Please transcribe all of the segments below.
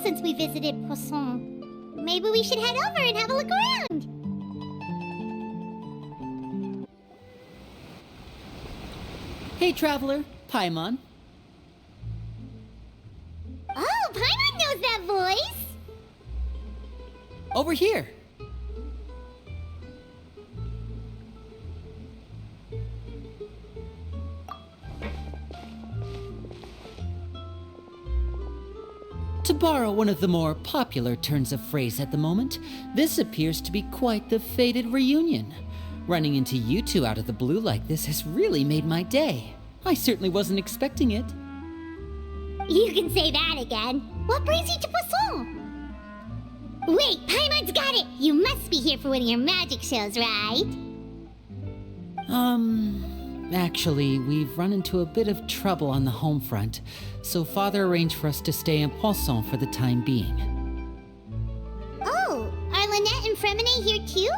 since we visited Poisson. Maybe we should head over and have a look around. Hey, traveler, Paimon. Oh, Paimon knows that voice! Over here. To borrow one of the more popular turns of phrase at the moment, this appears to be quite the fated reunion. Running into you two out of the blue like this has really made my day. I certainly wasn't expecting it. You can say that again. What brings you to Poisson? Wait, Paimon's got it! You must be here for one of your magic shows, right? Actually, we've run into a bit of trouble on the home front, so Father arranged for us to stay in Poisson for the time being. Oh, are Lynette and Fremine here too?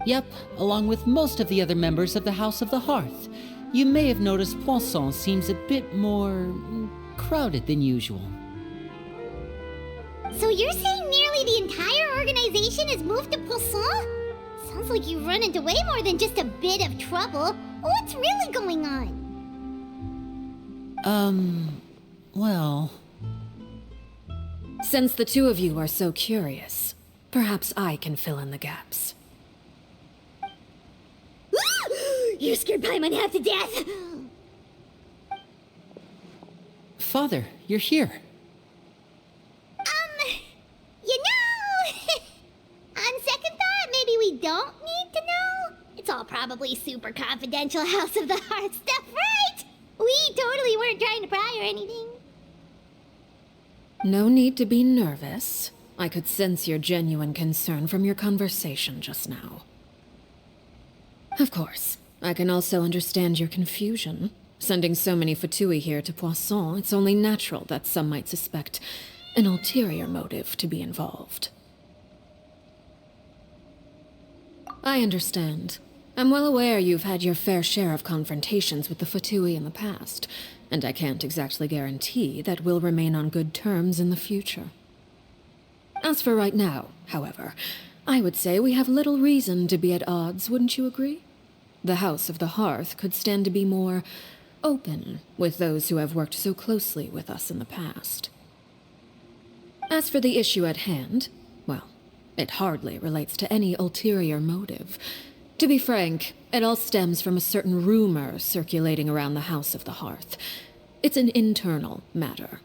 Yep, along with most of the other members of the House of the Hearth. You may have noticed Poisson seems a bit more crowded than usual. So you're saying nearly the entire organization has moved to Poisson? Sounds like you've run into way more than just a bit of trouble. What's really going on? Well... Since the two of you are so curious, perhaps I can fill in the gaps. You scared Paimon half to death! Father, you're here. You know... On second thought, maybe we don't need to know? It's all probably super confidential House of the Heart stuff, right? We totally weren't trying to pry or anything. No need to be nervous. I could sense your genuine concern from your conversation just now. Of course, I can also understand your confusion. Sending so many Fatui here to Poisson, it's only natural that some might suspect an ulterior motive to be involved. I understand. I'm well aware you've had your fair share of confrontations with the Fatui in the past, and I can't exactly guarantee that we'll remain on good terms in the future. As for right now, however, I would say we have little reason to be at odds, wouldn't you agree? The House of the Hearth could stand to be more open with those who have worked so closely with us in the past. As for the issue at hand, well, it hardly relates to any ulterior motive. To be frank, it all stems from a certain rumor circulating around the House of the Hearth. It's an internal matter.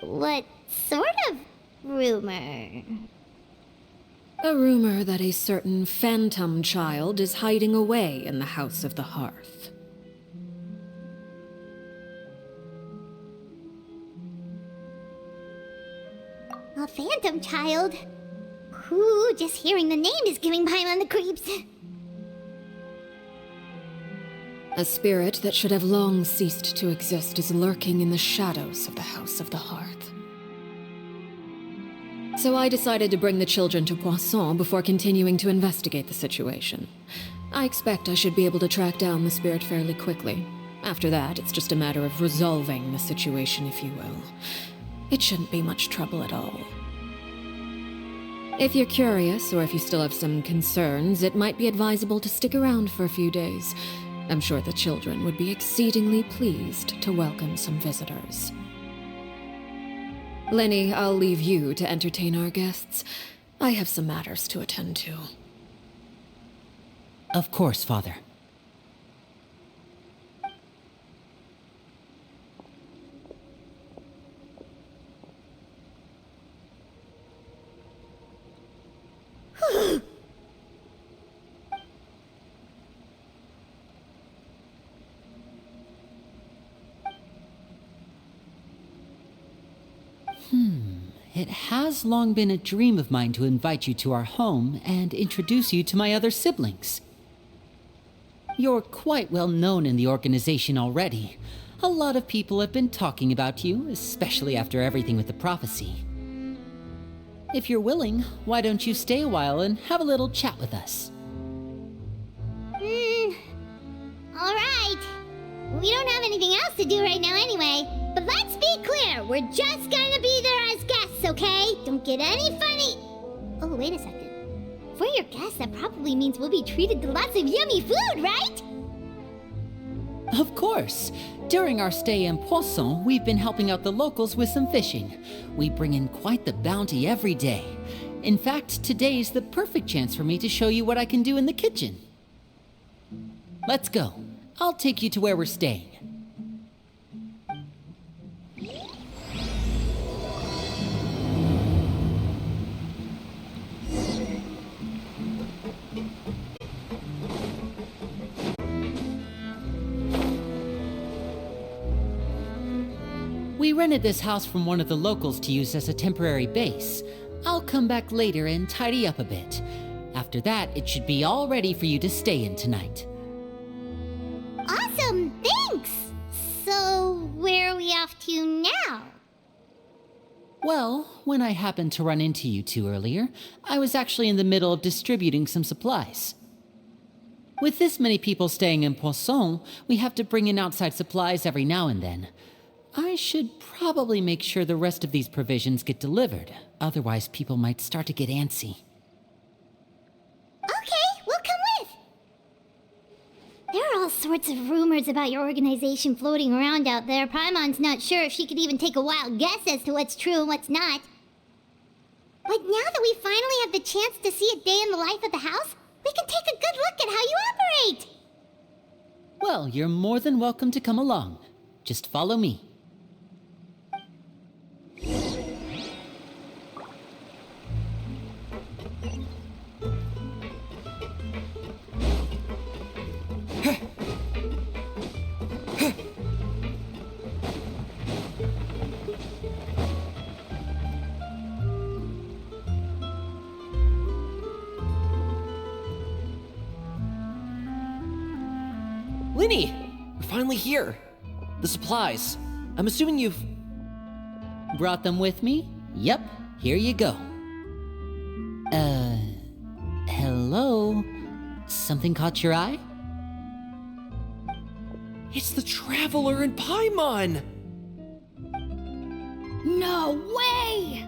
What sort of rumor? A rumor that a certain phantom child is hiding away in the House of the Hearth. A phantom child? Ooh, just hearing the name is giving Paimon the creeps. A spirit that should have long ceased to exist is lurking in the shadows of the House of the Hearth. So I decided to bring the children to Poisson before continuing to investigate the situation. I expect I should be able to track down the spirit fairly quickly. After that, it's just a matter of resolving the situation, if you will. It shouldn't be much trouble at all. If you're curious, or if you still have some concerns, it might be advisable to stick around for a few days. I'm sure the children would be exceedingly pleased to welcome some visitors. Lenny, I'll leave you to entertain our guests. I have some matters to attend to. Of course, Father. It has long been a dream of mine to invite you to our home and introduce you to my other siblings. You're quite well known in the organization already. A lot of people have been talking about you, especially after everything with the prophecy. If you're willing, why don't you stay a while and have a little chat with us? Alright. We don't have anything else to do right now anyway. But let's be clear, We're just gonna be there as guests, okay? Don't get any funny. Oh, wait a second. For your guests, that probably means we'll be treated to lots of yummy food, right? Of course. During our stay in Poisson, we've been helping out the locals with some fishing. We bring in quite the bounty every day. In fact, today's the perfect chance for me to show you what I can do in the kitchen. Let's go. I'll take you to where we're staying. We rented this house from one of the locals to use as a temporary base. I'll come back later and tidy up a bit. After that, it should be all ready for you to stay in tonight. Awesome, thanks! So, where are we off to now? Well, when I happened to run into you two earlier, I was actually in the middle of distributing some supplies. With this many people staying in Poisson, we have to bring in outside supplies every now and then. I should probably make sure the rest of these provisions get delivered, otherwise people might start to get antsy. Okay, we'll come with! There are all sorts of rumors about your organization floating around out there. Paimon's not sure if she could even take a wild guess as to what's true and what's not. But now that we finally have the chance to see a day in the life of the house, we can take a good look at how you operate! Well, you're more than welcome to come along. Just follow me. Linny! We're finally here. The supplies. I'm assuming you've... Brought them with me? Yep, here you go. Hello? Something caught your eye? It's the Traveler in Paimon! No way!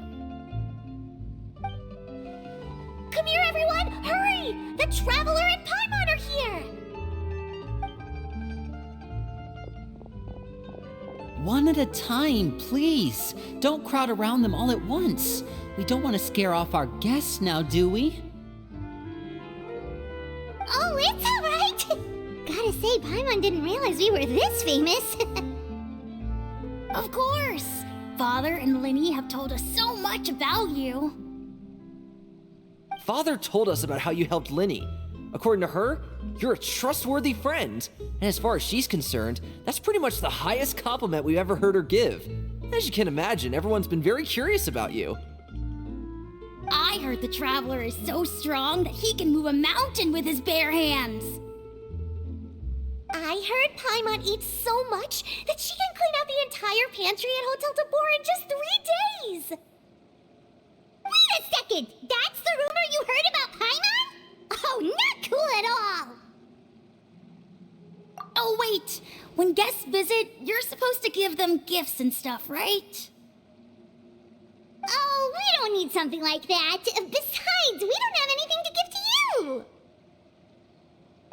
Come here, everyone! Hurry! The Traveler and Paimon are here! One at a time, please. Don't crowd around them all at once. We don't want to scare off our guests now, do we? Oh, it's all right! Gotta say, Paimon didn't realize we were this famous. Of course! Father and Linny have told us so much about you. Father told us about how you helped Linny. According to her, you're a trustworthy friend. And as far as she's concerned, that's pretty much the highest compliment we've ever heard her give. As you can imagine, everyone's been very curious about you. I heard the Traveler is so strong that he can move a mountain with his bare hands. I heard Paimon eats so much that she can clean out the entire pantry at Hotel Tabor in just 3 days. Wait a second! That's the rumor you heard about Paimon? Oh, not cool at all! Oh, wait. When guests visit, you're supposed to give them gifts and stuff, right? Oh, we don't need something like that. Besides, we don't have anything to give to you.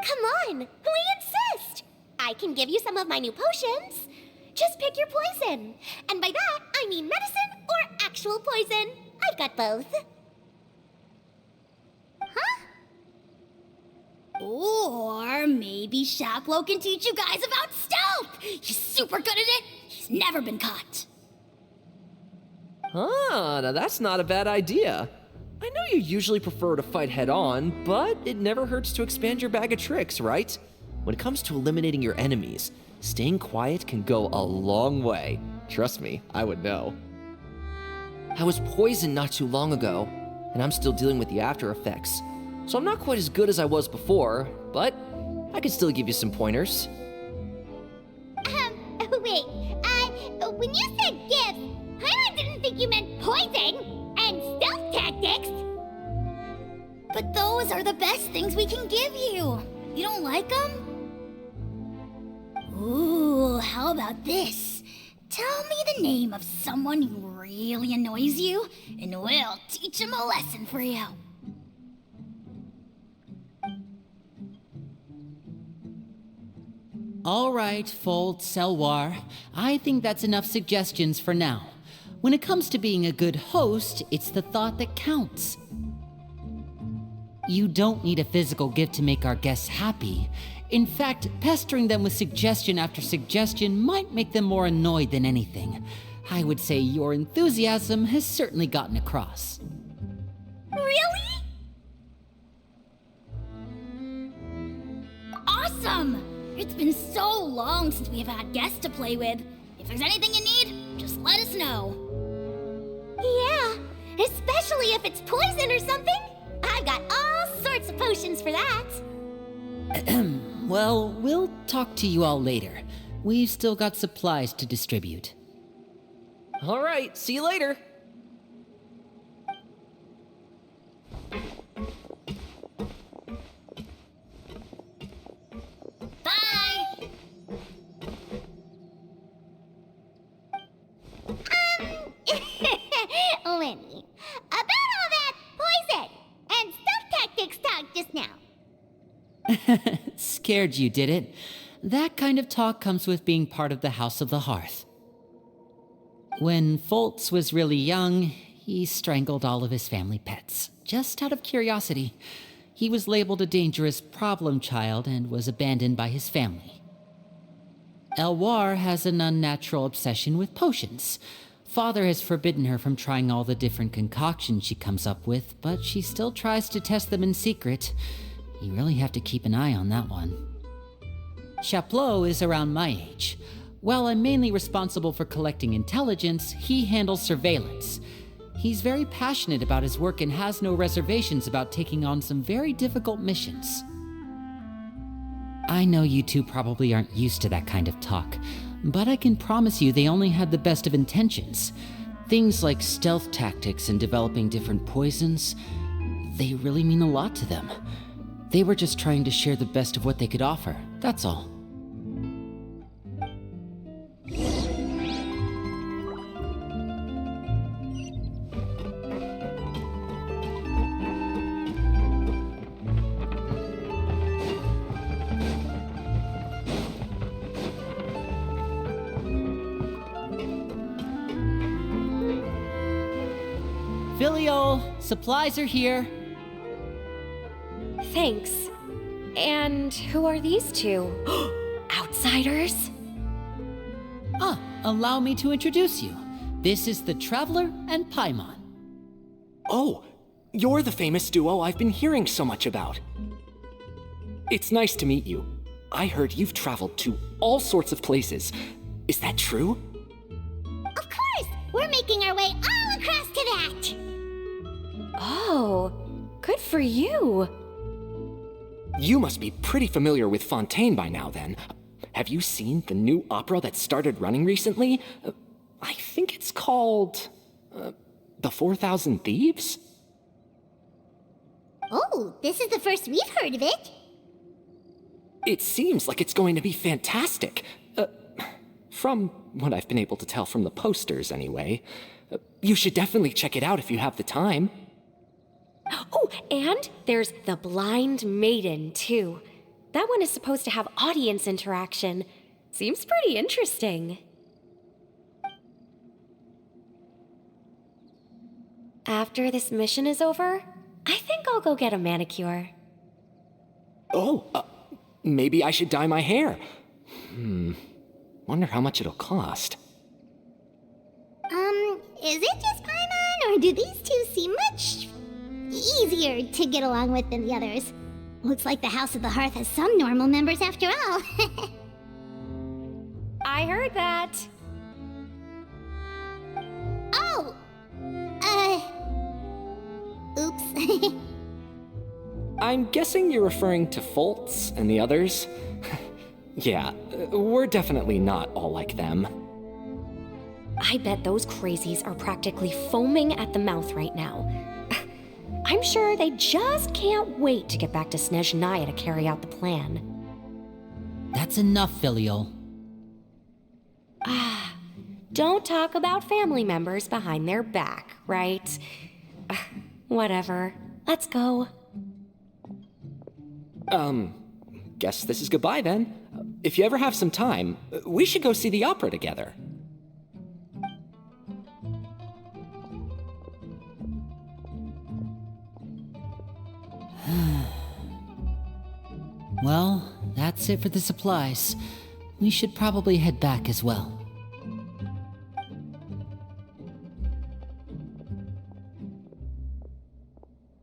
Come on, we insist. I can give you some of my new potions. Just pick your poison. And by that, I mean medicine or actual poison. I've got both. Huh? Or maybe Shaplo can teach you guys about stealth. He's super good at it. He's never been caught. Ah, now that's not a bad idea. I know you usually prefer to fight head-on, but it never hurts to expand your bag of tricks, right? When it comes to eliminating your enemies, staying quiet can go a long way. Trust me, I would know. I was poisoned not too long ago, and I'm still dealing with the after effects. So I'm not quite as good as I was before, but I can still give you some pointers. Wait, when you said gifts, Paimon didn't think you meant poison and stealth tactics. But those are the best things we can give you. You don't like them? Ooh, how about this? Tell me the name of someone who really annoys you, and we'll teach him a lesson for you. All right, Fold Selwar. I think that's enough suggestions for now. When it comes to being a good host, it's the thought that counts. You don't need a physical gift to make our guests happy. In fact, pestering them with suggestion after suggestion might make them more annoyed than anything. I would say your enthusiasm has certainly gotten across. Really? Awesome! It's been so long since we've had guests to play with. If there's anything you need, just let us know. Yeah, especially if it's poison or something. I've got all sorts of potions for that. Well, we'll talk to you all later. We've still got supplies to distribute. All right, see you later. Bye! Lenny, about all that poison and stealth tactics talk just now. Scared you, did it? That kind of talk comes with being part of the House of the Hearth. When Foltz was really young, he strangled all of his family pets, just out of curiosity. He was labeled a dangerous problem child and was abandoned by his family. Elwar has an unnatural obsession with potions. Father has forbidden her from trying all the different concoctions she comes up with, but she still tries to test them in secret. You really have to keep an eye on that one. Chaplot is around my age. While I'm mainly responsible for collecting intelligence, he handles surveillance. He's very passionate about his work and has no reservations about taking on some very difficult missions. I know you two probably aren't used to that kind of talk, but I can promise you they only had the best of intentions. Things like stealth tactics and developing different poisons, they really mean a lot to them. They were just trying to share the best of what they could offer, that's all. Filial, supplies are here. Thanks. And who are these two? Outsiders? Allow me to introduce you. This is the Traveler and Paimon. Oh, you're the famous duo I've been hearing so much about. It's nice to meet you. I heard you've traveled to all sorts of places. Is that true? Of course! We're making our way all across to that! Oh, good for you. You must be pretty familiar with Fontaine by now, then. Have you seen the new opera that started running recently? I think it's called... The 4,000 Thieves? Oh, this is the first we've heard of it. It seems like it's going to be fantastic. From what I've been able to tell from the posters, anyway. You should definitely check it out if you have the time. Oh, and there's The Blind Maiden, too. That one is supposed to have audience interaction. Seems pretty interesting. After this mission is over, I think I'll go get a manicure. Oh, maybe I should dye my hair. Wonder how much it'll cost. Is it just Paimon, or do these two seem much easier to get along with than the others? Looks like the House of the Hearth has some normal members after all. I heard that. Oh! Oops. I'm guessing you're referring to Foltz and the others? Yeah, we're definitely not all like them. I bet those crazies are practically foaming at the mouth right now. I'm sure they just can't wait to get back to Snezhnaya to carry out the plan. That's enough, Filial. Don't talk about family members behind their back, right? Whatever. Let's go. Guess this is goodbye then. If you ever have some time, we should go see the opera together. Well, that's it for the supplies. We should probably head back as well.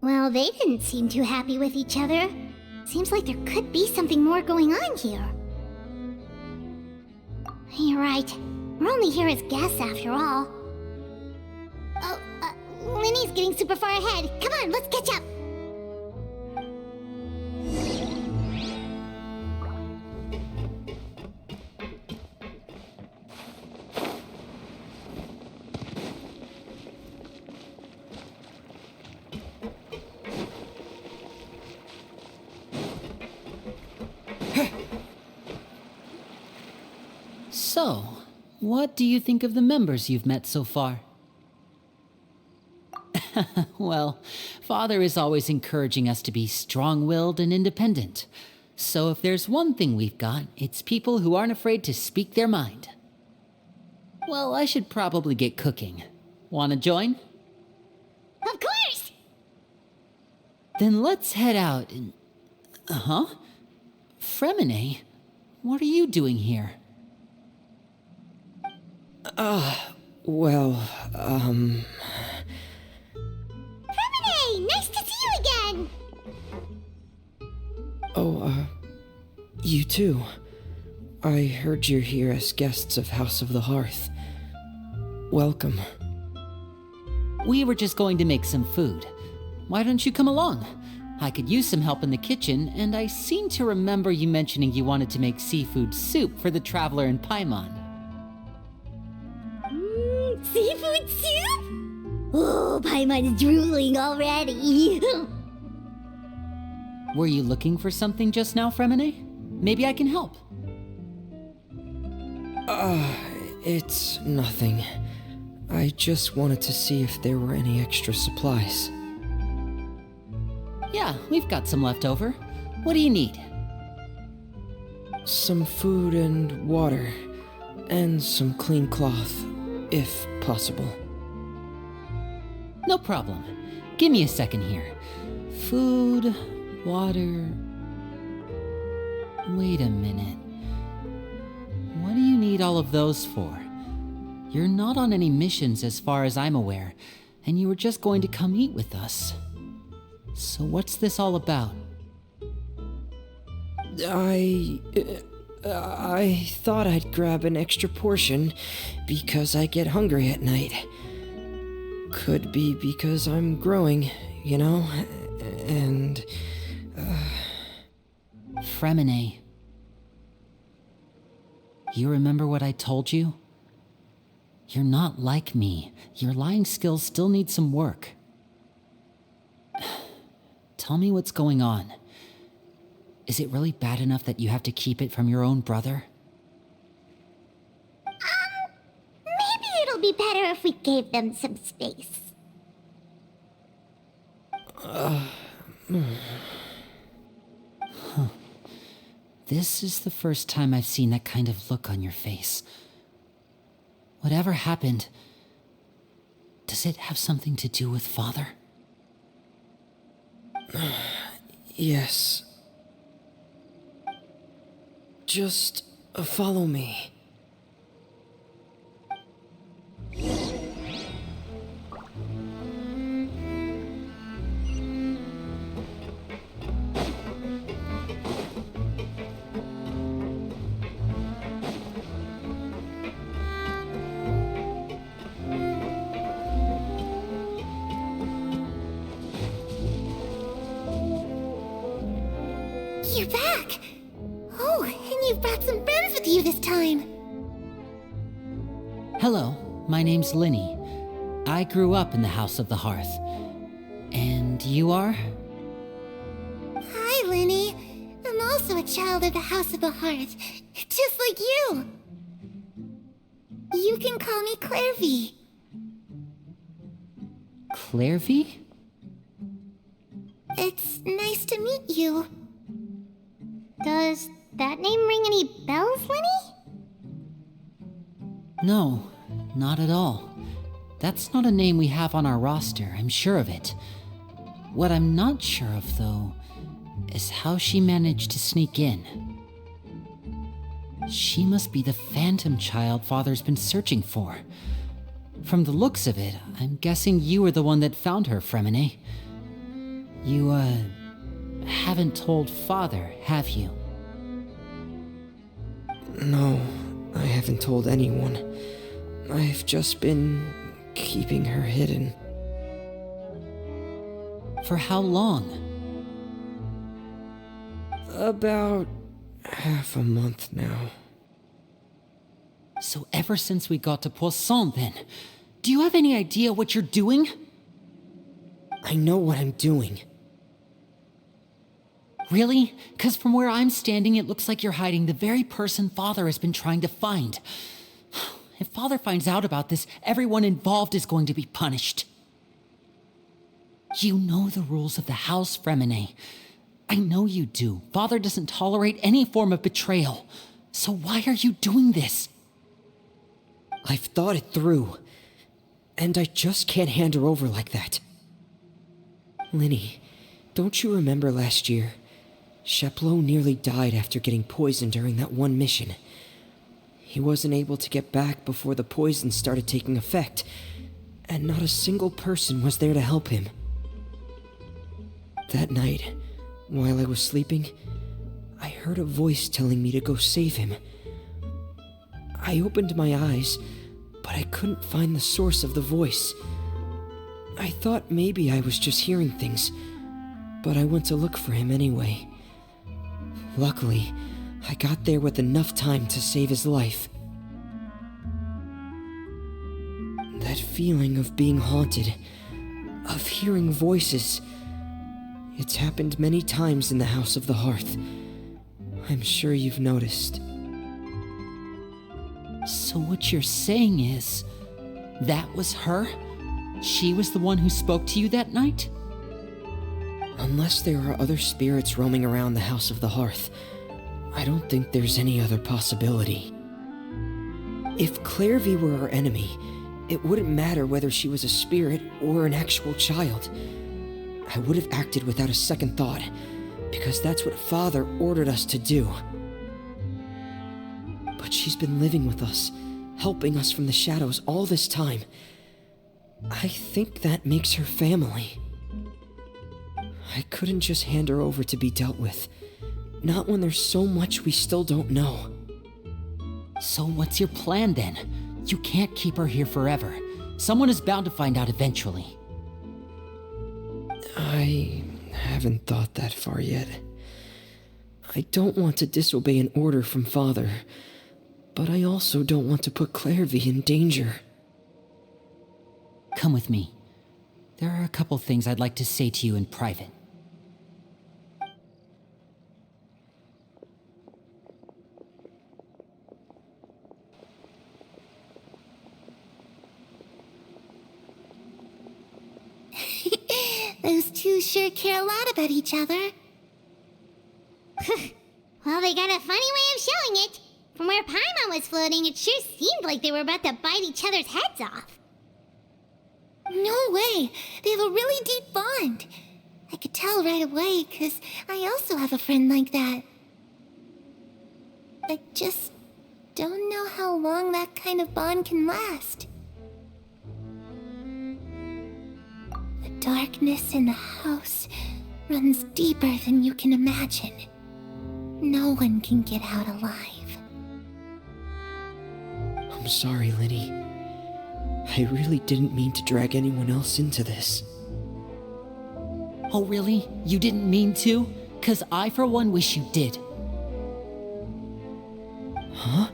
Well, they didn't seem too happy with each other. Seems like there could be something more going on here. You're right. We're only here as guests after all. Oh, Linny's getting super far ahead. Come on, let's catch up. So, what do you think of the members you've met so far? Well, Father is always encouraging us to be strong-willed and independent. So if there's one thing we've got, it's people who aren't afraid to speak their mind. Well, I should probably get cooking. Wanna join? Of course! Then let's head out and... Fremine? What are you doing here? Well, Fremine! Nice to see you again! you too. I heard you're here as guests of House of the Hearth. Welcome. We were just going to make some food. Why don't you come along? I could use some help in the kitchen, and I seem to remember you mentioning you wanted to make seafood soup for the traveler in Paimon. Seafood soup? Oh, Paimon's drooling already. Were you looking for something just now, Fremine? Maybe I can help. It's nothing. I just wanted to see if there were any extra supplies. Yeah, we've got some left over. What do you need? Some food and water, and some clean cloth, if possible. No problem. Give me a second here. Food, water... Wait a minute. What do you need all of those for? You're not on any missions as far as I'm aware, and you were just going to come eat with us. So what's this all about? I thought I'd grab an extra portion because I get hungry at night. Could be because I'm growing, you know, and... Fremine. You remember what I told you? You're not like me. Your lying skills still need some work. Tell me what's going on. Is it really bad enough that you have to keep it from your own brother? Maybe it'll be better if we gave them some space. This is the first time I've seen that kind of look on your face. Whatever happened, does it have something to do with Father? yes. Just follow me. You're back! Oh, and you've brought some friends with you this time! Hello, my name's Linny. I grew up in the House of the Hearth. And you are? Hi, Linny. I'm also a child of the House of the Hearth, just like you. You can call me Clairvy. Clairvy? It's nice to meet you. Does that name ring any bells, Lenny? No, not at all. That's not a name we have on our roster, I'm sure of it. What I'm not sure of, though, is how she managed to sneak in. She must be the phantom child Father's been searching for. From the looks of it, I'm guessing you were the one that found her, Fremine. You, haven't told Father, have you? No, I haven't told anyone. I've just been keeping her hidden. For how long? About half a month now. So ever since we got to Poisson, then, do you have any idea what you're doing? I know what I'm doing. Really? 'Cause from where I'm standing, it looks like you're hiding the very person Father has been trying to find. If Father finds out about this, everyone involved is going to be punished. You know the rules of the house, Fremine. I know you do. Father doesn't tolerate any form of betrayal. So why are you doing this? I've thought it through. And I just can't hand her over like that. Linny, don't you remember last year? Sheplo nearly died after getting poisoned during that one mission. He wasn't able to get back before the poison started taking effect, and not a single person was there to help him. That night, while I was sleeping, I heard a voice telling me to go save him. I opened my eyes, but I couldn't find the source of the voice. I thought maybe I was just hearing things, but I went to look for him anyway. Luckily, I got there with enough time to save his life. That feeling of being haunted, of hearing voices, it's happened many times in the House of the Hearth. I'm sure you've noticed. So what you're saying is, that was her? She was the one who spoke to you that night? Unless there are other spirits roaming around the House of the Hearth, I don't think there's any other possibility. If Clairvy were our enemy, it wouldn't matter whether she was a spirit or an actual child. I would have acted without a second thought, because that's what Father ordered us to do. But she's been living with us, helping us from the shadows all this time. I think that makes her family. I couldn't just hand her over to be dealt with. Not when there's so much we still don't know. So what's your plan then? You can't keep her here forever. Someone is bound to find out eventually. I haven't thought that far yet. I don't want to disobey an order from Father, but I also don't want to put Clairvy in danger. Come with me. There are a couple things I'd like to say to you in private. Those two sure care a lot about each other. Well, they got a funny way of showing it. From where Paimon was floating, it sure seemed like they were about to bite each other's heads off. No way! They have a really deep bond. I could tell right away, 'cause I also have a friend like that. I just don't know how long that kind of bond can last. The darkness in the house runs deeper than you can imagine. No one can get out alive. I'm sorry, Linny. I really didn't mean to drag anyone else into this. Oh really? You didn't mean to? 'Cause I for one wish you did. Huh?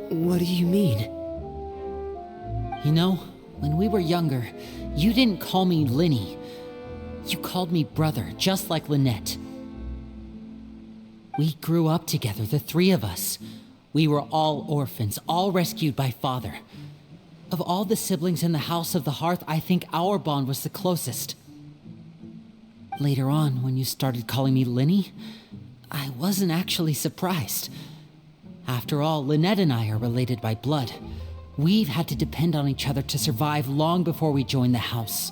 What do you mean? You know, when we were younger, you didn't call me Linny. You called me brother, just like Lynette. We grew up together, the three of us. We were all orphans, all rescued by Father. Of all the siblings in the House of the Hearth, I think our bond was the closest. Later on, when you started calling me Linny, I wasn't actually surprised. After all, Lynette and I are related by blood. We've had to depend on each other to survive long before we joined the house.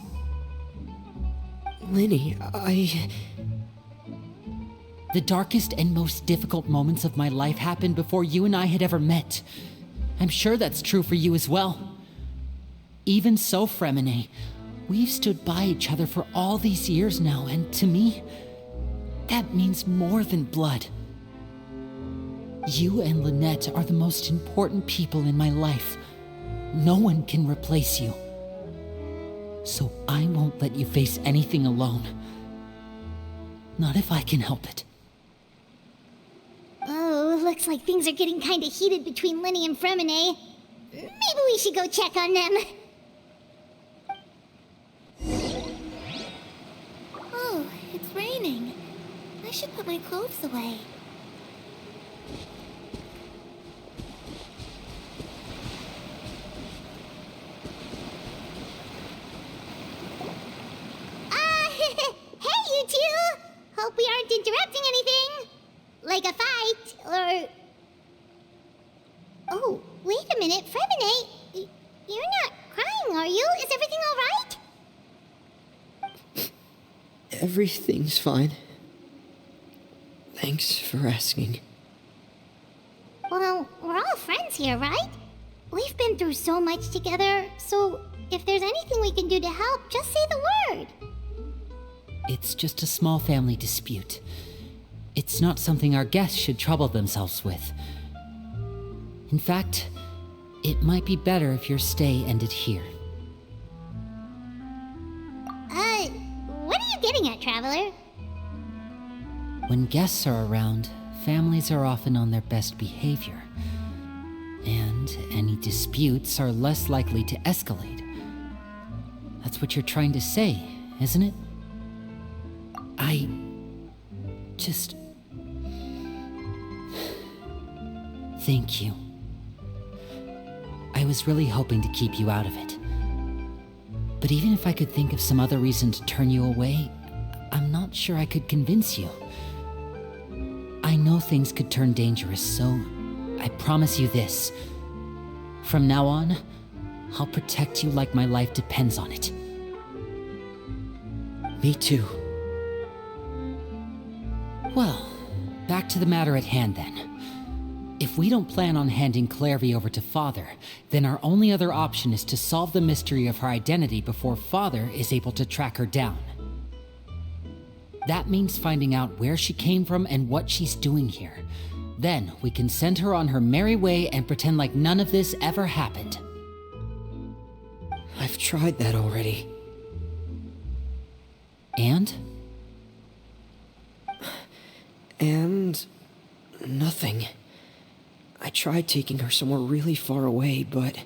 Linny, The darkest and most difficult moments of my life happened before you and I had ever met. I'm sure that's true for you as well. Even so, Fremine, we've stood by each other for all these years now, and to me, that means more than blood. You and Lynette are the most important people in my life. No one can replace you. So I won't let you face anything alone. Not if I can help it. Oh, looks like things are getting kinda heated between Linny and Fremine. Maybe we should go check on them. Oh, it's raining. I should put my clothes away. Hey, you two! Hope we aren't interrupting anything. Like a fight, or... Oh, wait a minute, Fremine. You're not crying, are you? Is everything all right? everything's fine. Thanks for asking. Well, we're all friends here, right? We've been through so much together, so if there's anything we can do to help, just say the word. It's just a small family dispute. It's not something our guests should trouble themselves with. In fact, it might be better if your stay ended here. What are you getting at, Traveler? When guests are around, families are often on their best behavior. And any disputes are less likely to escalate. That's what you're trying to say, isn't it? I just... Thank you. I was really hoping to keep you out of it. But even if I could think of some other reason to turn you away, I'm not sure I could convince you. I know things could turn dangerous, so I promise you this. From now on, I'll protect you like my life depends on it. Me too. Well, back to the matter at hand then. If we don't plan on handing Clairvy over to Father, then our only other option is to solve the mystery of her identity before Father is able to track her down. That means finding out where she came from and what she's doing here. Then we can send her on her merry way and pretend like none of this ever happened. I've tried that already. And? And... nothing. I tried taking her somewhere really far away, but...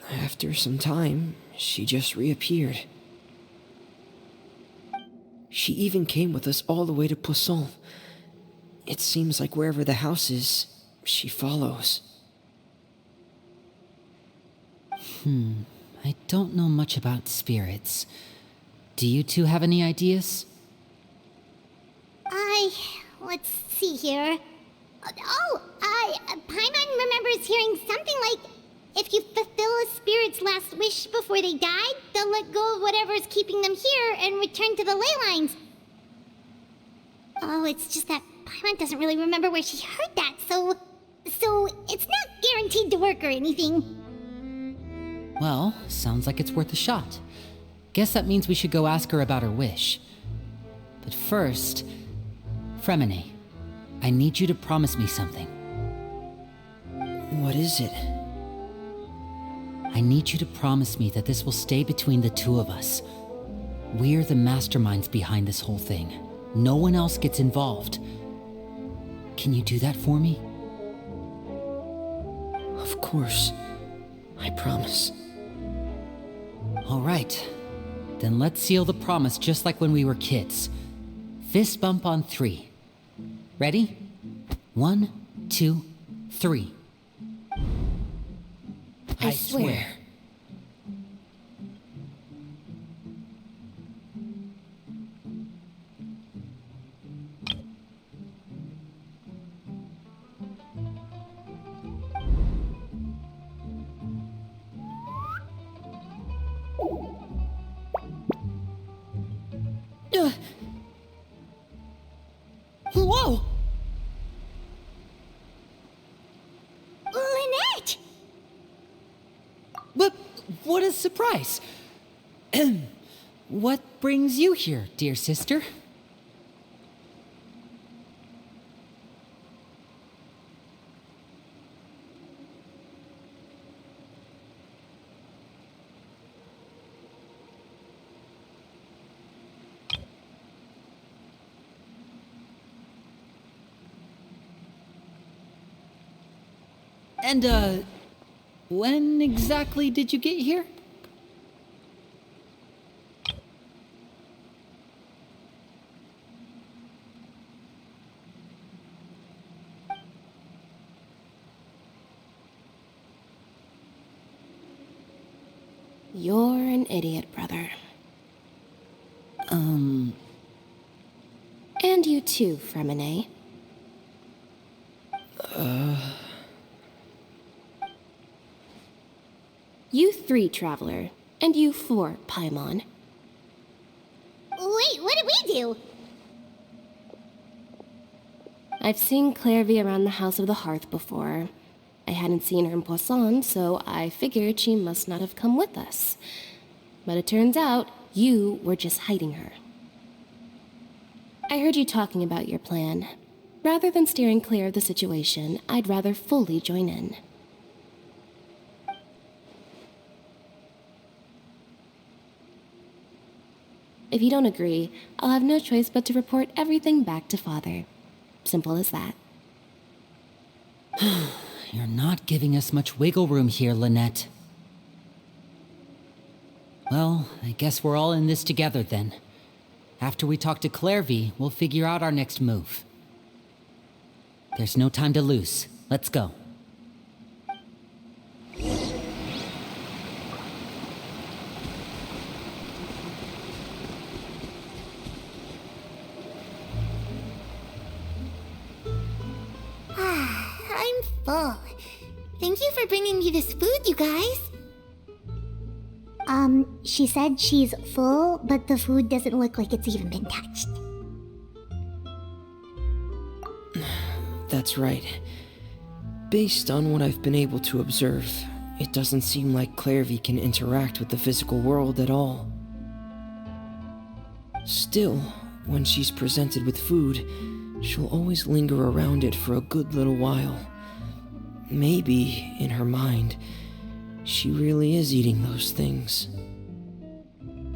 after some time, she just reappeared. She even came with us all the way to Poisson. It seems like wherever the house is, she follows. I don't know much about spirits. Do you two have any ideas? Let's see here. Paimon remembers hearing something like, if you fulfill a spirit's last wish before they died, they'll let go of whatever is keeping them here and return to the ley lines. Oh, it's just that Paimon doesn't really remember where she heard that, so it's not guaranteed to work or anything. Well, sounds like it's worth a shot. Guess that means we should go ask her about her wish. But first, Fremine, I need you to promise me something. What is it? I need you to promise me that this will stay between the two of us. We're the masterminds behind this whole thing. No one else gets involved. Can you do that for me? Of course. I promise. All right. Then let's seal the promise just like when we were kids. Fist bump on 3. Ready? 1, 2, 3. I swear. Whoa! Lynette! But what a surprise! What brings you here, dear sister? And, when exactly did you get here? You're an idiot, brother. And you too, Fremine. You 3, Traveler. And you 4, Paimon. Wait, what did we do? I've seen Clairvy around the House of the Hearth before. I hadn't seen her in Poisson, so I figured she must not have come with us. But it turns out you were just hiding her. I heard you talking about your plan. Rather than steering clear of the situation, I'd rather fully join in. If you don't agree, I'll have no choice but to report everything back to Father. Simple as that. You're not giving us much wiggle room here, Lynette. Well, I guess we're all in this together then. After we talk to Clairvy, we'll figure out our next move. There's no time to lose. Let's go. I'm full. Thank you for bringing me this food, you guys. She said she's full, but the food doesn't look like it's even been touched. That's right. Based on what I've been able to observe, it doesn't seem like Clairvy can interact with the physical world at all. Still, when she's presented with food, she'll always linger around it for a good little while. Maybe, in her mind, she really is eating those things.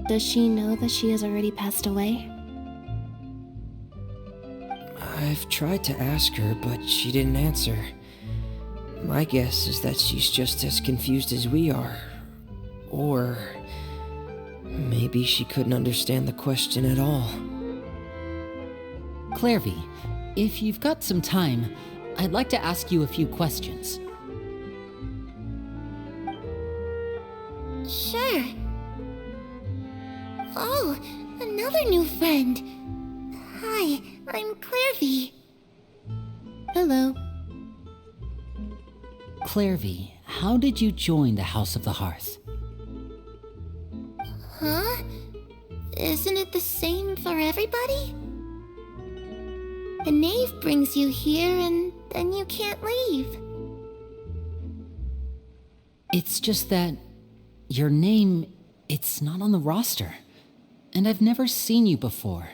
Does she know that she has already passed away? I've tried to ask her, but she didn't answer. My guess is that she's just as confused as we are. Or maybe she couldn't understand the question at all. Clairvy, if you've got some time, I'd like to ask you a few questions. Sure. Oh, another new friend. Hi, I'm Clairvy. Hello. Clairvy, how did you join the House of the Hearth? Huh? Isn't it the same for everybody? The knave brings you here and then you can't leave. It's just that your name, it's not on the roster. And I've never seen you before.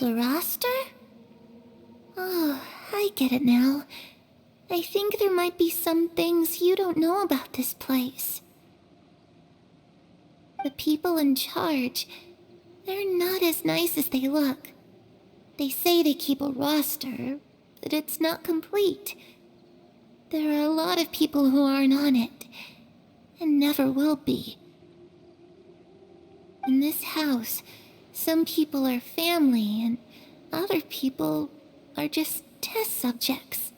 The roster? Oh, I get it now. I think there might be some things you don't know about this place. The people in charge, they're not as nice as they look. They say they keep a roster, but it's not complete. There are a lot of people who aren't on it, and never will be. In this house, some people are family, and other people are just test subjects.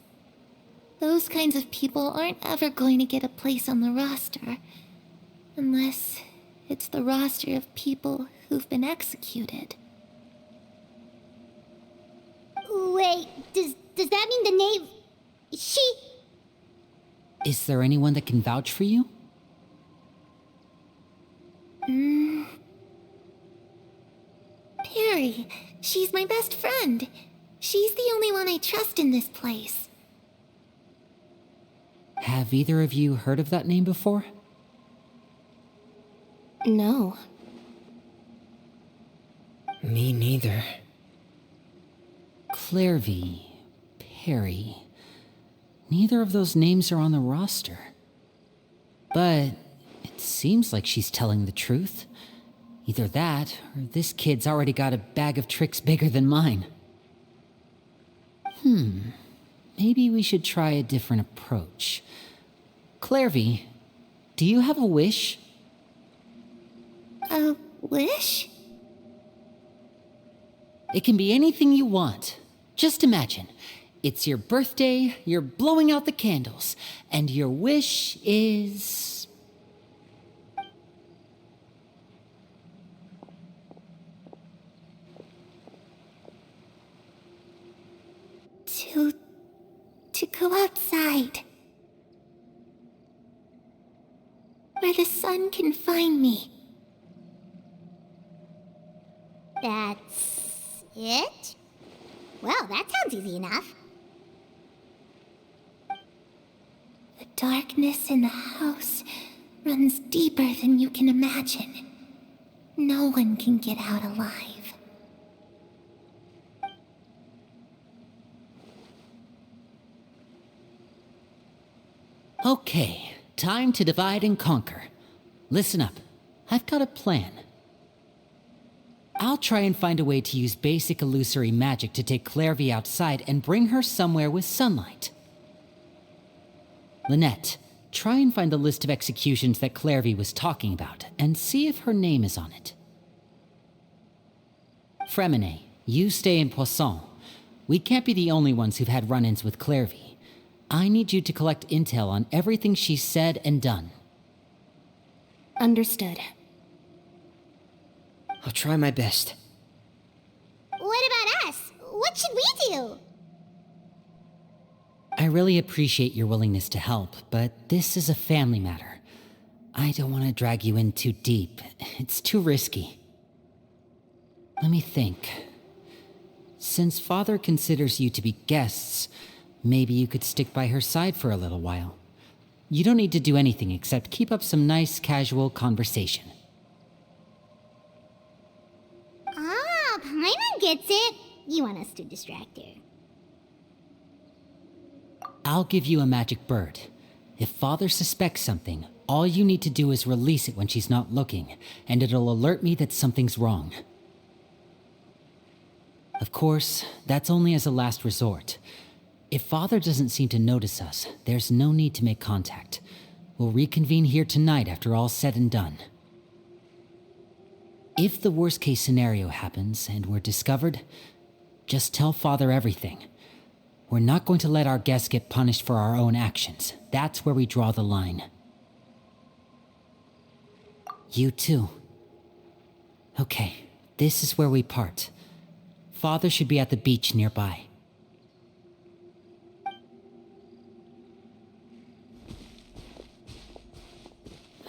Those kinds of people aren't ever going to get a place on the roster. Unless it's the roster of people who've been executed. Wait, does that mean the knave... She... Is there anyone that can vouch for you? Perry. She's my best friend. She's the only one I trust in this place. Have either of you heard of that name before? No. Me neither. Clairvy, Perry. Neither of those names are on the roster. But it seems like she's telling the truth. Either that, or this kid's already got a bag of tricks bigger than mine. Maybe we should try a different approach. Clairvy, do you have a wish? A wish? It can be anything you want. Just imagine. It's your birthday, you're blowing out the candles, and your wish is... To go outside. Where the sun can find me. That's it? Well, that sounds easy enough. The darkness in the house runs deeper than you can imagine. No one can get out alive. Okay, time to divide and conquer. Listen up, I've got a plan. I'll try and find a way to use basic illusory magic to take Clairvy outside and bring her somewhere with sunlight. Lynette, try and find the list of executions that Clairvy was talking about, and see if her name is on it. Fremine, you stay in Poisson. We can't be the only ones who've had run-ins with Clairvy. I need you to collect intel on everything she's said and done. Understood. I'll try my best. What about us? What should we do? I really appreciate your willingness to help, but this is a family matter. I don't want to drag you in too deep. It's too risky. Let me think. Since Father considers you to be guests, maybe you could stick by her side for a little while. You don't need to do anything except keep up some nice, casual conversation. Ah, Paimon gets it. You want us to distract her. I'll give you a magic bird. If Father suspects something, all you need to do is release it when she's not looking, and it'll alert me that something's wrong. Of course, that's only as a last resort. If Father doesn't seem to notice us, there's no need to make contact. We'll reconvene here tonight after all's said and done. If the worst-case scenario happens and we're discovered, just tell Father everything. We're not going to let our guests get punished for our own actions. That's where we draw the line. You too. Okay, this is where we part. Father should be at the beach nearby.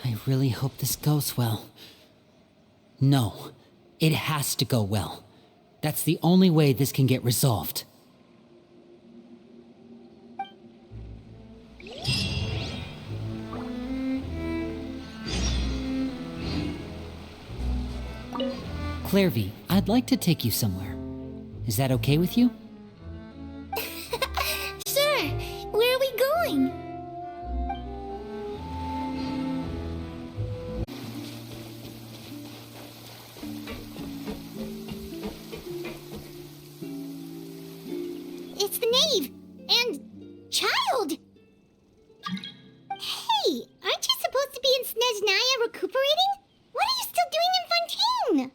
I really hope this goes well. No, it has to go well. That's the only way this can get resolved. Clairvy, I'd like to take you somewhere. Is that okay with you? Sure. Where are we going? It's the knave and child. Hey, aren't you supposed to be in Snezhnaya recuperating? What are you still doing in Fontaine?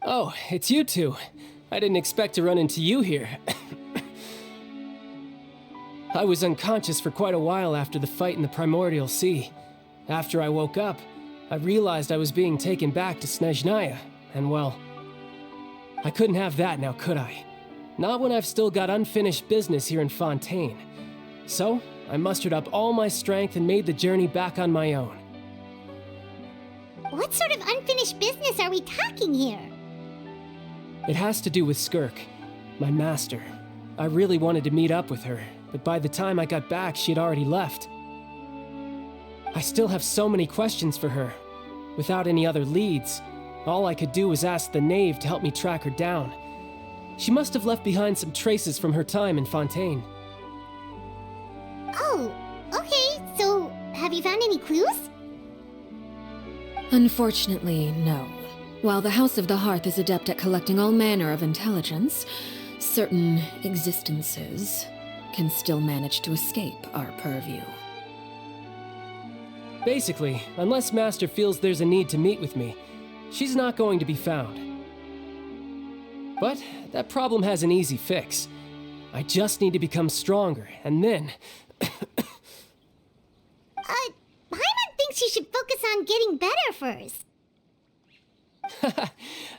Oh, it's you two. I didn't expect to run into you here. I was unconscious for quite a while after the fight in the Primordial Sea. After I woke up, I realized I was being taken back to Snezhnaya, and well, I couldn't have that now, could I? Not when I've still got unfinished business here in Fontaine. So, I mustered up all my strength and made the journey back on my own. What sort of unfinished business are we talking here? It has to do with Skirk, my master. I really wanted to meet up with her, but by the time I got back, she had already left. I still have so many questions for her. Without any other leads, all I could do was ask the knave to help me track her down. She must have left behind some traces from her time in Fontaine. Oh, okay, so have you found any clues? Unfortunately, no. While the House of the Hearth is adept at collecting all manner of intelligence, certain existences can still manage to escape our purview. Basically, unless Master feels there's a need to meet with me, she's not going to be found. But that problem has an easy fix. I just need to become stronger, and then... Paimon thinks you should focus on getting better first.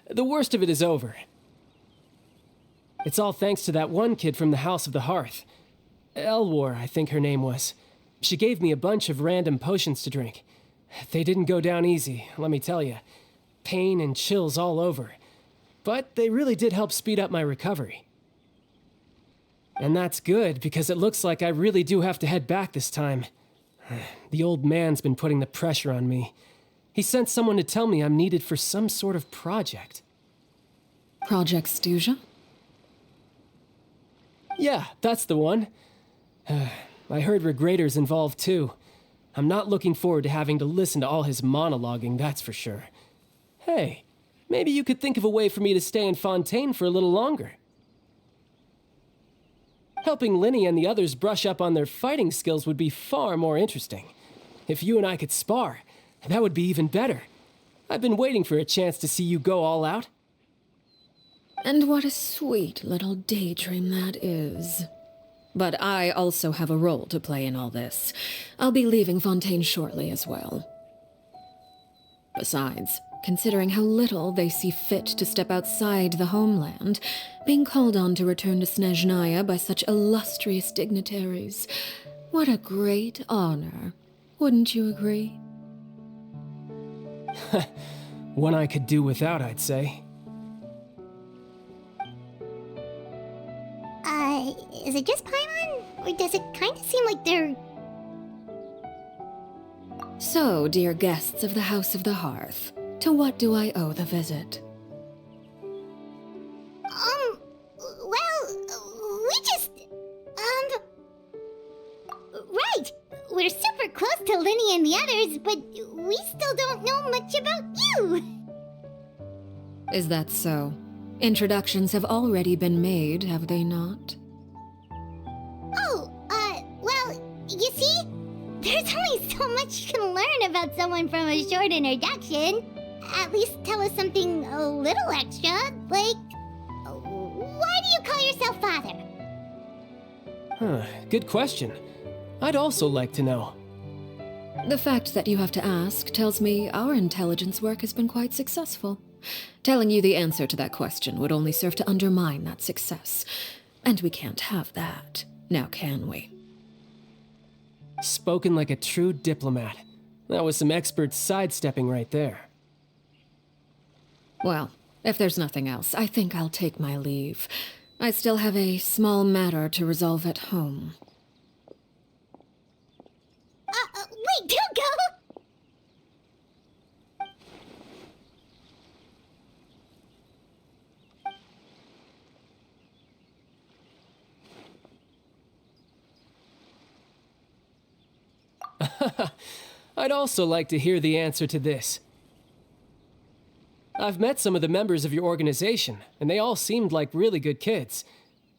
The worst of it is over. It's all thanks to that one kid from the House of the Hearth. Elwar, I think her name was. She gave me a bunch of random potions to drink. They didn't go down easy, let me tell you. Pain and chills all over. But they really did help speed up my recovery. And that's good, because it looks like I really do have to head back this time. The old man's been putting the pressure on me. He sent someone to tell me I'm needed for some sort of project. Project Stuja? Yeah, that's the one. I heard Regrator's involved too. I'm not looking forward to having to listen to all his monologuing, that's for sure. Hey, maybe you could think of a way for me to stay in Fontaine for a little longer. Helping Linny and the others brush up on their fighting skills would be far more interesting. If you and I could spar, that would be even better. I've been waiting for a chance to see you go all out. And what a sweet little daydream that is. But I also have a role to play in all this. I'll be leaving Fontaine shortly as well. Besides, considering how little they see fit to step outside the homeland, being called on to return to Snezhnaya by such illustrious dignitaries, what a great honor. Wouldn't you agree? One I could do without, I'd say. Is it just Paimon? Or does it kind of seem like they're... So, dear guests of the House of the Hearth, to what do I owe the visit? Well, we just... Right! We're super close to Linny and the others, but we still don't know much about you! Is that so? Introductions have already been made, have they not? Well, you see? There's only so much you can learn about someone from a short introduction. At least tell us something a little extra, like... Why do you call yourself father? Good question. I'd also like to know. The fact that you have to ask tells me our intelligence work has been quite successful. Telling you the answer to that question would only serve to undermine that success. And we can't have that, now can we? Spoken like a true diplomat. That was some expert sidestepping right there. Well, if there's nothing else, I think I'll take my leave. I still have a small matter to resolve at home. Wait, don't go! I'd also like to hear the answer to this. I've met some of the members of your organization, and they all seemed like really good kids.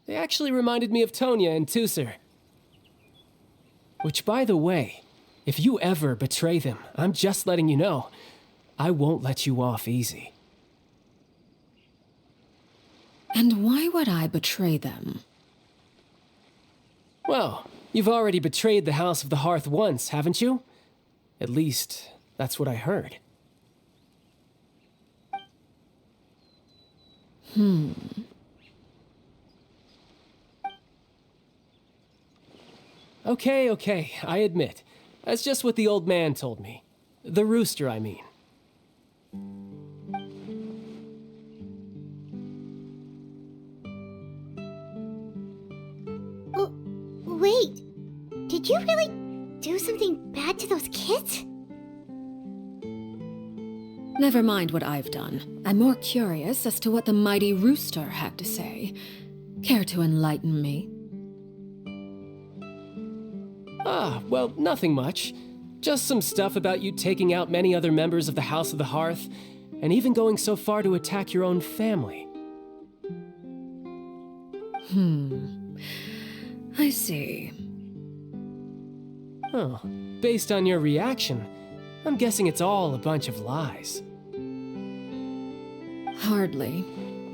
They actually reminded me of Tonya and Tusser. Which, by the way, if you ever betray them, I'm just letting you know, I won't let you off easy. And why would I betray them? Well, you've already betrayed the House of the Hearth once, haven't you? At least, that's what I heard. Okay, I admit. That's just what the old man told me. The rooster, I mean. Oh, wait. Did you really do something bad to those kids? Never mind what I've done. I'm more curious as to what the mighty rooster had to say. Care to enlighten me? Well, nothing much. Just some stuff about you taking out many other members of the House of the Hearth, and even going so far to attack your own family. I see. Oh, based on your reaction, I'm guessing it's all a bunch of lies. Hardly.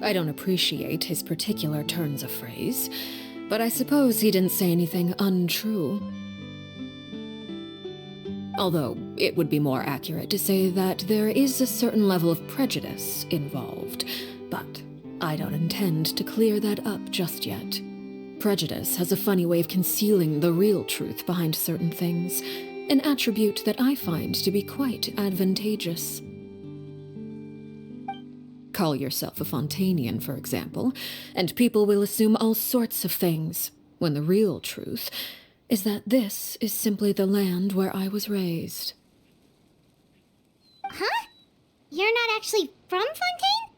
I don't appreciate his particular turns of phrase, but I suppose he didn't say anything untrue. Although, it would be more accurate to say that there is a certain level of prejudice involved, but I don't intend to clear that up just yet. Prejudice has a funny way of concealing the real truth behind certain things, an attribute that I find to be quite advantageous. Call yourself a Fontainian, for example, and people will assume all sorts of things, when the real truth is that this is simply the land where I was raised. Huh? You're not actually from Fontaine?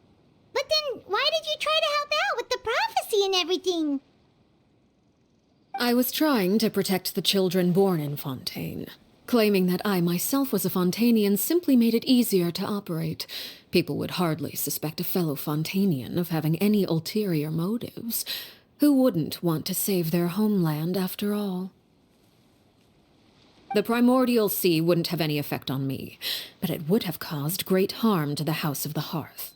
But then why did you try to help out with the prophecy and everything? I was trying to protect the children born in Fontaine. Claiming that I myself was a Fontainian simply made it easier to operate. People would hardly suspect a fellow Fontainian of having any ulterior motives. Who wouldn't want to save their homeland after all? The primordial sea wouldn't have any effect on me, but it would have caused great harm to the House of the Hearth.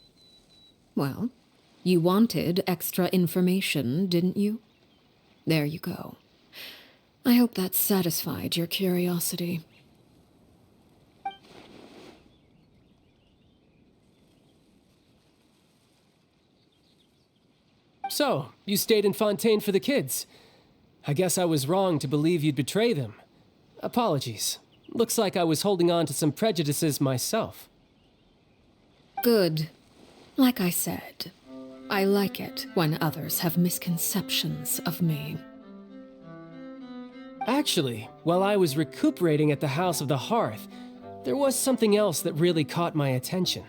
Well, you wanted extra information, didn't you? There you go. I hope that satisfied your curiosity. So, you stayed in Fontaine for the kids. I guess I was wrong to believe you'd betray them. Apologies. Looks like I was holding on to some prejudices myself. Good. Like I said, I like it when others have misconceptions of me. Actually, while I was recuperating at the House of the Hearth, there was something else that really caught my attention.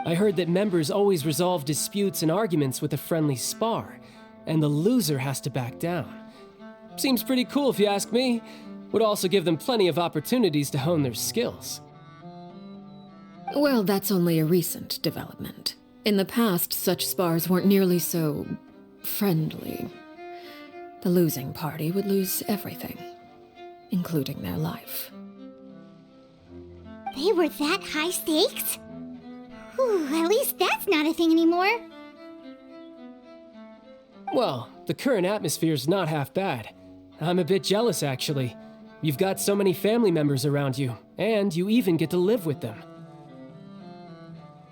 I heard that members always resolve disputes and arguments with a friendly spar, and the loser has to back down. Seems pretty cool if you ask me. Would also give them plenty of opportunities to hone their skills. Well, that's only a recent development. In the past, such spars weren't nearly so friendly. The losing party would lose everything, including their life. They were that high stakes? Whew, at least that's not a thing anymore. Well, the current atmosphere's not half bad. I'm a bit jealous, actually. You've got so many family members around you, and you even get to live with them.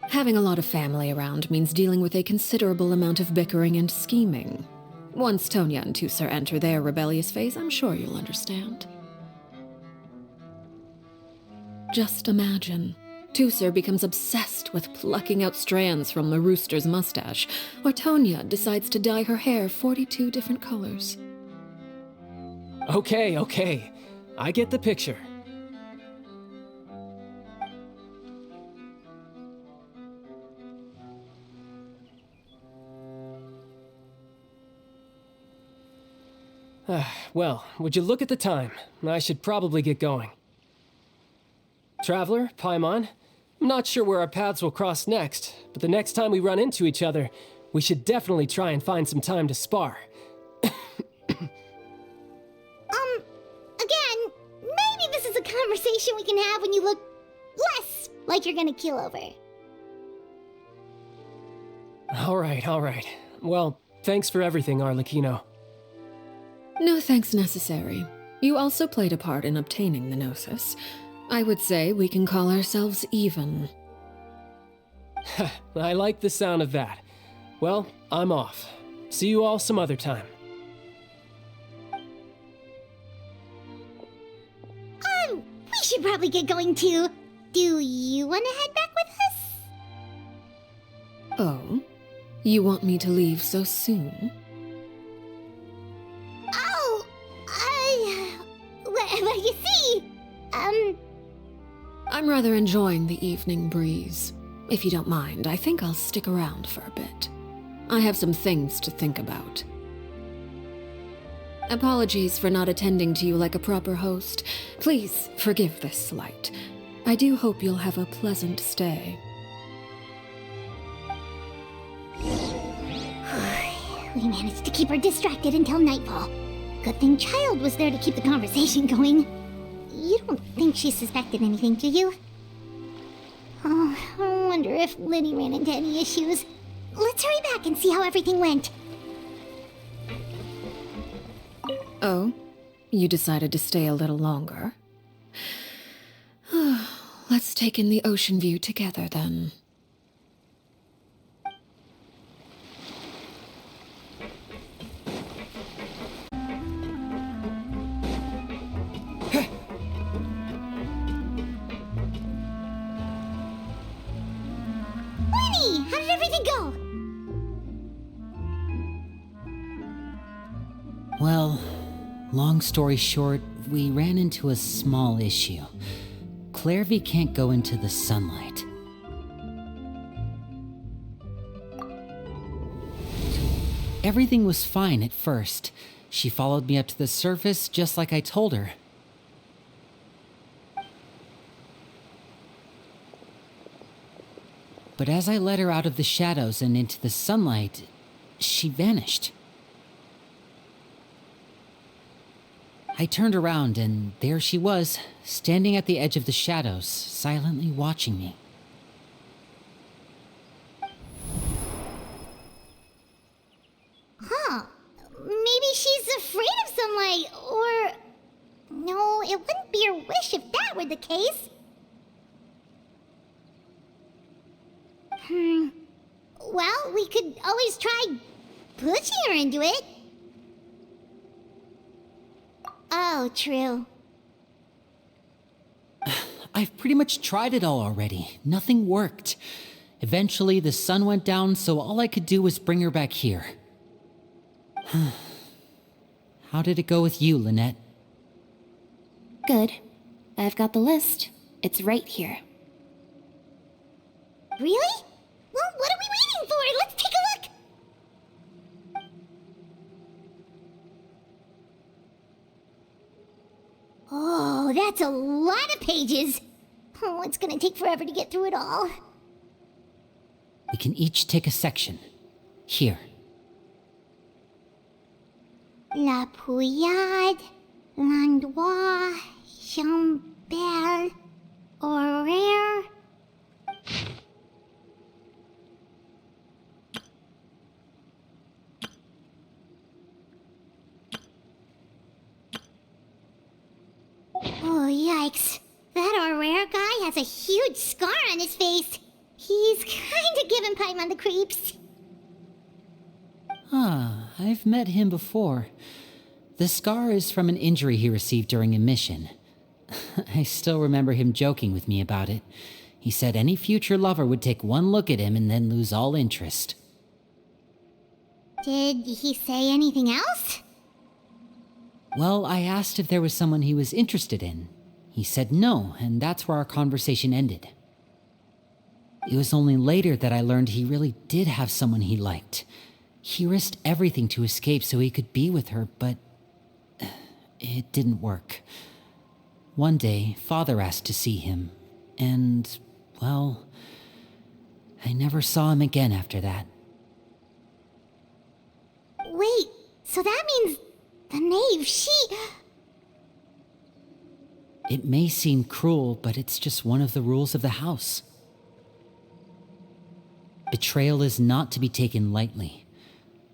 Having a lot of family around means dealing with a considerable amount of bickering and scheming. Once Tonya and Tusar enter their rebellious phase, I'm sure you'll understand. Just imagine. Tusar becomes obsessed with plucking out strands from the rooster's mustache, or Tonya decides to dye her hair 42 different colors. Okay. I get the picture. Well, would you look at the time? I should probably get going. Traveler, Paimon, I'm not sure where our paths will cross next, but the next time we run into each other, we should definitely try and find some time to spar. Again, maybe this is a conversation we can have when you look less like you're gonna keel over. All right. Well, thanks for everything, Arlecchino. No thanks necessary. You also played a part in obtaining the Gnosis. I would say we can call ourselves even. I like the sound of that. Well, I'm off. See you all some other time. We should probably get going too. Do you want to head back with us? Oh? You want me to leave so soon? Oh, well, you see, I'm rather enjoying the evening breeze. If you don't mind, I think I'll stick around for a bit. I have some things to think about. Apologies for not attending to you like a proper host. Please forgive this slight. I do hope you'll have a pleasant stay. we managed to keep her distracted until nightfall. Good thing Child was there to keep the conversation going. You don't think she suspected anything, do you? Oh, I wonder if Liddy ran into any issues. Let's hurry back and see how everything went. Oh? You decided to stay a little longer? Let's take in the ocean view together, then. Winnie, how did everything go? Well, long story short, we ran into a small issue. Clairvy can't go into the sunlight. Everything was fine at first. She followed me up to the surface just like I told her. But as I led her out of the shadows and into the sunlight, she vanished. I turned around and there she was, standing at the edge of the shadows, silently watching me. Huh. Maybe she's afraid of sunlight, or... No, it wouldn't be her wish if that were the case. Well, we could always try pushing her into it. Oh, true. I've pretty much tried it all already. Nothing worked. Eventually, the sun went down, so all I could do was bring her back here. How did it go with you, Lynette? Good. I've got the list. It's right here. Really? Well, what are we waiting for? Let's take a look! Oh, that's a lot of pages. Oh, it's gonna take forever to get through it all. We can each take a section. Here. La Pouillade, L'Endroit, Chambel, Horaire. Oh, yikes. That Horaire guy has a huge scar on his face. He's kinda giving Paimon the creeps. I've met him before. The scar is from an injury he received during a mission. I still remember him joking with me about it. He said any future lover would take one look at him and then lose all interest. Did he say anything else? Well, I asked if there was someone he was interested in. He said no, and that's where our conversation ended. It was only later that I learned he really did have someone he liked. He risked everything to escape so he could be with her, but it didn't work. One day, Father asked to see him, and, well, I never saw him again after that. Wait, so that means the knave, she... It may seem cruel, but it's just one of the rules of the house. Betrayal is not to be taken lightly.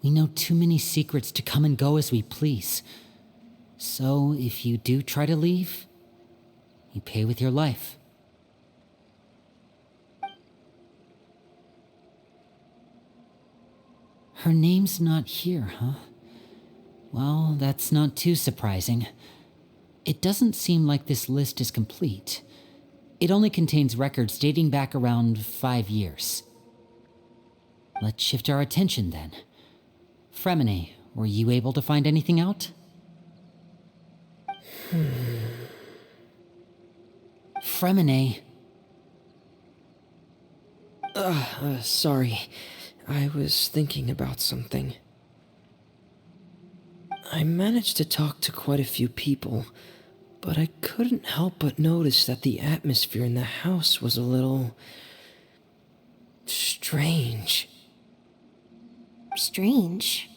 We know too many secrets to come and go as we please. So, if you do try to leave, you pay with your life. Her name's not here, huh? Well, that's not too surprising. It doesn't seem like this list is complete. It only contains records dating back around 5 years. Let's shift our attention then. Fremine, were you able to find anything out? Fremine. Sorry. I was thinking about something. I managed to talk to quite a few people, but I couldn't help but notice that the atmosphere in the house was a little strange. Strange.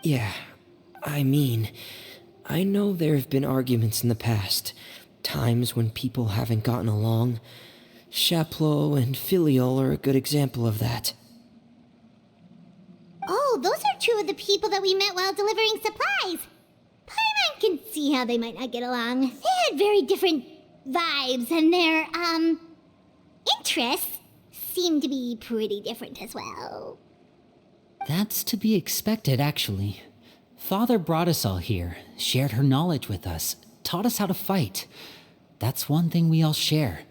Yeah, I mean, I know there have been arguments in the past, times when people haven't gotten along. Chaplot and Filial are a good example of that. Oh, those are two of the people that we met while delivering supplies. Paimon can see how they might not get along. They had very different vibes, and their, interests seem to be pretty different as well. That's to be expected, actually. Father brought us all here, shared her knowledge with us, taught us how to fight. That's one thing we all share.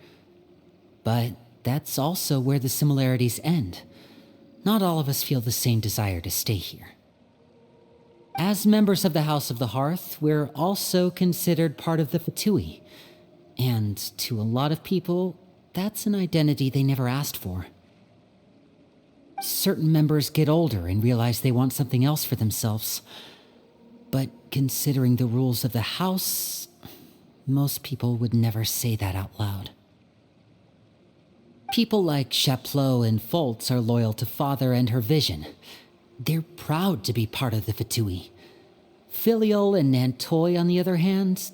But that's also where the similarities end. Not all of us feel the same desire to stay here. As members of the House of the Hearth, we're also considered part of the Fatui. And to a lot of people, that's an identity they never asked for. Certain members get older and realize they want something else for themselves. But considering the rules of the House, most people would never say that out loud. People like Chaplot and Foltz are loyal to Father and her vision. They're proud to be part of the Fatui. Filial and Nantoy, on the other hand,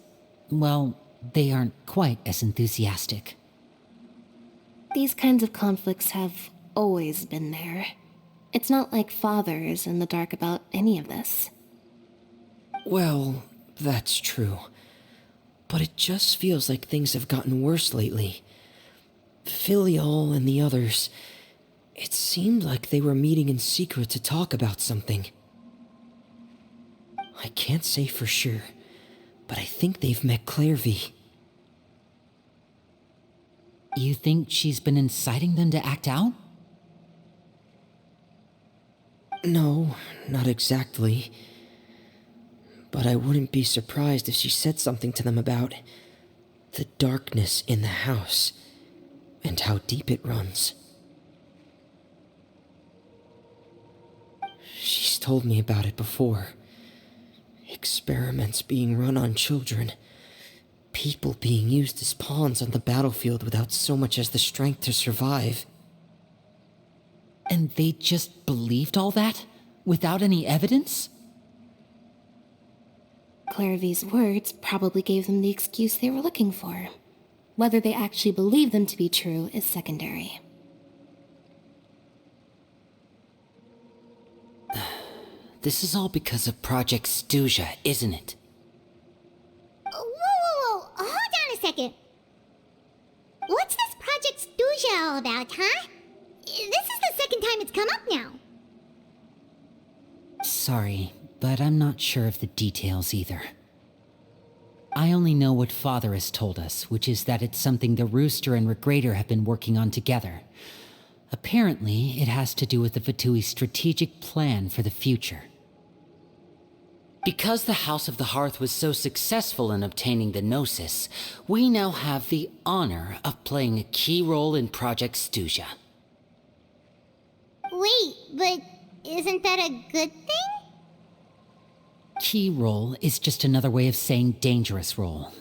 well, they aren't quite as enthusiastic. These kinds of conflicts have always been there. It's not like Father is in the dark about any of this. Well, that's true. But it just feels like things have gotten worse lately. Filial and the others, it seemed like they were meeting in secret to talk about something. I can't say for sure, but I think they've met Clairvy. You think she's been inciting them to act out? No, not exactly. But I wouldn't be surprised if she said something to them about the darkness in the house and how deep it runs. She's told me about it before. Experiments being run on children. People being used as pawns on the battlefield without so much as the strength to survive. And they just believed all that? Without any evidence? Clairvy's words probably gave them the excuse they were looking for. Whether they actually believe them to be true is secondary. This is all because of Project Stuja, isn't it? Whoa. Hold on a second. What's this Project Stuja all about, huh? This is the second time it's come up now. Sorry, but I'm not sure of the details either. I only know what Father has told us, which is that it's something the Rooster and Regrader have been working on together. Apparently, it has to do with the Fatui's strategic plan for the future. Because the House of the Hearth was so successful in obtaining the Gnosis, we now have the honor of playing a key role in Project Stuja. Wait, but isn't that a good thing? Key role is just another way of saying dangerous role.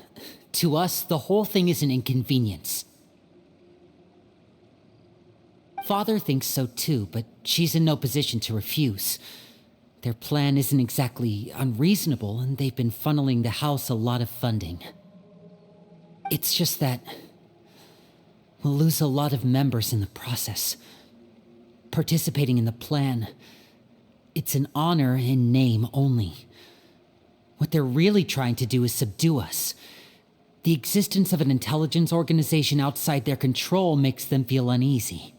To us, the whole thing is an inconvenience. Father thinks so too, but she's in no position to refuse. Their plan isn't exactly unreasonable, and they've been funneling the house a lot of funding. It's just that We'll lose a lot of members in the process. Participating in the plan, it's an honor in name only. What they're really trying to do is subdue us. The existence of an intelligence organization outside their control makes them feel uneasy.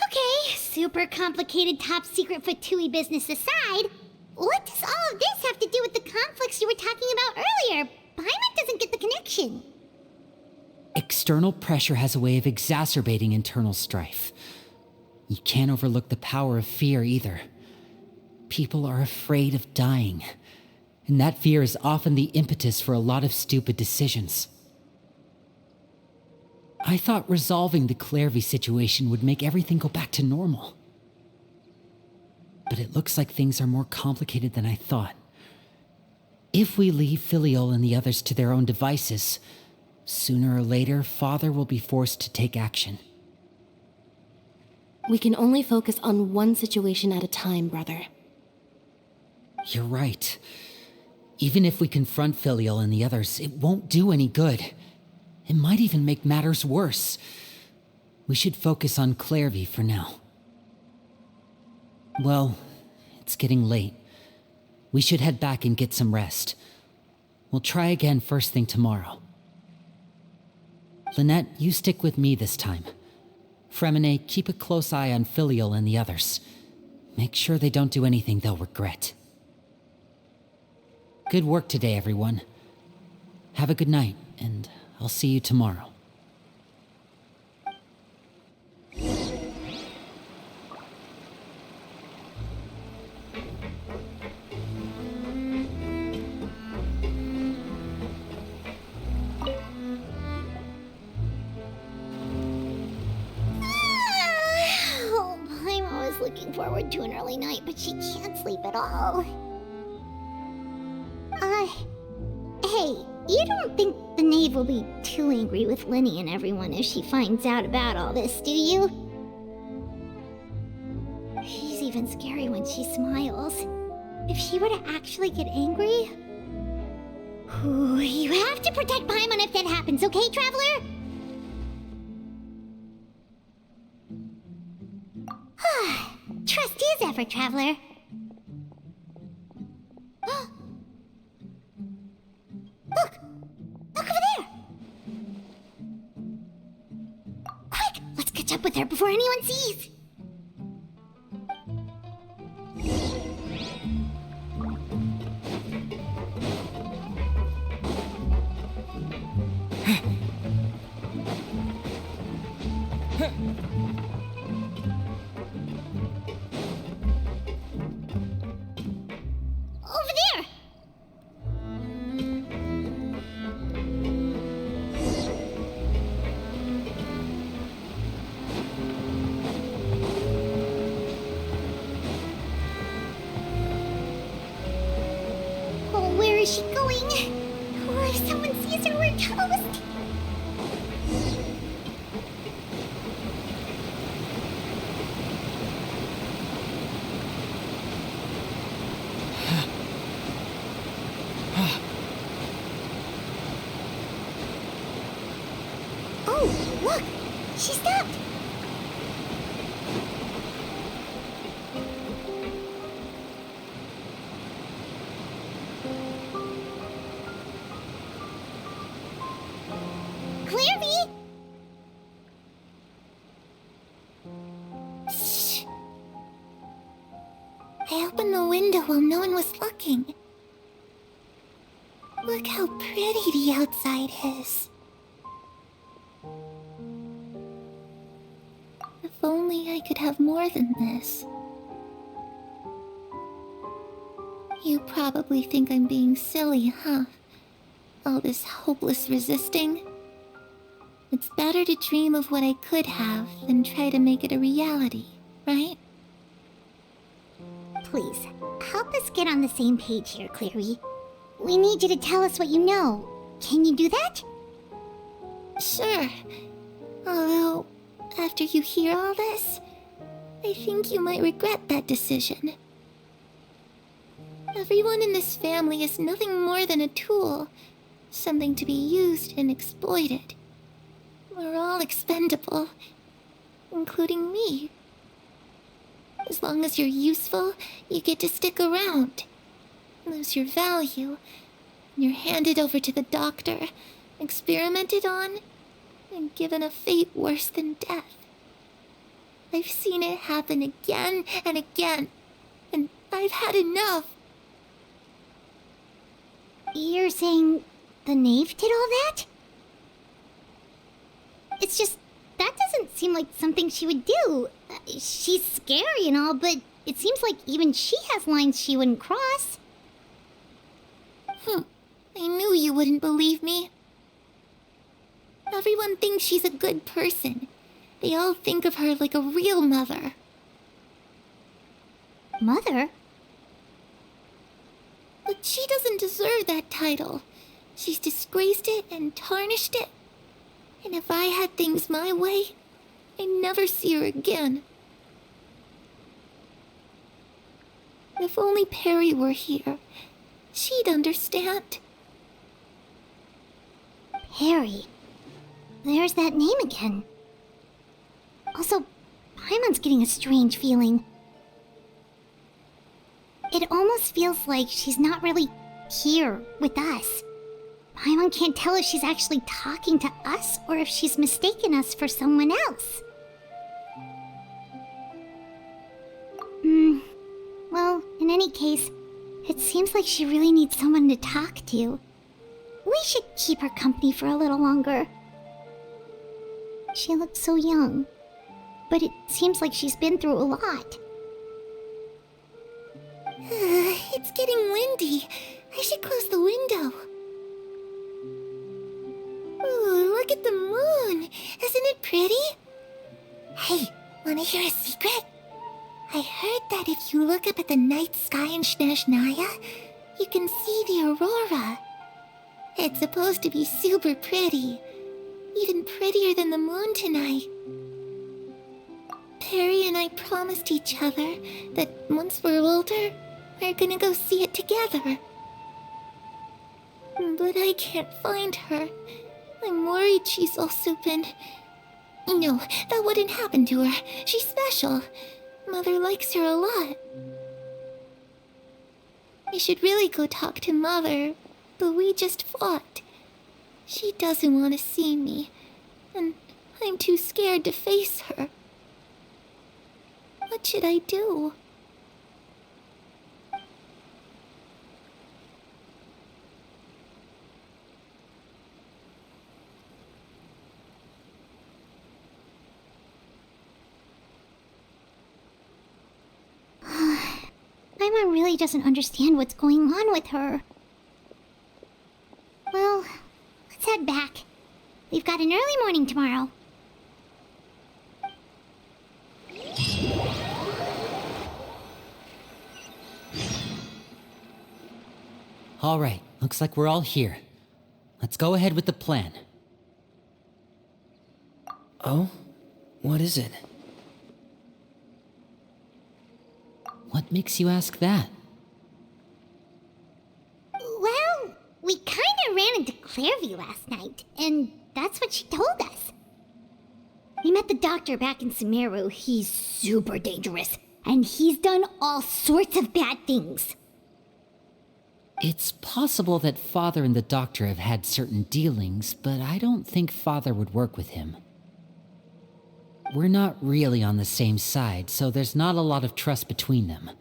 Okay, super complicated top secret Fatui business aside, what does all of this have to do with the conflicts you were talking about earlier? Paimon doesn't get the connection. External pressure has a way of exacerbating internal strife. You can't overlook the power of fear either. People are afraid of dying, and that fear is often the impetus for a lot of stupid decisions. I thought resolving the Clairvy situation would make everything go back to normal. But it looks like things are more complicated than I thought. If we leave Filial and the others to their own devices, sooner or later, Father will be forced to take action. We can only focus on one situation at a time, brother. You're right. Even if we confront Filial and the others, it won't do any good. It might even make matters worse. We should focus on Clairvy for now. Well, it's getting late. We should head back and get some rest. We'll try again first thing tomorrow. Lynette, you stick with me this time. Fremine, keep a close eye on Filial and the others. Make sure they don't do anything they'll regret. Good work today, everyone. Have a good night, and I'll see you tomorrow. Oh, Paimon was looking forward to an early night, but she can't sleep at all. Hey, you don't think the knave will be too angry with Linny and everyone if she finds out about all this, do you? She's even scary when she smiles. If she were to actually get angry... Ooh, you have to protect Paimon if that happens, okay, Traveler? Trust is ever, Traveler. Look! Look over there! Quick! Let's catch up with her before anyone sees! Over there! Oh, where is she going? Oh, if someone sees her, we're toast! Oh, look! She stopped! Clairvy! Shh. I opened the window while no one was looking. Look how pretty the outside is. If only I could have more than this. You probably think I'm being silly, huh? All this hopeless resisting. It's better to dream of what I could have than try to make it a reality, right? Please, help us get on the same page here, Clary. We need you to tell us what you know. Can you do that? Sure. Although, after you hear all this, I think you might regret that decision. Everyone in this family is nothing more than a tool, something to be used and exploited. We're all expendable, including me. As long as you're useful, you get to stick around. Lose your value, and you're handed over to the doctor, experimented on, and given a fate worse than death. I've seen it happen again and again, and I've had enough. You're saying the knave did all that? It's just, that doesn't seem like something she would do. She's scary and all, but it seems like even she has lines she wouldn't cross. I knew you wouldn't believe me. Everyone thinks she's a good person. They all think of her like a real mother. Mother? But she doesn't deserve that title. She's disgraced it and tarnished it. And if I had things my way, I'd never see her again. If only Perry were here, she'd understand. Perry? There's that name again. Also, Paimon's getting a strange feeling. It almost feels like she's not really here with us. Paimon can't tell if she's actually talking to us or if she's mistaken us for someone else. Well, in any case, it seems like she really needs someone to talk to. We should keep her company for a little longer. She looks so young, but it seems like she's been through a lot. It's getting windy. I should close the window. Ooh, look at the moon. Isn't it pretty? Hey, wanna hear a secret? I heard that if you look up at the night sky in Snezhnaya, you can see the aurora. It's supposed to be super pretty. Even prettier than the moon tonight. Perry and I promised each other that once we're older, we're gonna go see it together. But I can't find her. I'm worried she's also been... No, that wouldn't happen to her. She's special. Mother likes her a lot. I should really go talk to Mother, but we just fought. She doesn't want to see me, and I'm too scared to face her. What should I do? Paimon really doesn't understand what's going on with her. Well, let's head back. We've got an early morning tomorrow. All right, looks like we're all here. Let's go ahead with the plan. Oh? What is it? What makes you ask that? Well, we kinda ran into Clairview last night, and that's what she told us. We met the doctor back in Sumeru. He's super dangerous, and he's done all sorts of bad things. It's possible that Father and the Doctor have had certain dealings, but I don't think Father would work with him. We're not really on the same side, so there's not a lot of trust between them.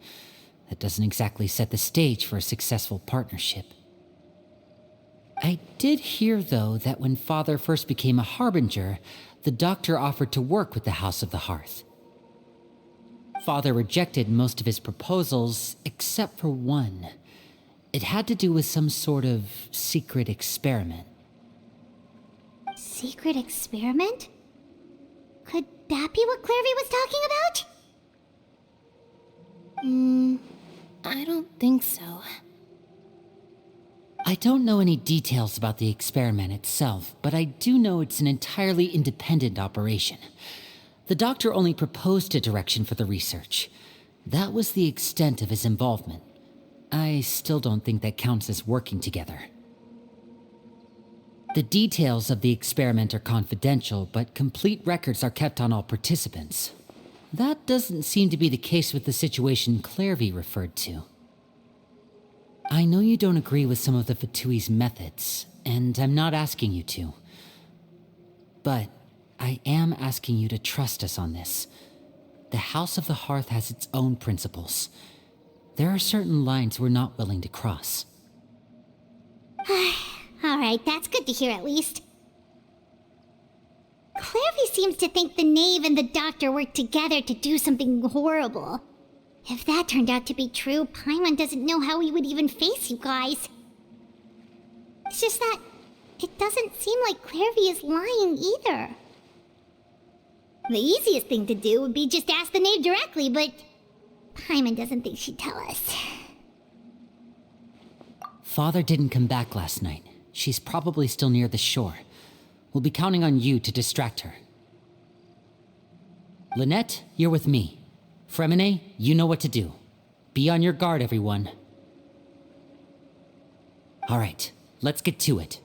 That doesn't exactly set the stage for a successful partnership. I did hear, though, that when Father first became a Harbinger, the Doctor offered to work with the House of the Hearth. Father rejected most of his proposals, except for one. It had to do with some sort of secret experiment. Secret experiment? Could that be what Clairview was talking about? I don't think so. I don't know any details about the experiment itself, but I do know it's an entirely independent operation. The doctor only proposed a direction for the research. That was the extent of his involvement. I still don't think that counts as working together. The details of the experiment are confidential, but complete records are kept on all participants. That doesn't seem to be the case with the situation Clairvy referred to. I know you don't agree with some of the Fatui's methods, and I'm not asking you to. But I am asking you to trust us on this. The House of the Hearth has its own principles. There are certain lines we're not willing to cross. Alright, that's good to hear at least. Clairvy seems to think the knave and the doctor worked together to do something horrible. If that turned out to be true, Paimon doesn't know how he would even face you guys. It's just that it doesn't seem like Clairvy is lying either. The easiest thing to do would be just ask the knave directly, but Paimon doesn't think she'd tell us. Father didn't come back last night. She's probably still near the shore. We'll be counting on you to distract her. Lynette, you're with me. Fremine, you know what to do. Be on your guard, everyone. All right, let's get to it.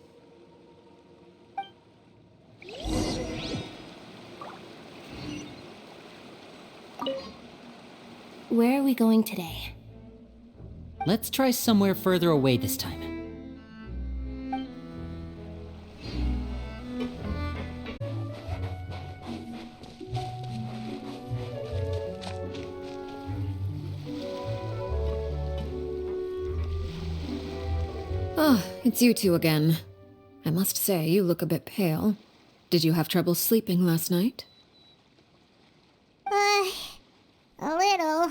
Where are we going today? Let's try somewhere further away this time. Ah, it's you two again. I must say, you look a bit pale. Did you have trouble sleeping last night? A little.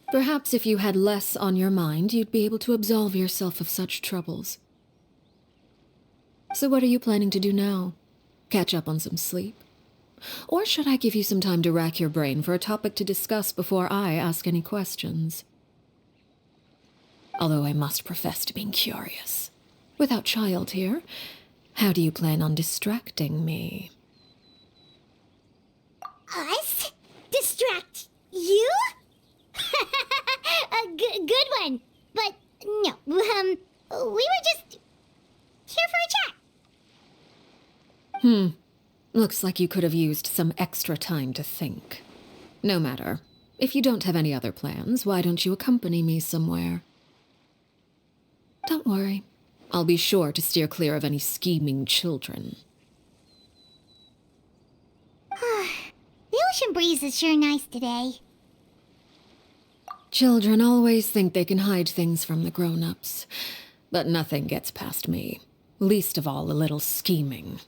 Perhaps if you had less on your mind, you'd be able to absolve yourself of such troubles. So what are you planning to do now? Catch up on some sleep? Or should I give you some time to rack your brain for a topic to discuss before I ask any questions? Although I must profess to being curious. Without child here, how do you plan on distracting me? Us? Distract you? Good one. But no, we were just here for a chat. Looks like you could have used some extra time to think. No matter. If you don't have any other plans, why don't you accompany me somewhere? Don't worry. I'll be sure to steer clear of any scheming children. The ocean breeze is sure nice today. Children always think they can hide things from the grown-ups. But nothing gets past me. Least of all a little scheming.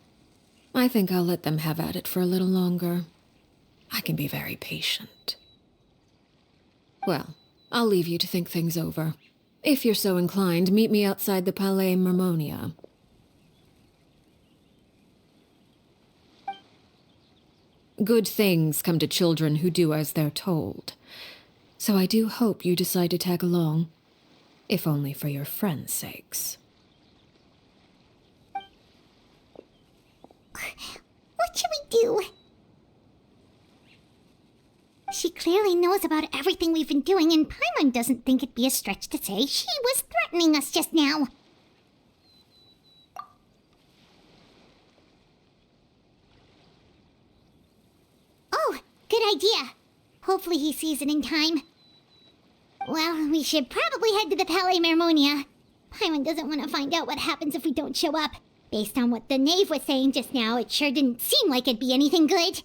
I think I'll let them have at it for a little longer. I can be very patient. Well, I'll leave you to think things over. If you're so inclined, meet me outside the Palais Mermonia. Good things come to children who do as they're told. So I do hope you decide to tag along, if only for your friends' sakes. What should we do? She clearly knows about everything we've been doing, and Paimon doesn't think it'd be a stretch to say she was threatening us just now. Oh, good idea. Hopefully he sees it in time. Well, we should probably head to the Palais Mermonia. Paimon doesn't want to find out what happens if we don't show up. Based on what the knave was saying just now, it sure didn't seem like it'd be anything good.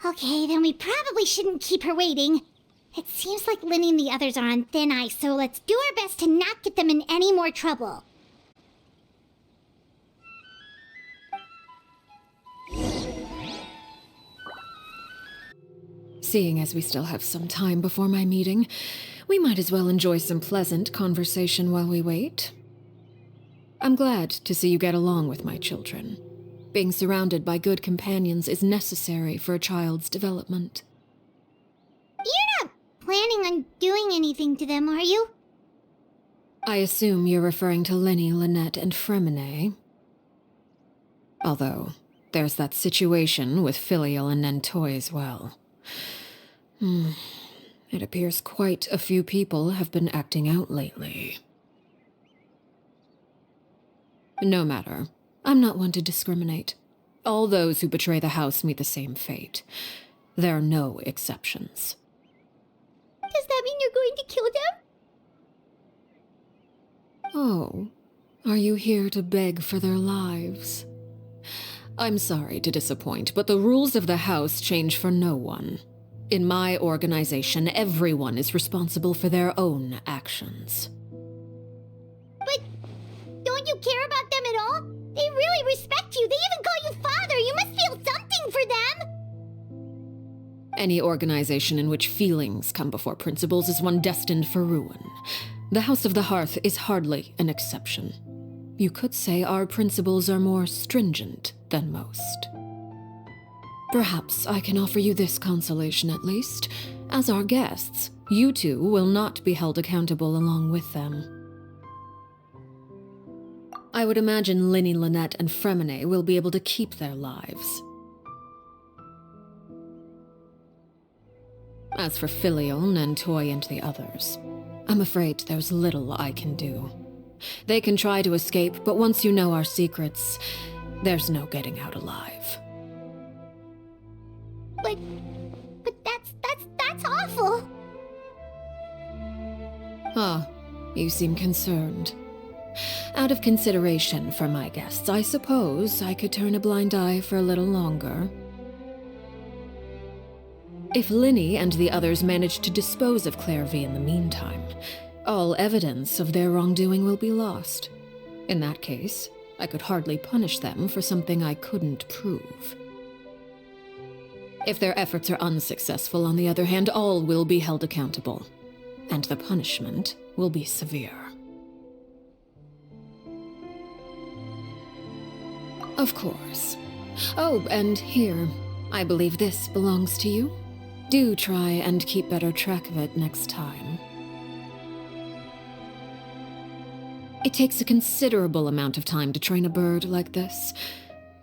Okay, then we probably shouldn't keep her waiting. It seems like Linny and the others are on thin ice, so let's do our best to not get them in any more trouble. Seeing as we still have some time before my meeting, we might as well enjoy some pleasant conversation while we wait. I'm glad to see you get along with my children. Being surrounded by good companions is necessary for a child's development. You're not planning on doing anything to them, are you? I assume you're referring to Lenny, Lynette, and Fremine. Although, there's that situation with Filial and Nentoy as well. It appears quite a few people have been acting out lately. No matter. I'm not one to discriminate. All those who betray the house meet the same fate. There are no exceptions. Does that mean you're going to kill them? Oh, are you here to beg for their lives? I'm sorry to disappoint, but the rules of the house change for no one. In my organization, everyone is responsible for their own actions. But don't you care about them at all? They really respect you. They even call you father. You must feel something for them. Any organization in which feelings come before principles is one destined for ruin. The House of the Hearth is hardly an exception. You could say our principles are more stringent than most. Perhaps I can offer you this consolation at least. As our guests, you two will not be held accountable along with them. I would imagine Linny, Lynette, and Fremine will be able to keep their lives. As for Filial, Nentoy, and the others, I'm afraid there's little I can do. They can try to escape, but once you know our secrets, there's no getting out alive. But that's awful. Ah, you seem concerned. Out of consideration for my guests, I suppose I could turn a blind eye for a little longer. If Linny and the others manage to dispose of Clairvy in the meantime, all evidence of their wrongdoing will be lost. In that case, I could hardly punish them for something I couldn't prove. If their efforts are unsuccessful, on the other hand, all will be held accountable, and the punishment will be severe. Of course. Oh, and here, I believe this belongs to you. Do try and keep better track of it next time. It takes a considerable amount of time to train a bird like this.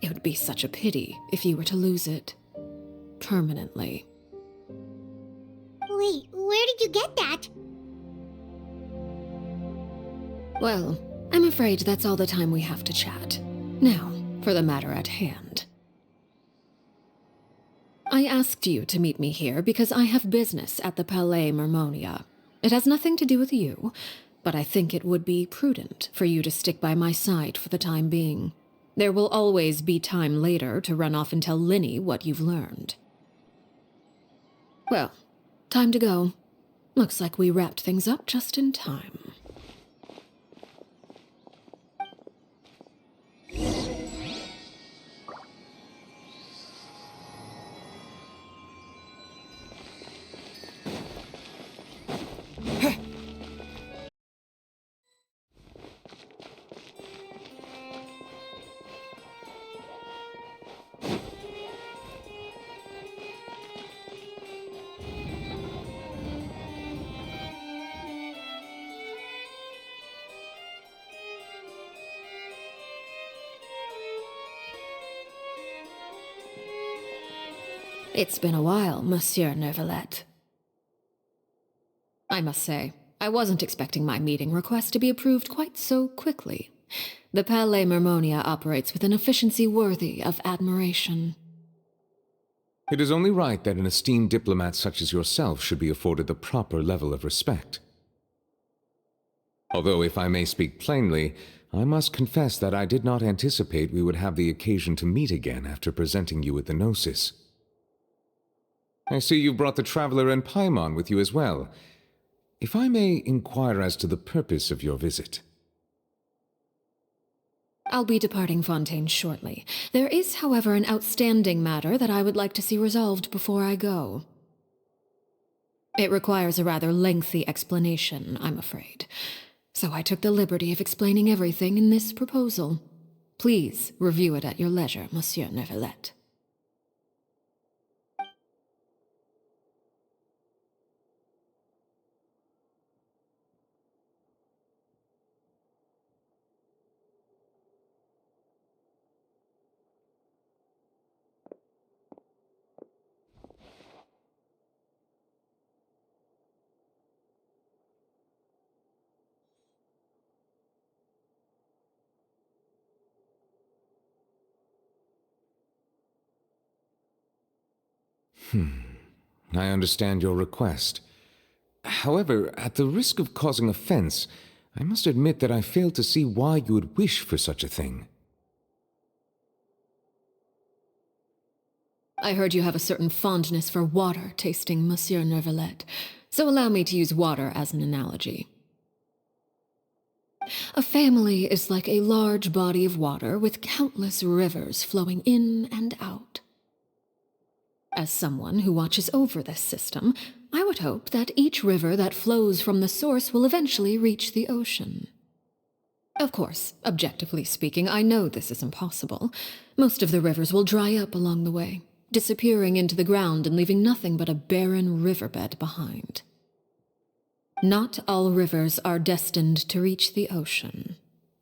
It would be such a pity if you were to lose it. Permanently. Wait, where did you get that? Well, I'm afraid that's all the time we have to chat. Now, for the matter at hand. I asked you to meet me here because I have business at the Palais Mermonia. It has nothing to do with you, but I think it would be prudent for you to stick by my side for the time being. There will always be time later to run off and tell Linny what you've learned. Well, time to go. Looks like we wrapped things up just in time. It's been a while, Monsieur Neuvillette. I must say, I wasn't expecting my meeting request to be approved quite so quickly. The Palais Mermonia operates with an efficiency worthy of admiration. It is only right that an esteemed diplomat such as yourself should be afforded the proper level of respect. Although, if I may speak plainly, I must confess that I did not anticipate we would have the occasion to meet again after presenting you with the Gnosis. I see you brought the Traveler and Paimon with you as well. If I may inquire as to the purpose of your visit. I'll be departing Fontaine shortly. There is, however, an outstanding matter that I would like to see resolved before I go. It requires a rather lengthy explanation, I'm afraid. So I took the liberty of explaining everything in this proposal. Please review it at your leisure, Monsieur Neuvillette. I understand your request. However, at the risk of causing offense, I must admit that I fail to see why you would wish for such a thing. I heard you have a certain fondness for water tasting, Monsieur Neuvillette, so allow me to use water as an analogy. A family is like a large body of water with countless rivers flowing in and out. As someone who watches over this system, I would hope that each river that flows from the source will eventually reach the ocean. Of course, objectively speaking, I know this is impossible. Most of the rivers will dry up along the way, disappearing into the ground and leaving nothing but a barren riverbed behind. Not all rivers are destined to reach the ocean,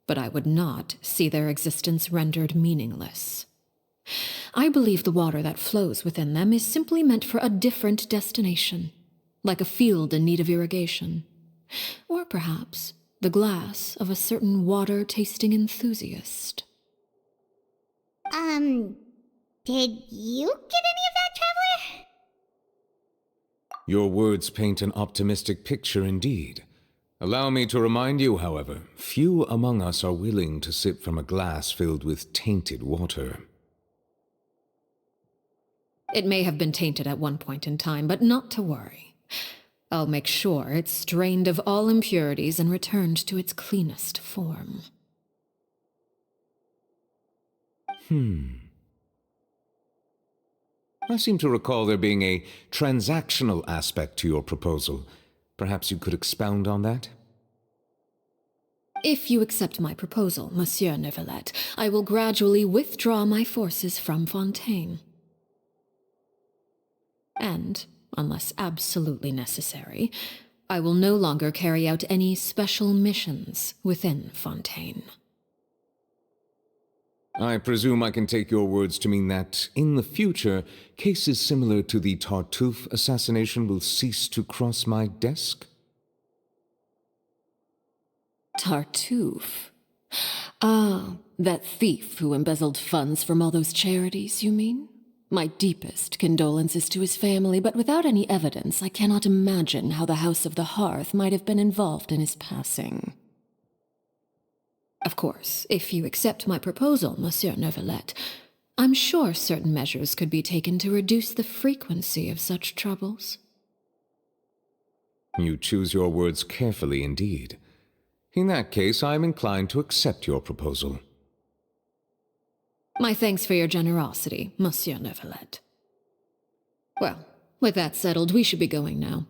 but I would not see their existence rendered meaningless. I believe the water that flows within them is simply meant for a different destination, like a field in need of irrigation, or perhaps the glass of a certain water-tasting enthusiast. Did you get any of that, Traveler? Your words paint an optimistic picture indeed. Allow me to remind you, however, few among us are willing to sip from a glass filled with tainted water. It may have been tainted at one point in time, but not to worry. I'll make sure it's strained of all impurities and returned to its cleanest form. I seem to recall there being a transactional aspect to your proposal. Perhaps you could expound on that? If you accept my proposal, Monsieur Neuvillette, I will gradually withdraw my forces from Fontaine. And, unless absolutely necessary, I will no longer carry out any special missions within Fontaine. I presume I can take your words to mean that, in the future, cases similar to the Tartuffe assassination will cease to cross my desk? Tartuffe? Ah, that thief who embezzled funds from all those charities, you mean? My deepest condolences to his family, but without any evidence, I cannot imagine how the House of the Hearth might have been involved in his passing. Of course, if you accept my proposal, Monsieur Neuvillette, I'm sure certain measures could be taken to reduce the frequency of such troubles. You choose your words carefully indeed. In that case, I am inclined to accept your proposal. My thanks for your generosity, Monsieur Neuvillette. Well, with that settled, we should be going now.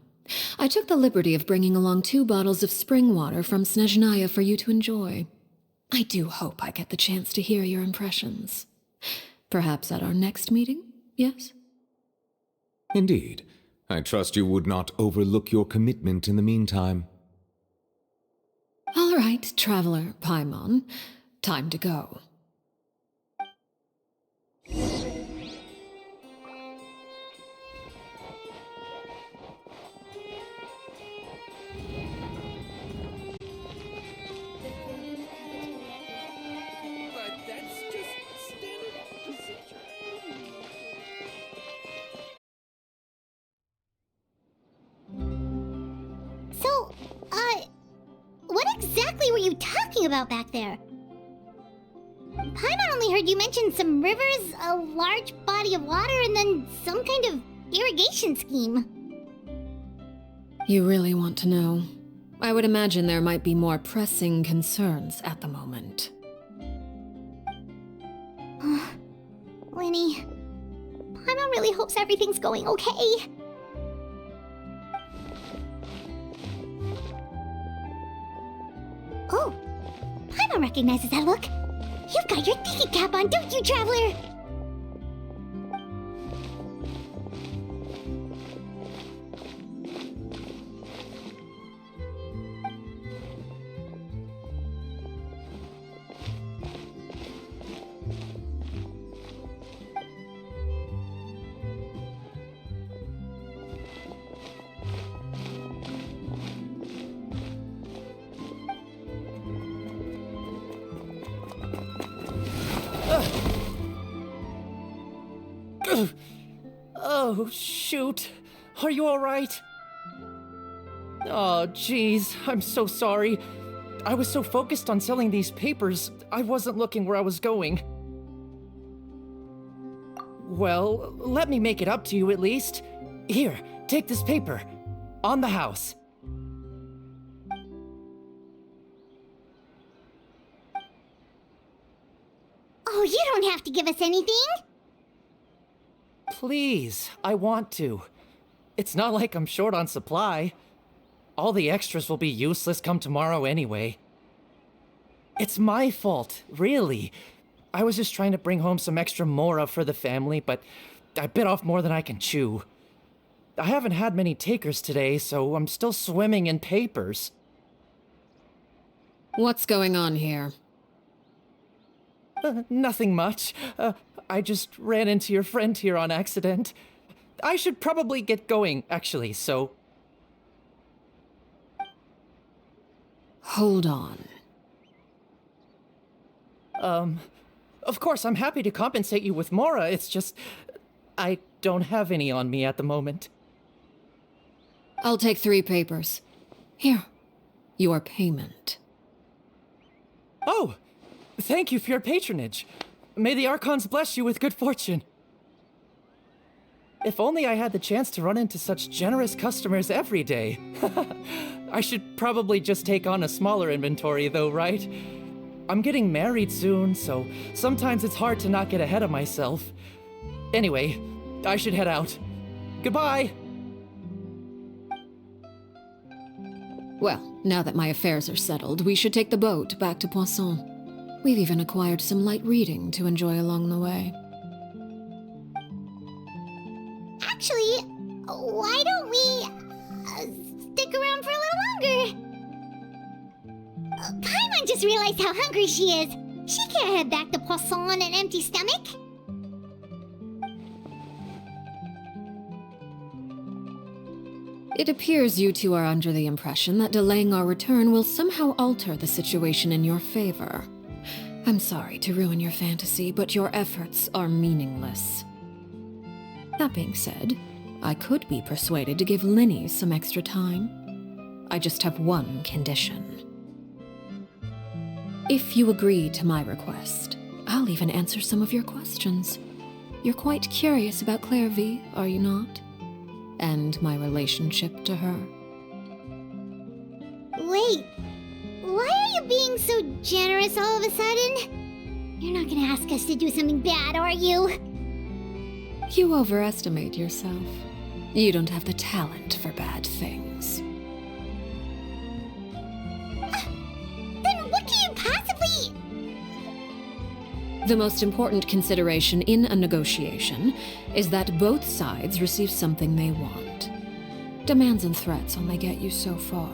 I took the liberty of bringing along 2 bottles of spring water from Snezhnaya for you to enjoy. I do hope I get the chance to hear your impressions. Perhaps at our next meeting, yes? Indeed. I trust you would not overlook your commitment in the meantime. All right, Traveler Paimon. Time to go. So, what exactly were you talking about back there? Paimon only heard you mention some rivers, a large body of water, and then some kind of irrigation scheme. You really want to know? I would imagine there might be more pressing concerns at the moment. Winnie, Paimon really hopes everything's going okay. Oh, Paimon recognizes that look. You've got your thinking cap on, don't you, Traveler? Oh, shoot. Are you alright? Oh, jeez. I'm so sorry. I was so focused on selling these papers, I wasn't looking where I was going. Well, let me make it up to you at least. Here, take this paper. On the house. Oh, you don't have to give us anything. Please, I want to. It's not like I'm short on supply. All the extras will be useless come tomorrow anyway. It's my fault, really. I was just trying to bring home some extra mora for the family, but I bit off more than I can chew. I haven't had many takers today, so I'm still swimming in papers. What's going on here? Nothing much. I just ran into your friend here on accident. I should probably get going, actually, so... Hold on. Of course, I'm happy to compensate you with mora, it's just... I don't have any on me at the moment. I'll take 3 papers. Here. Your payment. Oh! Thank you for your patronage. May the Archons bless you with good fortune. If only I had the chance to run into such generous customers every day. I should probably just take on a smaller inventory though, right? I'm getting married soon, so sometimes it's hard to not get ahead of myself. Anyway, I should head out. Goodbye! Well, now that my affairs are settled, we should take the boat back to Poisson. We've even acquired some light reading to enjoy along the way. Actually, why don't we stick around for a little longer? Paimon just realized how hungry she is. She can't head back to Poisson on an empty stomach. It appears you two are under the impression that delaying our return will somehow alter the situation in your favor. I'm sorry to ruin your fantasy, but your efforts are meaningless. That being said, I could be persuaded to give Linny some extra time. I just have one condition. If you agree to my request, I'll even answer some of your questions. You're quite curious about Clairvy, are you not? And my relationship to her. Wait, why are you being so generous all of a sudden? You're not gonna ask us to do something bad, are you? You overestimate yourself. You don't have the talent for bad things. Then what can you possibly... The most important consideration in a negotiation is that both sides receive something they want. Demands and threats only get you so far.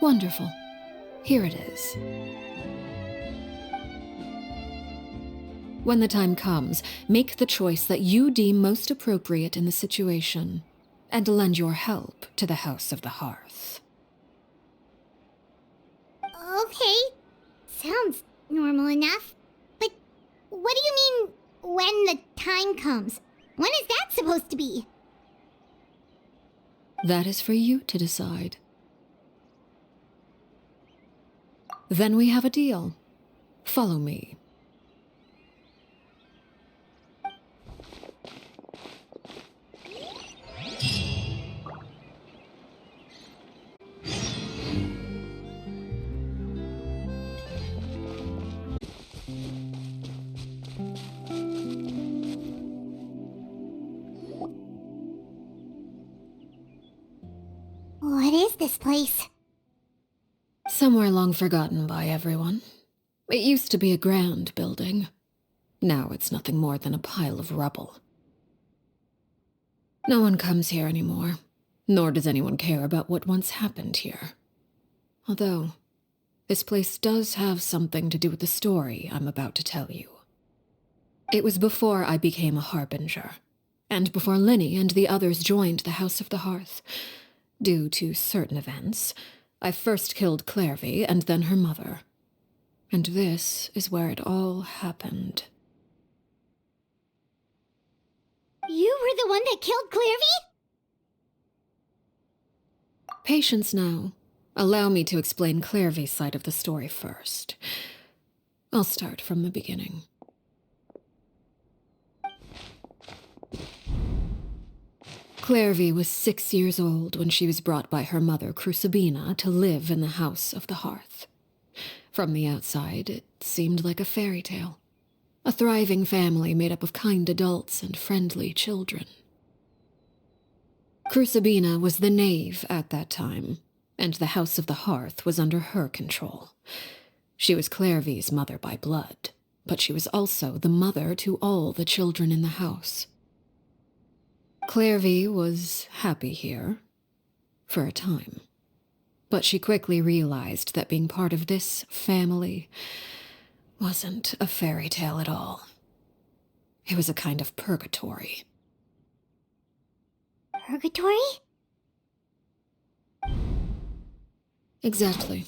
Wonderful. Here it is. When the time comes, make the choice that you deem most appropriate in the situation, and lend your help to the House of the Hearth. Okay, sounds normal enough. But what do you mean, when the time comes? When is that supposed to be? That is for you to decide. Then we have a deal. Follow me. What is this place? Somewhere long forgotten by everyone. It used to be a grand building. Now it's nothing more than a pile of rubble. No one comes here anymore, nor does anyone care about what once happened here. Although, this place does have something to do with the story I'm about to tell you. It was before I became a harbinger, and before Linny and the others joined the House of the Hearth. Due to certain events, I first killed Clairvy and then her mother. And this is where it all happened. You were the one that killed Clairvy? Patience now. Allow me to explain Clairvy's side of the story first. I'll start from the beginning. Clairvy was 6 years old when she was brought by her mother, Crucibina, to live in the House of the Hearth. From the outside, it seemed like a fairy tale. A thriving family made up of kind adults and friendly children. Crucibina was the knave at that time, and the House of the Hearth was under her control. She was Clairvy's mother by blood, but she was also the mother to all the children in the house. Clairvy was happy here, for a time. But she quickly realized that being part of this family wasn't a fairy tale at all. It was a kind of purgatory. Purgatory? Exactly.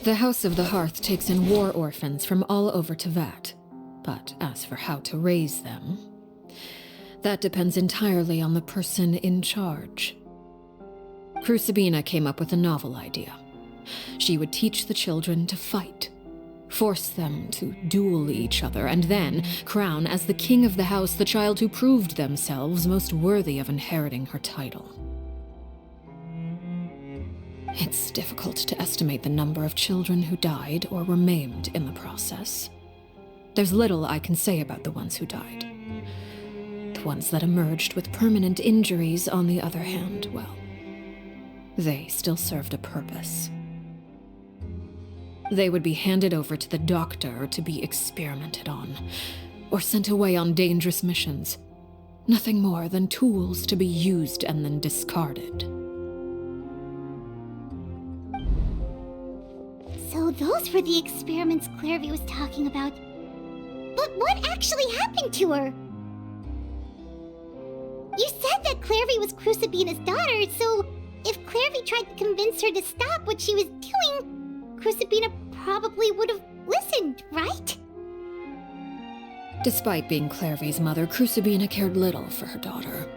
The House of the Hearth takes in war orphans from all over Teyvat. But as for how to raise them, that depends entirely on the person in charge. Crucibina came up with a novel idea. She would teach the children to fight, force them to duel each other, and then crown as the king of the house the child who proved themselves most worthy of inheriting her title. It's difficult to estimate the number of children who died or were maimed in the process. There's little I can say about the ones who died. The ones that emerged with permanent injuries, on the other hand, well, they still served a purpose. They would be handed over to the doctor to be experimented on, or sent away on dangerous missions. Nothing more than tools to be used and then discarded. So those were the experiments Clairvy was talking about. But what actually happened to her? You said that Clairvy was Crucibina's daughter, so if Clairvy tried to convince her to stop what she was doing, Crucibina probably would have listened, right? Despite being Clairvy's mother, Crucibina cared little for her daughter.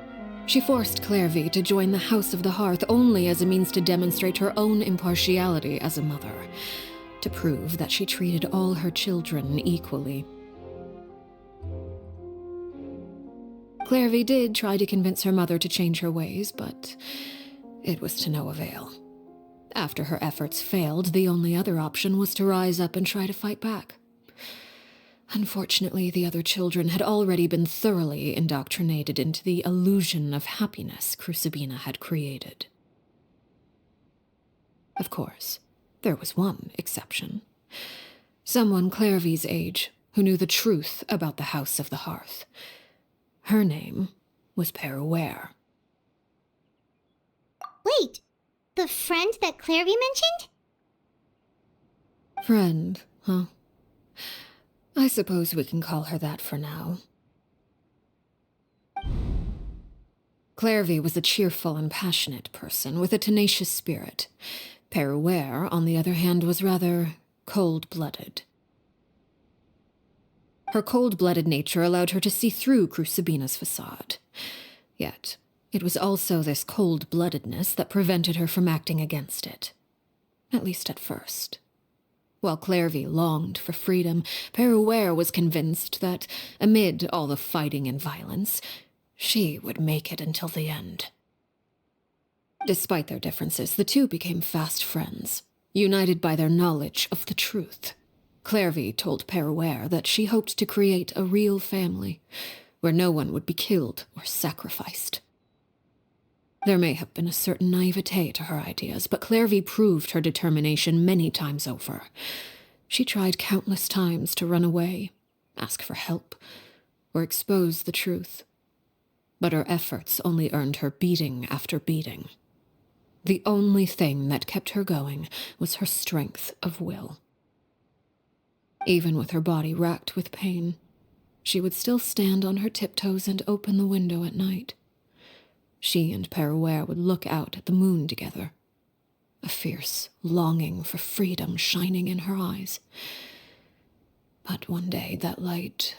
She forced Clairvy to join the House of the Hearth only as a means to demonstrate her own impartiality as a mother, to prove that she treated all her children equally. Clairvy did try to convince her mother to change her ways, but it was to no avail. After her efforts failed, the only other option was to rise up and try to fight back. Unfortunately, the other children had already been thoroughly indoctrinated into the illusion of happiness Crucibina had created. Of course, there was one exception. Someone Clairvy's age who knew the truth about the House of the Hearth. Her name was Peruere. Wait, the friend that Clairvy mentioned? Friend, huh? I suppose we can call her that for now. Clairvy was a cheerful and passionate person with a tenacious spirit. Peruere, on the other hand, was rather cold-blooded. Her cold-blooded nature allowed her to see through Crucibina's facade. Yet, it was also this cold-bloodedness that prevented her from acting against it. At least at first. While Clairvy longed for freedom, Peruere was convinced that, amid all the fighting and violence, she would make it until the end. Despite their differences, the two became fast friends, united by their knowledge of the truth. Clairvy told Peruere that she hoped to create a real family, where no one would be killed or sacrificed. There may have been a certain naivete to her ideas, but Clairvy proved her determination many times over. She tried countless times to run away, ask for help, or expose the truth. But her efforts only earned her beating after beating. The only thing that kept her going was her strength of will. Even with her body racked with pain, she would still stand on her tiptoes and open the window at night. She and Peruere would look out at the moon together, a fierce longing for freedom shining in her eyes. But one day that light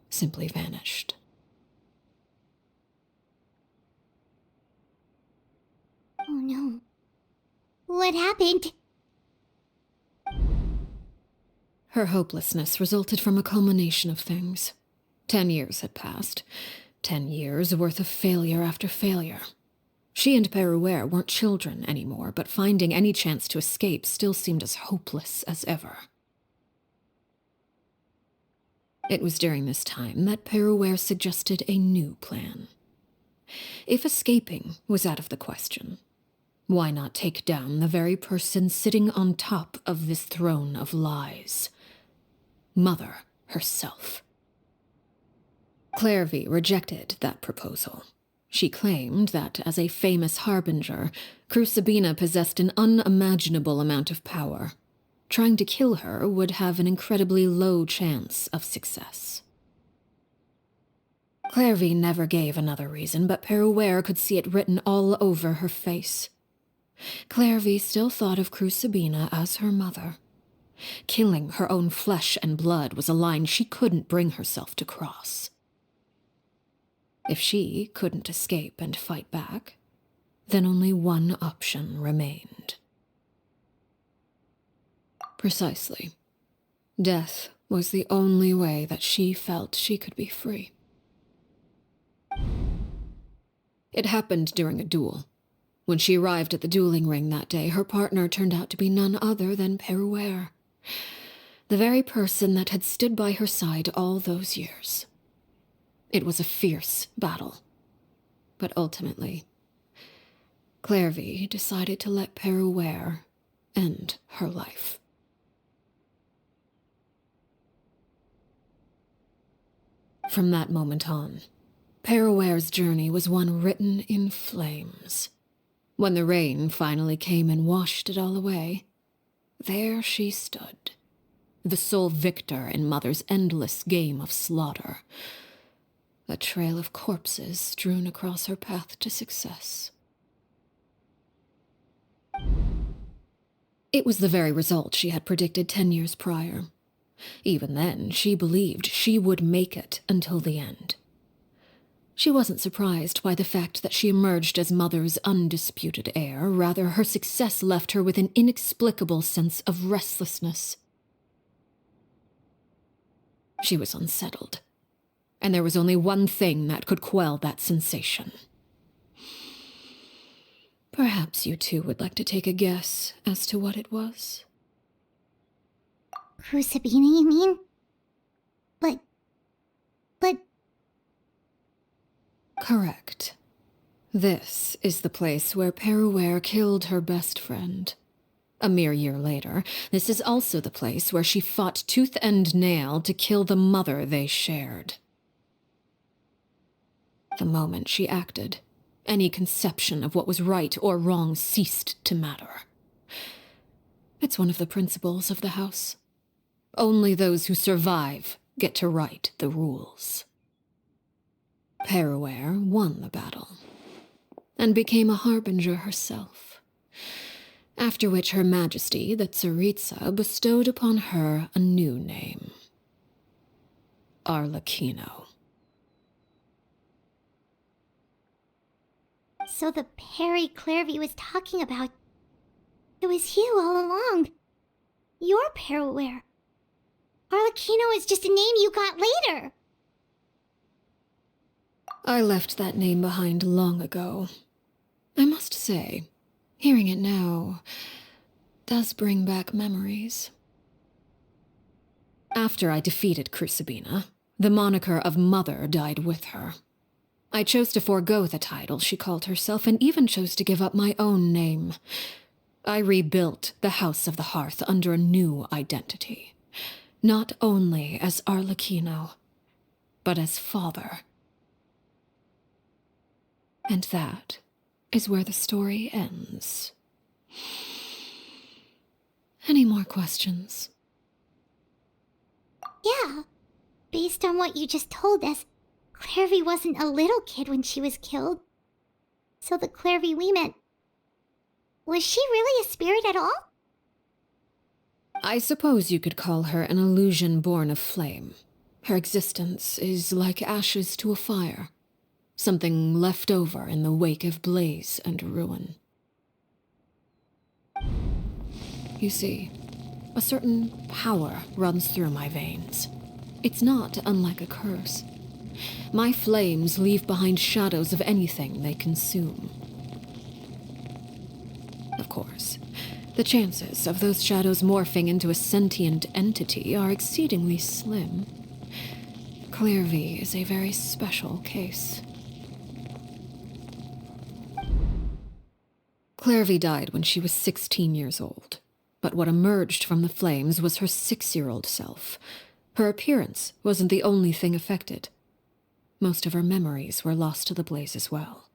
simply vanished. Oh no. What happened? Her hopelessness resulted from a culmination of things. 10 years had passed. 10 years worth of failure after failure. She and Peruere weren't children anymore, but finding any chance to escape still seemed as hopeless as ever. It was during this time that Peruere suggested a new plan. If escaping was out of the question, why not take down the very person sitting on top of this throne of lies? Mother herself. Clairvy rejected that proposal. She claimed that, as a famous harbinger, Crucibina possessed an unimaginable amount of power. Trying to kill her would have an incredibly low chance of success. Clairvy never gave another reason, but Peruere could see it written all over her face. Clairvy still thought of Crucibina as her mother. Killing her own flesh and blood was a line she couldn't bring herself to cross. If she couldn't escape and fight back, then only one option remained. Precisely. Death was the only way that she felt she could be free. It happened during a duel. When she arrived at the dueling ring that day, her partner turned out to be none other than Peruere, the very person that had stood by her side all those years. It was a fierce battle, but ultimately, Clairvy decided to let Peruere end her life. From that moment on, Peruere's journey was one written in flames. When the rain finally came and washed it all away, there she stood, the sole victor in Mother's endless game of slaughter, a trail of corpses strewn across her path to success. It was the very result she had predicted 10 years prior. Even then, she believed she would make it until the end. She wasn't surprised by the fact that she emerged as Mother's undisputed heir. Rather, her success left her with an inexplicable sense of restlessness. She was unsettled, and there was only one thing that could quell that sensation. Perhaps you two would like to take a guess as to what it was? Crucibina, you mean? But... Correct. This is the place where Peruere killed her best friend. A mere year later, this is also the place where she fought tooth and nail to kill the mother they shared. The moment she acted, any conception of what was right or wrong ceased to matter. It's one of the principles of the house. Only those who survive get to write the rules. Peruere won the battle, and became a harbinger herself, after which Her Majesty, the Tsaritsa, bestowed upon her a new name. Arlecchino. So the Perry Clairvy was talking about... It was you all along. You're Peruere. Arlecchino is just a name you got later. I left that name behind long ago. I must say, hearing it now does bring back memories. After I defeated Crucibina, the moniker of Mother died with her. I chose to forego the title she called herself, and even chose to give up my own name. I rebuilt the House of the Hearth under a new identity, not only as Arlecchino, but as father. And that is where the story ends. Any more questions? Yeah. Based on what you just told us, Clairvy wasn't a little kid when she was killed. So the Clairvy we met... Was she really a spirit at all? I suppose you could call her an illusion born of flame. Her existence is like ashes to a fire. Something left over in the wake of blaze and ruin. You see, a certain power runs through my veins. It's not unlike a curse. My flames leave behind shadows of anything they consume. Of course, the chances of those shadows morphing into a sentient entity are exceedingly slim. Clearvy is a very special case. Clearvy died when she was 16 years old, but what emerged from the flames was her 6-year-old self. Her appearance wasn't the only thing affected. Most of her memories were lost to the blaze as well.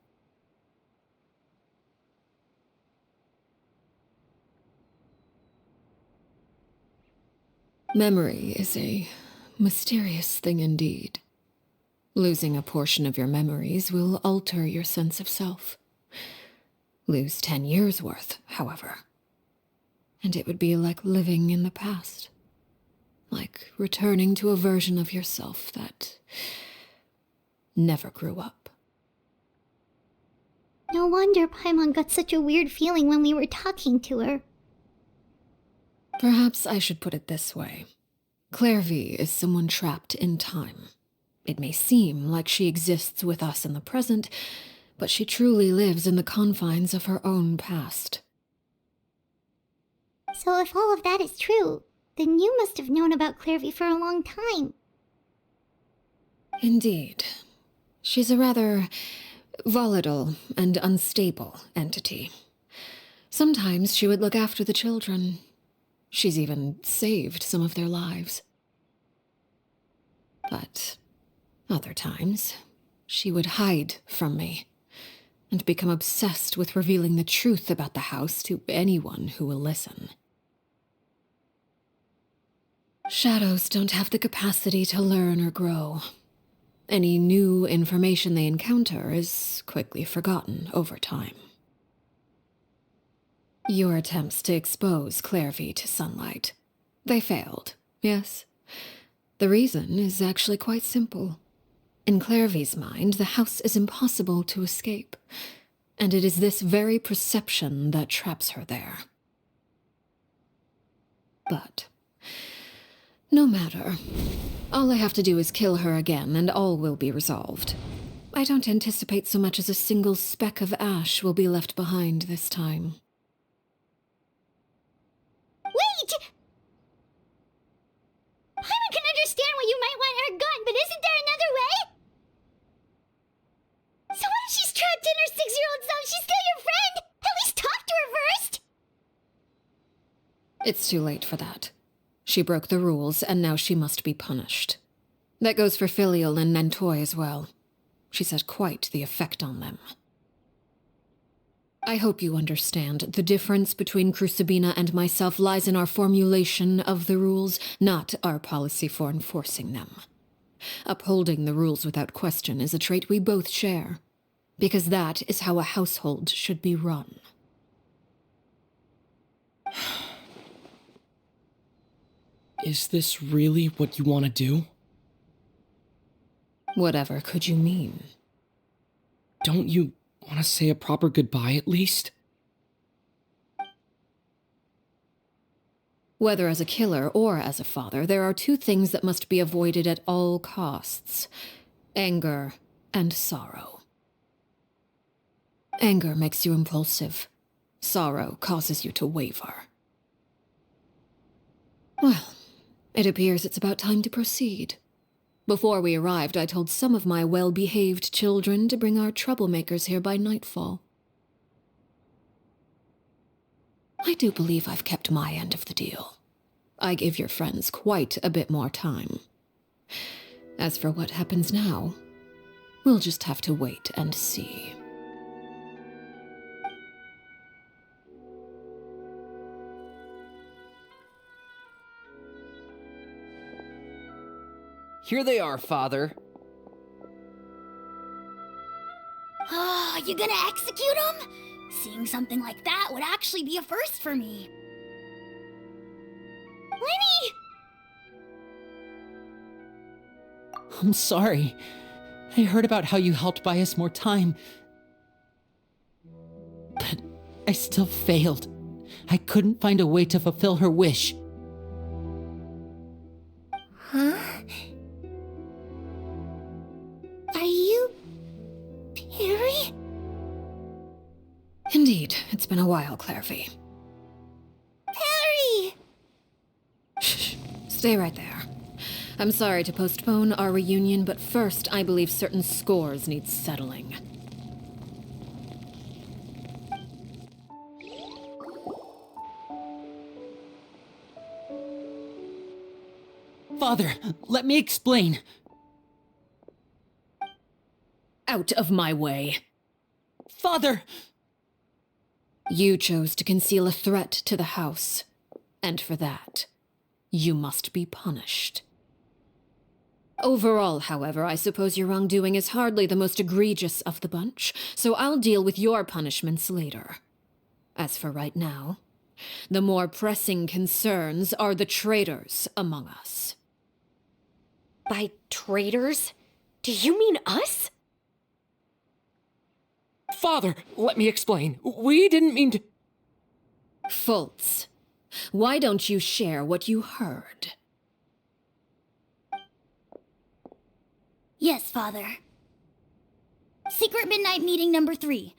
Memory is a mysterious thing indeed. Losing a portion of your memories will alter your sense of self. Lose 10 years' worth, however, and it would be like living in the past. Like returning to a version of yourself that never grew up. No wonder Paimon got such a weird feeling when we were talking to her. Perhaps I should put it this way. Clearvy is someone trapped in time. It may seem like she exists with us in the present, but she truly lives in the confines of her own past. So if all of that is true, then you must have known about Clearvy for a long time. Indeed. She's a rather volatile and unstable entity. Sometimes she would look after the children. She's even saved some of their lives. But other times, she would hide from me and become obsessed with revealing the truth about the house to anyone who will listen. Shadows don't have the capacity to learn or grow. Any new information they encounter is quickly forgotten over time. Your attempts to expose Clearvy to sunlight. They failed, yes. The reason is actually quite simple. In Clearvy's mind, the house is impossible to escape, and it is this very perception that traps her there. But no matter. All I have to do is kill her again, and all will be resolved. I don't anticipate so much as a single speck of ash will be left behind this time. Wait! Paimon can understand why you might want her gone, but isn't there another way? So what if she's trapped in her 6-year-old self? She's still your friend! At least talk to her first! It's too late for that. She broke the rules, and now she must be punished. That goes for Filial and Nantoy as well. She's had quite the effect on them. I hope you understand. The difference between Crucibina and myself lies in our formulation of the rules, not our policy for enforcing them. Upholding the rules without question is a trait we both share, because that is how a household should be run. Is this really what you want to do? Whatever could you mean? Don't you want to say a proper goodbye at least? Whether as a killer or as a father, there are two things that must be avoided at all costs: anger and sorrow. Anger makes you impulsive. Sorrow causes you to waver. Well, it appears it's about time to proceed. Before we arrived, I told some of my well-behaved children to bring our troublemakers here by nightfall. I do believe I've kept my end of the deal. I gave your friends quite a bit more time. As for what happens now, we'll just have to wait and see. Here they are, Father. Oh, you gonna execute him? Seeing something like that would actually be a first for me. Lenny! I'm sorry. I heard about how you helped buy us more time. But I still failed. I couldn't find a way to fulfill her wish. Huh? Are you... Perry? Indeed, it's been a while, Clairvy. Perry! Shh. Stay right there. I'm sorry to postpone our reunion, but first I believe certain scores need settling. Father, let me explain. Out of my way. Father! You chose to conceal a threat to the house, and for that, you must be punished. Overall, however, I suppose your wrongdoing is hardly the most egregious of the bunch, so I'll deal with your punishments later. As for right now, the more pressing concerns are the traitors among us. By traitors? Do you mean us? Father, let me explain. We didn't mean to... Fultz, why don't you share what you heard? Yes, Father. Secret Midnight Meeting number 3.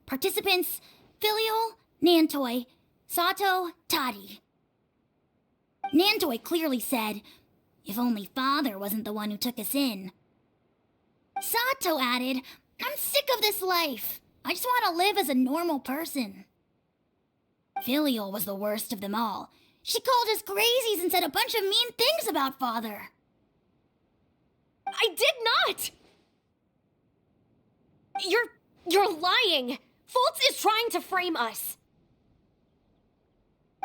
Participants, Filial, Nantoi, Sato, Toddy. Nantoi clearly said, if only Father wasn't the one who took us in. Sato added, I'm sick of this life. I just want to live as a normal person. Filial was the worst of them all. She called us crazies and said a bunch of mean things about Father. I did not! You're lying! Fultz is trying to frame us!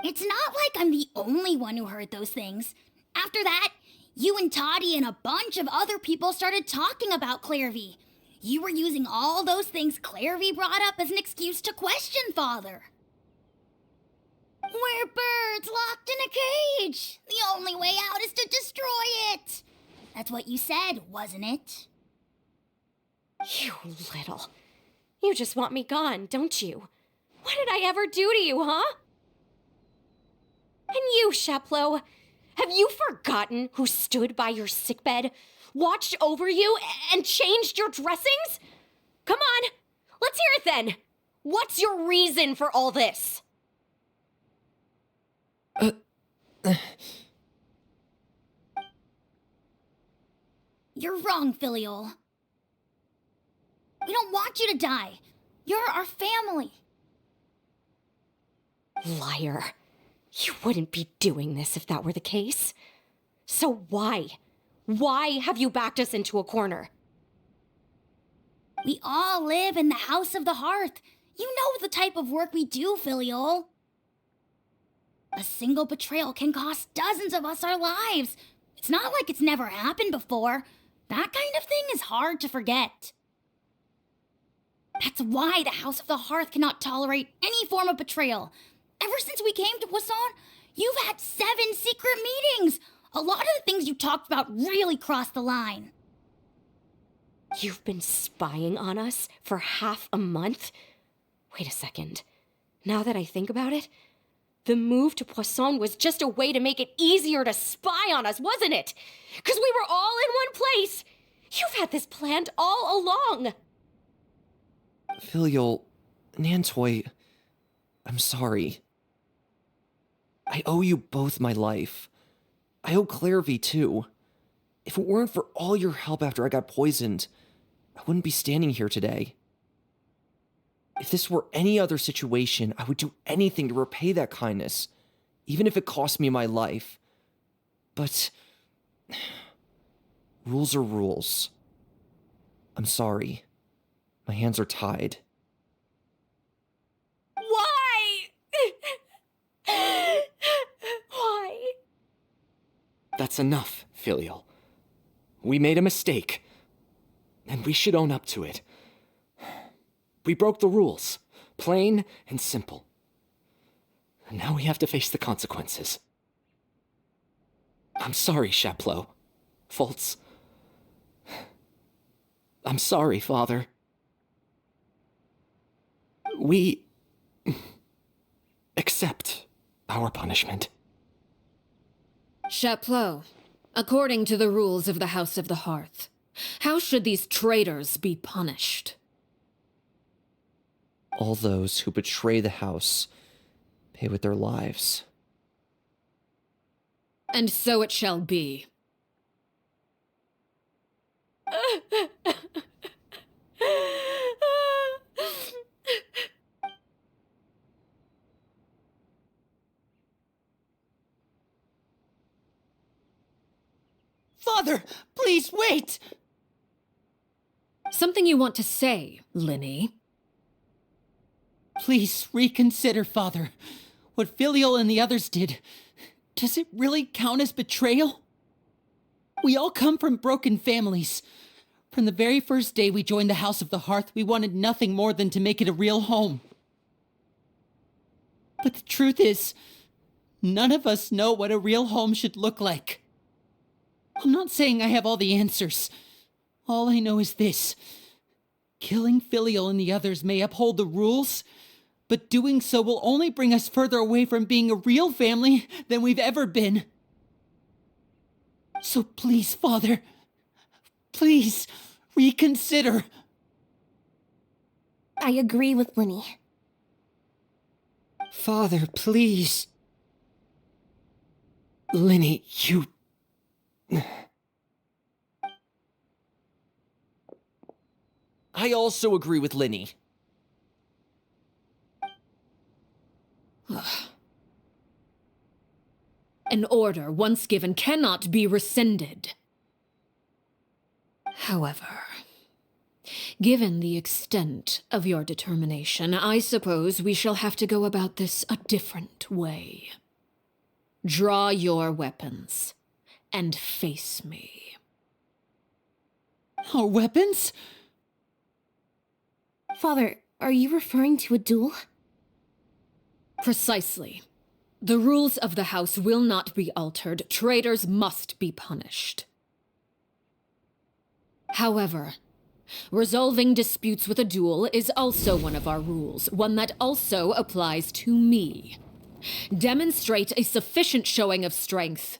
It's not like I'm the only one who heard those things. After that, you and Toddy and a bunch of other people started talking about Clairvy. You were using all those things Clairvy brought up as an excuse to question Father. We're birds locked in a cage. The only way out is to destroy it. That's what you said, wasn't it? You little. You just want me gone, don't you? What did I ever do to you, huh? And you, Sheplo, have you forgotten who stood by your sickbed, watched over you, and changed your dressings? Come on, let's hear it then. What's your reason for all this? You're wrong, Filial. We don't want you to die. You're our family. Liar. You wouldn't be doing this if that were the case. So why? Why have you backed us into a corner? We all live in the House of the Hearth. You know the type of work we do, Filial. A single betrayal can cost dozens of us our lives. It's not like it's never happened before. That kind of thing is hard to forget. That's why the House of the Hearth cannot tolerate any form of betrayal. Ever since we came to Poisson, you've had 7 secret meetings. A lot of the things you talked about really crossed the line. You've been spying on us for half a month? Wait a second. Now that I think about it, the move to Poisson was just a way to make it easier to spy on us, wasn't it? Because we were all in one place. You've had this planned all along. Filial, Nantoi, I'm sorry. I owe you both my life. I owe Clairvy too. If it weren't for all your help after I got poisoned, I wouldn't be standing here today. If this were any other situation, I would do anything to repay that kindness, even if it cost me my life. But rules are rules. I'm sorry. My hands are tied. Why? Why? That's enough, Filial. We made a mistake, and we should own up to it. We broke the rules, plain and simple. And now we have to face the consequences. I'm sorry, Sheplo. Fultz. I'm sorry, Father. accept our punishment. Chaplot, according to the rules of the House of the Hearth, how should these traitors be punished? All those who betray the house pay with their lives. And so it shall be. Father, please wait! Something you want to say, Linny? Please reconsider, Father. What Filial and the others did, does it really count as betrayal? We all come from broken families. From the very first day we joined the House of the Hearth, we wanted nothing more than to make it a real home. But the truth is, none of us know what a real home should look like. I'm not saying I have all the answers. All I know is this. Killing Filial and the others may uphold the rules, but doing so will only bring us further away from being a real family than we've ever been. So please, Father, please reconsider. I agree with Linny. Father, please. Linny, you... I also agree with Linny. An order once given cannot be rescinded. However, given the extent of your determination, I suppose we shall have to go about this a different way. Draw your weapons and face me. Our weapons? Father, are you referring to a duel? Precisely. The rules of the house will not be altered. Traitors must be punished. However, resolving disputes with a duel is also one of our rules, one that also applies to me. Demonstrate a sufficient showing of strength,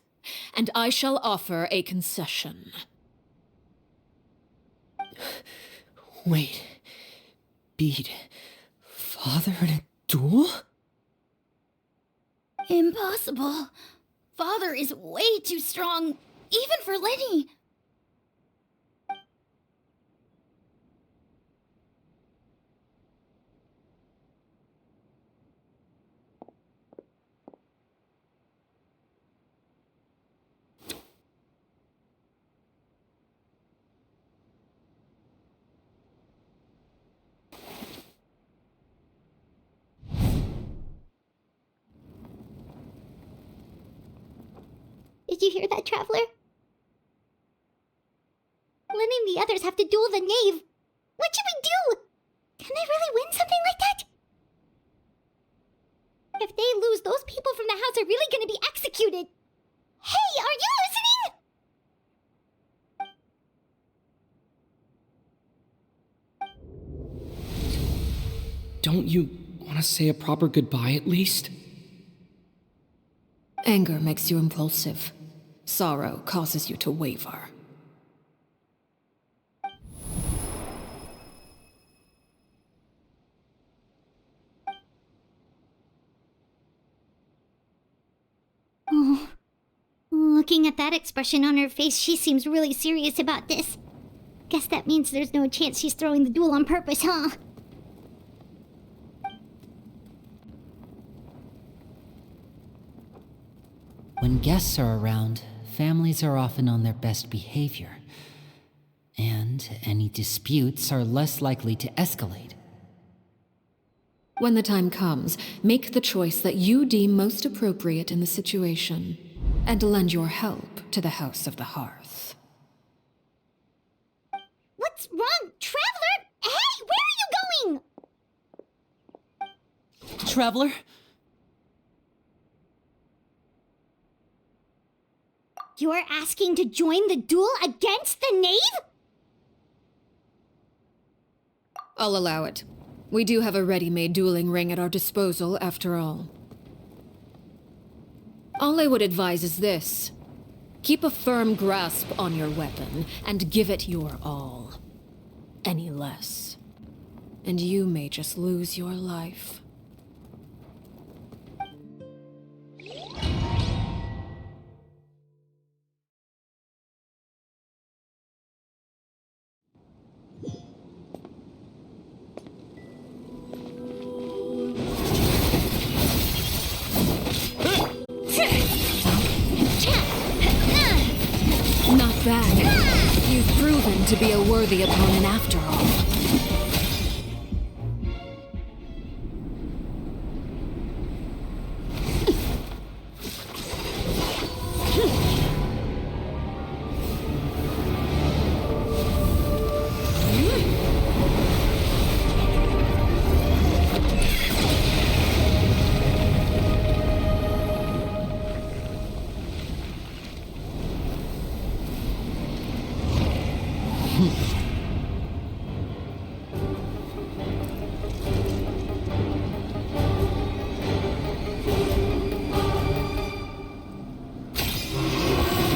and I shall offer a concession. Wait. Beat Father in a duel? Impossible. Father is way too strong, even for Linny. Did you hear that, Traveler? Linny and the others have to duel the knave. What should we do? Can they really win something like that? If they lose, those people from the house are really gonna be executed. Hey, are you listening? Don't you want to say a proper goodbye at least? Anger makes you impulsive. Sorrow causes you to waver. Oh. Looking at that expression on her face, she seems really serious about this. Guess that means there's no chance she's throwing the duel on purpose, huh? When guests are around, families are often on their best behavior, and any disputes are less likely to escalate. When the time comes, make the choice that you deem most appropriate in the situation, and lend your help to the House of the Hearth. What's wrong, Traveler? Hey, where are you going? Traveler? You're asking to join the duel against the knave? I'll allow it. We do have a ready-made dueling ring at our disposal, after all. All I would advise is this. Keep a firm grasp on your weapon and give it your all. Any less, and you may just lose your life. Not bad. You've proven to be a worthy opponent after all.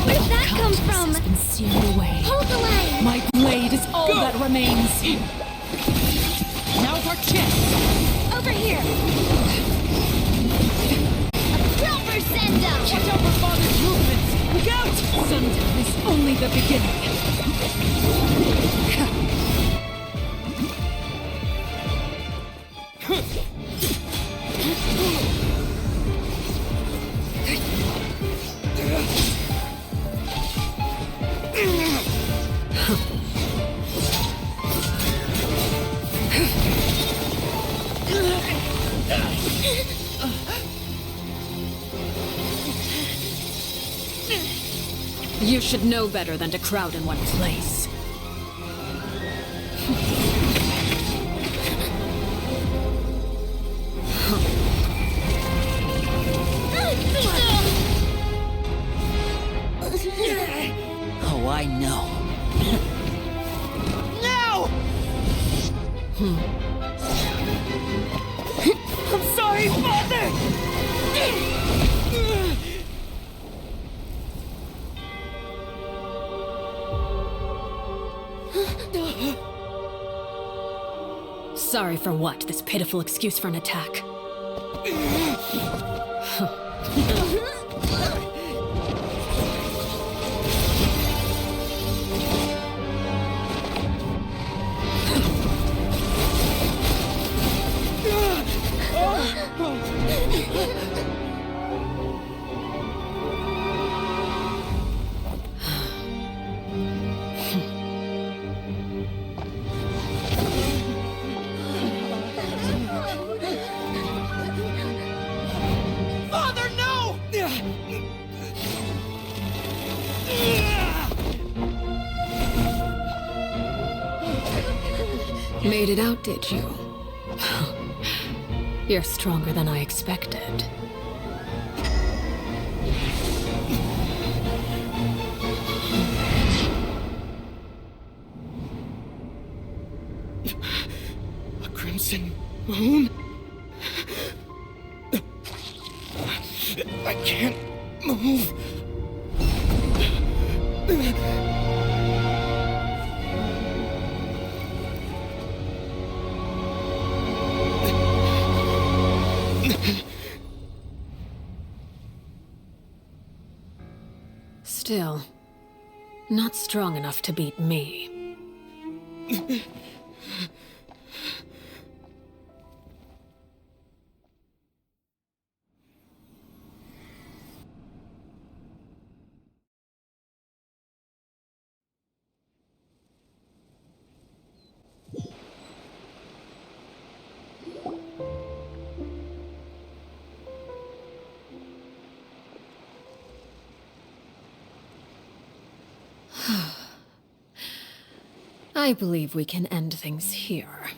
Where'd that come from? Has been seared away. Hold the line! My blade is all that remains. Now's our chance. Over here! A proper send-up! Watch out for Father's movements. Look out! Sundown is only the beginning. You should know better than to crowd in one place. Oh, I know. No! I'm sorry, Father! Sorry for what? This pitiful excuse for an attack. Father, no! Made it out, did you? You're stronger than I expected. A crimson moon? I can't move. Still, not strong enough to beat me. I believe we can end things here.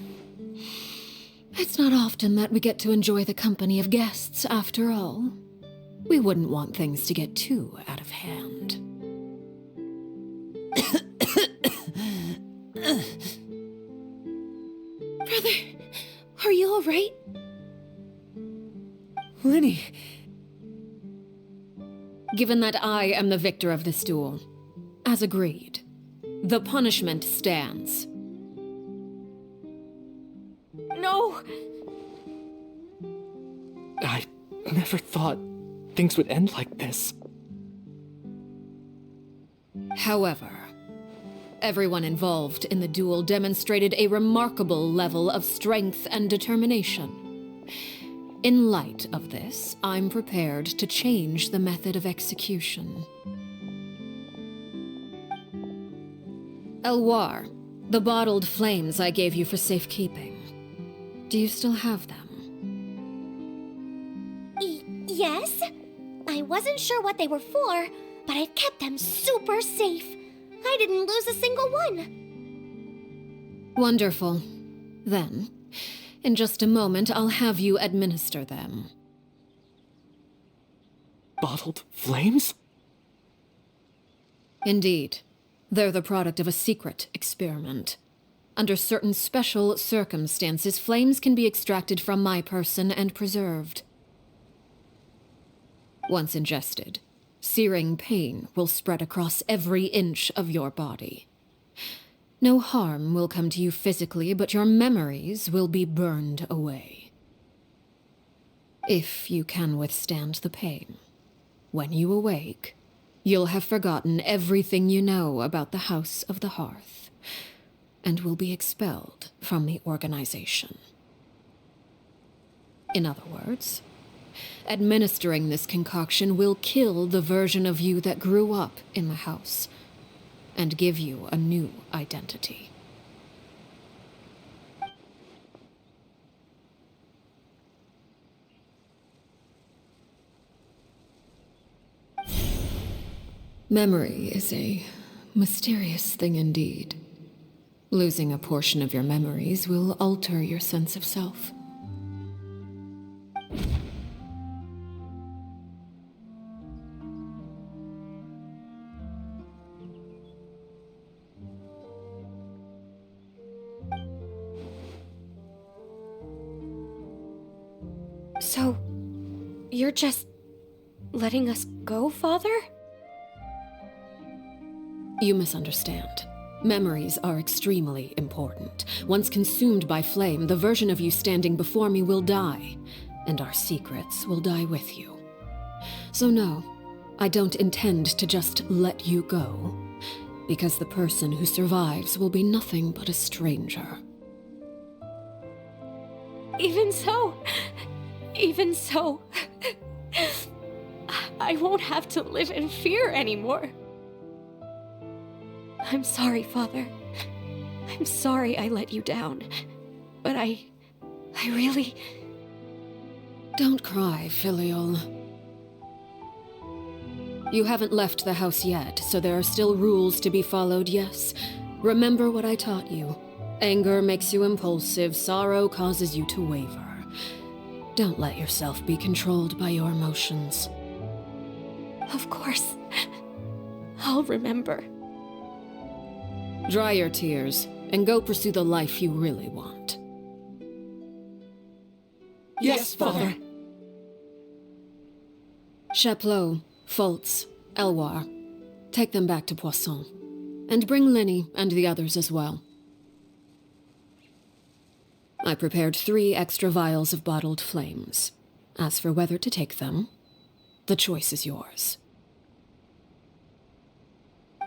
It's not often that we get to enjoy the company of guests, after all. We wouldn't want things to get too out of hand. Brother, are you all right? Lenny, Given that I am the victor of this duel, as agreed, the punishment stands. No! I never thought things would end like this. However, everyone involved in the duel demonstrated a remarkable level of strength and determination. In light of this, I'm prepared to change the method of execution. Elwar, the bottled flames I gave you for safekeeping. Do you still have them? Yes? I wasn't sure what they were for, but I've kept them super safe. I didn't lose a single one. Wonderful. Then, in just a moment, I'll have you administer them. Bottled flames? Indeed. They're the product of a secret experiment. Under certain special circumstances, flames can be extracted from my person and preserved. Once ingested, searing pain will spread across every inch of your body. No harm will come to you physically, but your memories will be burned away. If you can withstand the pain, when you awake, you'll have forgotten everything you know about the House of the Hearth, and will be expelled from the organization. In other words, administering this concoction will kill the version of you that grew up in the house, and give you a new identity. Memory is a mysterious thing indeed. Losing a portion of your memories will alter your sense of self. So, you're just letting us go, Father? You misunderstand. Memories are extremely important. Once consumed by flame, the version of you standing before me will die, and our secrets will die with you. So no, I don't intend to just let you go, because the person who survives will be nothing but a stranger. Even so, I won't have to live in fear anymore. I'm sorry, Father. I'm sorry I let you down. But I really... Don't cry, Filial. You haven't left the house yet, so there are still rules to be followed, yes. Remember what I taught you. Anger makes you impulsive, sorrow causes you to waver. Don't let yourself be controlled by your emotions. Of course. I'll remember. Dry your tears, and go pursue the life you really want. Yes, Father. Chaplot, Foltz, Elwar, take them back to Poisson. And bring Linny and the others as well. I prepared 3 extra vials of bottled flames. As for whether to take them, the choice is yours.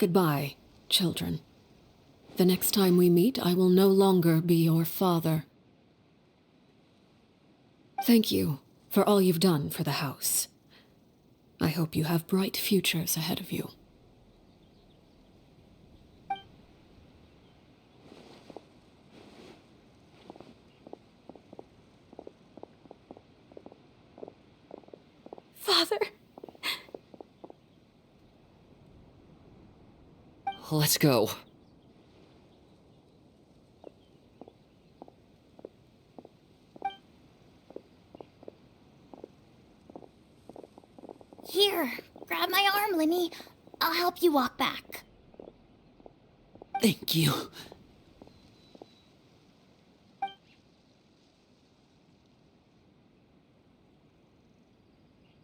Goodbye, children. The next time we meet, I will no longer be your father. Thank you for all you've done for the house. I hope you have bright futures ahead of you. Father. Let's go. Here, grab my arm, Linny. I'll help you walk back. Thank you.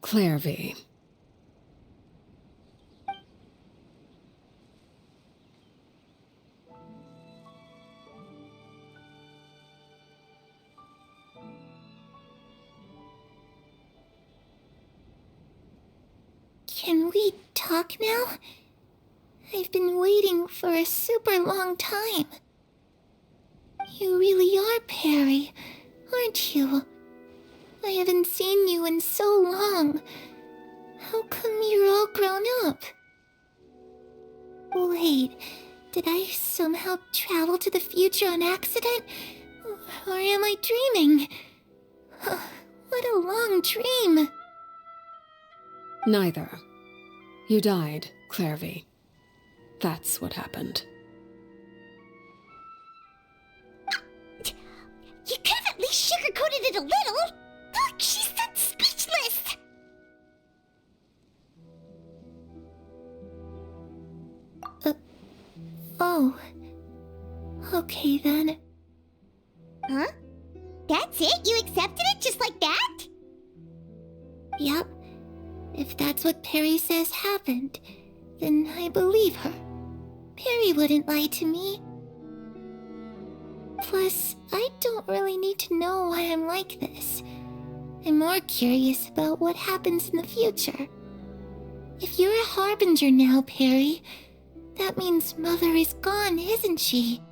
Clairvy. Can we talk now? I've been waiting for a super long time. You really are Perry, aren't you? I haven't seen you in so long. How come you're all grown up? Wait, did I somehow travel to the future on accident? Or am I dreaming? What a long dream. Neither. You died, Clairvy. That's what happened. You could have at least sugarcoated it a little. Look, she's that speechless. Oh. Okay then. Huh? That's it? You accepted it just like that? Yep. If that's what Perry says happened, then I believe her. Perry wouldn't lie to me. Plus, I don't really need to know why I'm like this. I'm more curious about what happens in the future. If you're a harbinger now, Perry, that means Mother is gone, isn't she?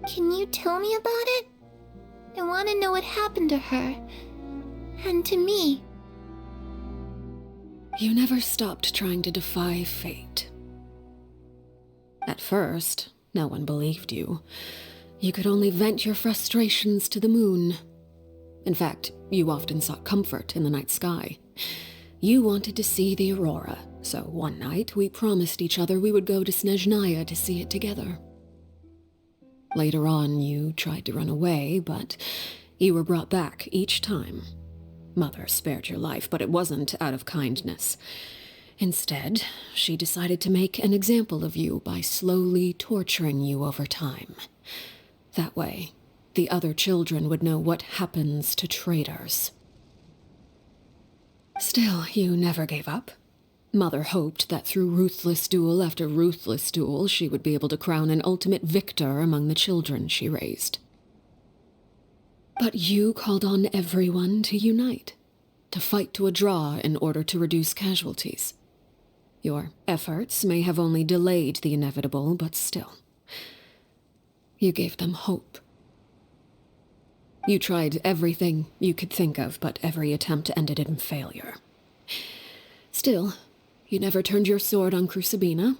Can you tell me about it? I want to know what happened to her. And to me. You never stopped trying to defy fate. At first, no one believed you. You could only vent your frustrations to the moon. In fact, you often sought comfort in the night sky. You wanted to see the aurora, so one night we promised each other we would go to Snezhnaya to see it together. Later on, you tried to run away, but you were brought back each time. Mother spared your life, but it wasn't out of kindness. Instead, she decided to make an example of you by slowly torturing you over time. That way, the other children would know what happens to traitors. Still, you never gave up. Mother hoped that through ruthless duel after ruthless duel, she would be able to crown an ultimate victor among the children she raised. But you called on everyone to unite, to fight to a draw in order to reduce casualties. Your efforts may have only delayed the inevitable, but still. You gave them hope. You tried everything you could think of, but every attempt ended in failure. Still, you never turned your sword on Crucibina,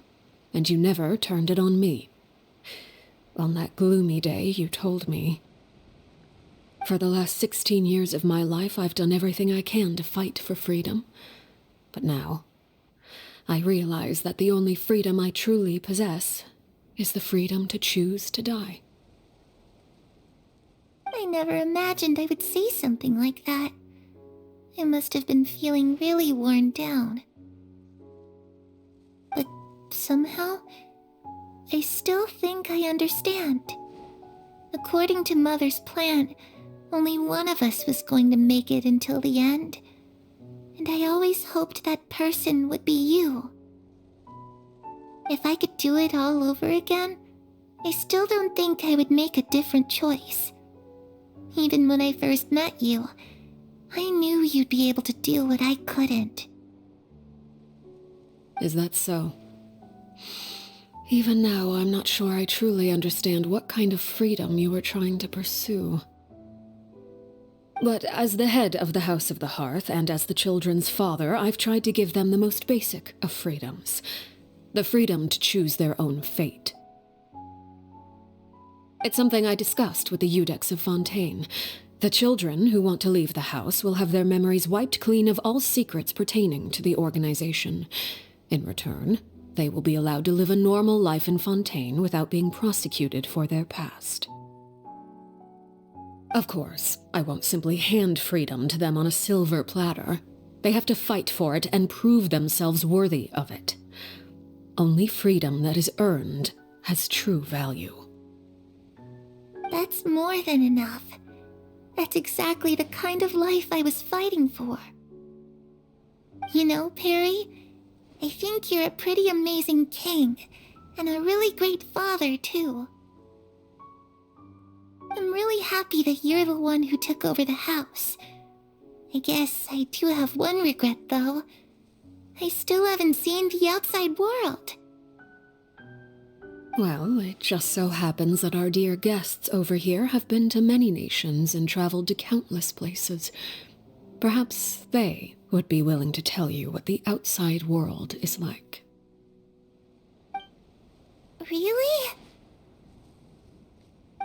and you never turned it on me. On that gloomy day, you told me, "For the last 16 years of my life, I've done everything I can to fight for freedom. But now, I realize that the only freedom I truly possess is the freedom to choose to die." I never imagined I would say something like that. I must have been feeling really worn down. But somehow, I still think I understand. According to Mother's plan, only one of us was going to make it until the end. And I always hoped that person would be you. If I could do it all over again, I still don't think I would make a different choice. Even when I first met you, I knew you'd be able to do what I couldn't. Is that so? Even now, I'm not sure I truly understand what kind of freedom you were trying to pursue. But as the head of the House of the Hearth, and as the children's father, I've tried to give them the most basic of freedoms. The freedom to choose their own fate. It's something I discussed with the Iudex of Fontaine. The children who want to leave the house will have their memories wiped clean of all secrets pertaining to the organization. In return, they will be allowed to live a normal life in Fontaine without being prosecuted for their past. Of course, I won't simply hand freedom to them on a silver platter. They have to fight for it and prove themselves worthy of it. Only freedom that is earned has true value. That's more than enough. That's exactly the kind of life I was fighting for. You know, Perry, I think you're a pretty amazing king, and a really great father, too. I'm really happy that you're the one who took over the house. I guess I do have one regret, though. I still haven't seen the outside world. Well, it just so happens that our dear guests over here have been to many nations and traveled to countless places. Perhaps they would be willing to tell you what the outside world is like. Really?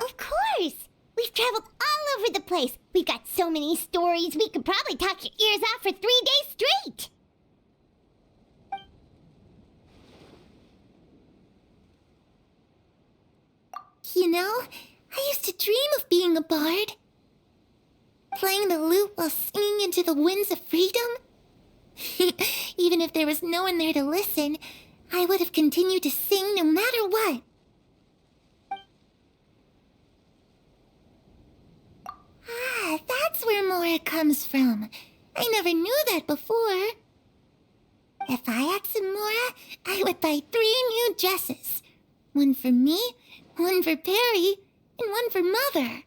Of course! We've traveled all over the place. We've got so many stories, we could probably talk your ears off for 3 days straight. You know, I used to dream of being a bard. Playing the lute while singing into the winds of freedom. Even if there was no one there to listen, I would have continued to sing no matter what. Ah, that's where Mora comes from. I never knew that before. If I had some Mora, I would buy 3 new dresses. One for me, one for Perry, and one for Mother.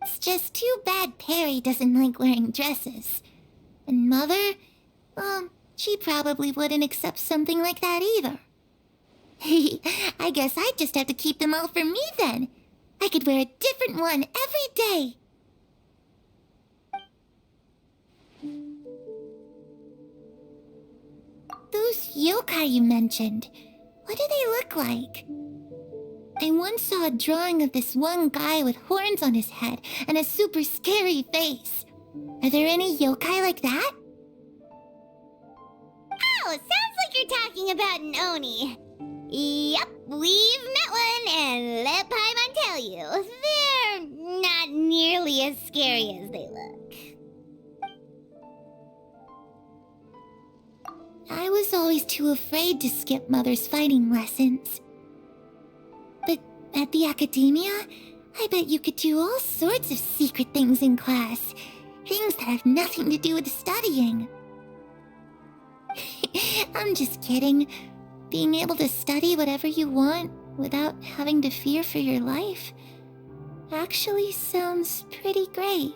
It's just too bad Perry doesn't like wearing dresses. And Mother, well, she probably wouldn't accept something like that either. I guess I'd just have to keep them all for me then. I could wear a different one every day. Those yokai you mentioned, what do they look like? I once saw a drawing of this one guy with horns on his head and a super scary face. Are there any yokai like that? Oh, sounds like you're talking about an Oni. Yep, we've met one, and let Paimon tell you, they're not nearly as scary as they look. I was always too afraid to skip Mother's fighting lessons. But at the academia, I bet you could do all sorts of secret things in class. Things that have nothing to do with studying. I'm just kidding. Being able to study whatever you want without having to fear for your life actually sounds pretty great.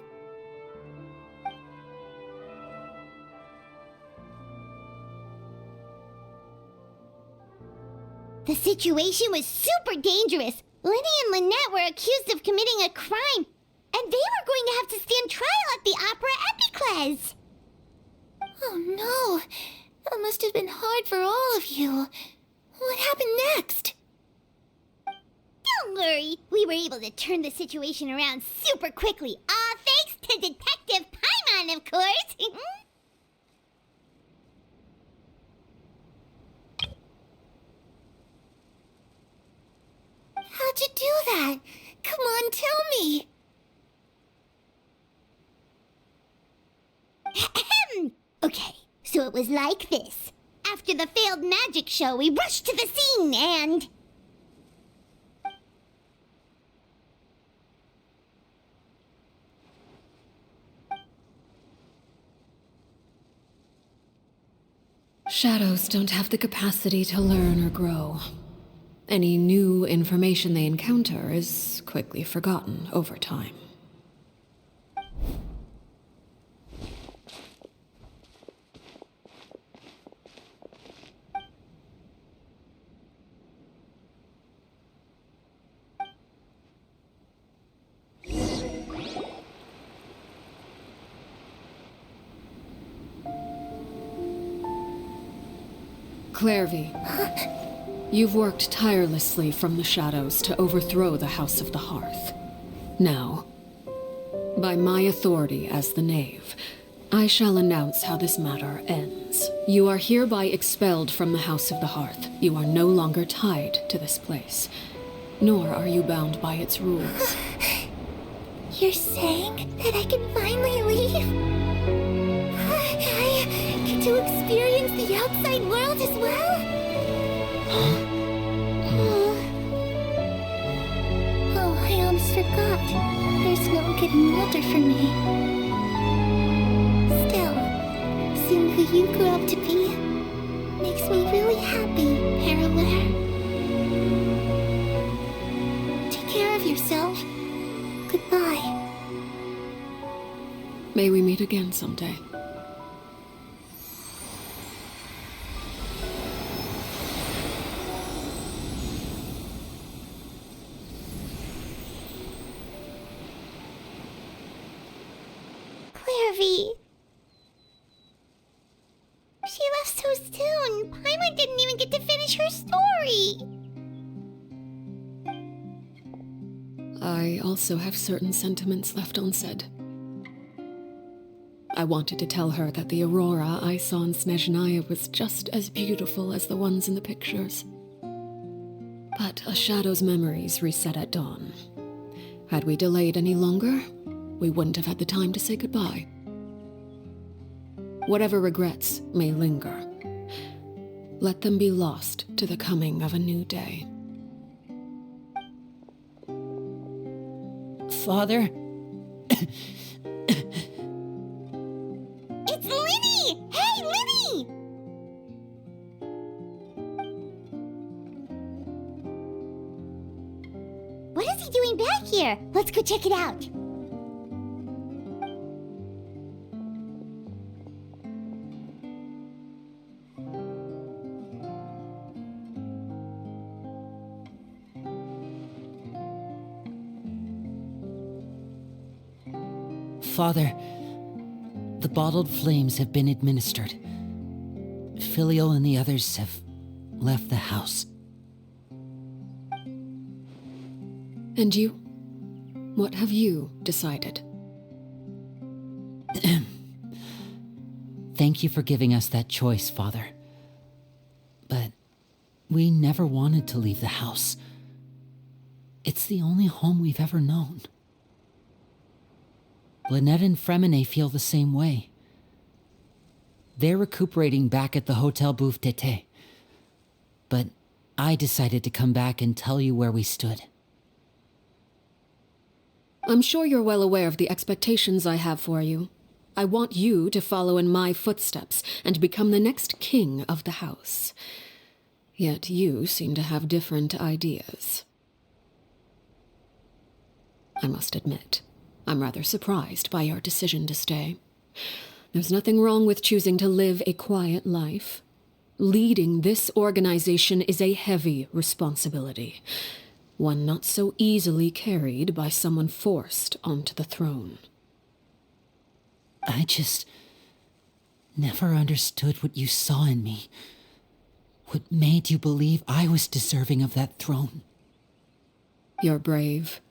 The situation was super dangerous. Lenny and Lynette were accused of committing a crime, and they were going to have to stand trial at the Opera Epicles. Oh no, that must have been hard for all of you. What happened next? Don't worry, we were able to turn the situation around super quickly, all thanks to Detective Paimon, of course. How'd you do that? Come on, tell me. Okay, so it was like this. After the failed magic show, we rushed to the scene and... Shadows don't have the capacity to learn or grow. Any new information they encounter is quickly forgotten over time. Clairvy, you've worked tirelessly from the shadows to overthrow the House of the Hearth. Now, by my authority as the Knave, I shall announce how this matter ends. You are hereby expelled from the House of the Hearth. You are no longer tied to this place, nor are you bound by its rules. You're saying that I can finally leave? I get to experience the outside world as well? Oh, I almost forgot. There's no getting older for me. Still, seeing who you grew up to be makes me really happy, Parallel. Take care of yourself. Goodbye. May we meet again someday. Clairvy. She left so soon. Paimon didn't even get to finish her story. I also have certain sentiments left unsaid. I wanted to tell her that the aurora I saw in Snezhnaya was just as beautiful as the ones in the pictures. But a shadow's memories reset at dawn. Had we delayed any longer, we wouldn't have had the time to say goodbye. Whatever regrets may linger, let them be lost to the coming of a new day. Father? It's Linny! Hey, Linny! What is he doing back here? Let's go check it out. Father, the bottled flames have been administered. Filial and the others have left the house. And you? What have you decided? Thank you for giving us that choice, Father. But we never wanted to leave the house. It's the only home we've ever known. Lynette and Fremine feel the same way. They're recuperating back at the Hotel Butuh. But I decided to come back and tell you where we stood. I'm sure you're well aware of the expectations I have for you. I want you to follow in my footsteps and become the next king of the house. Yet you seem to have different ideas. I must admit, I'm rather surprised by your decision to stay. There's nothing wrong with choosing to live a quiet life. Leading this organization is a heavy responsibility, one not so easily carried by someone forced onto the throne. I just never understood what you saw in me. What made you believe I was deserving of that throne? You're brave,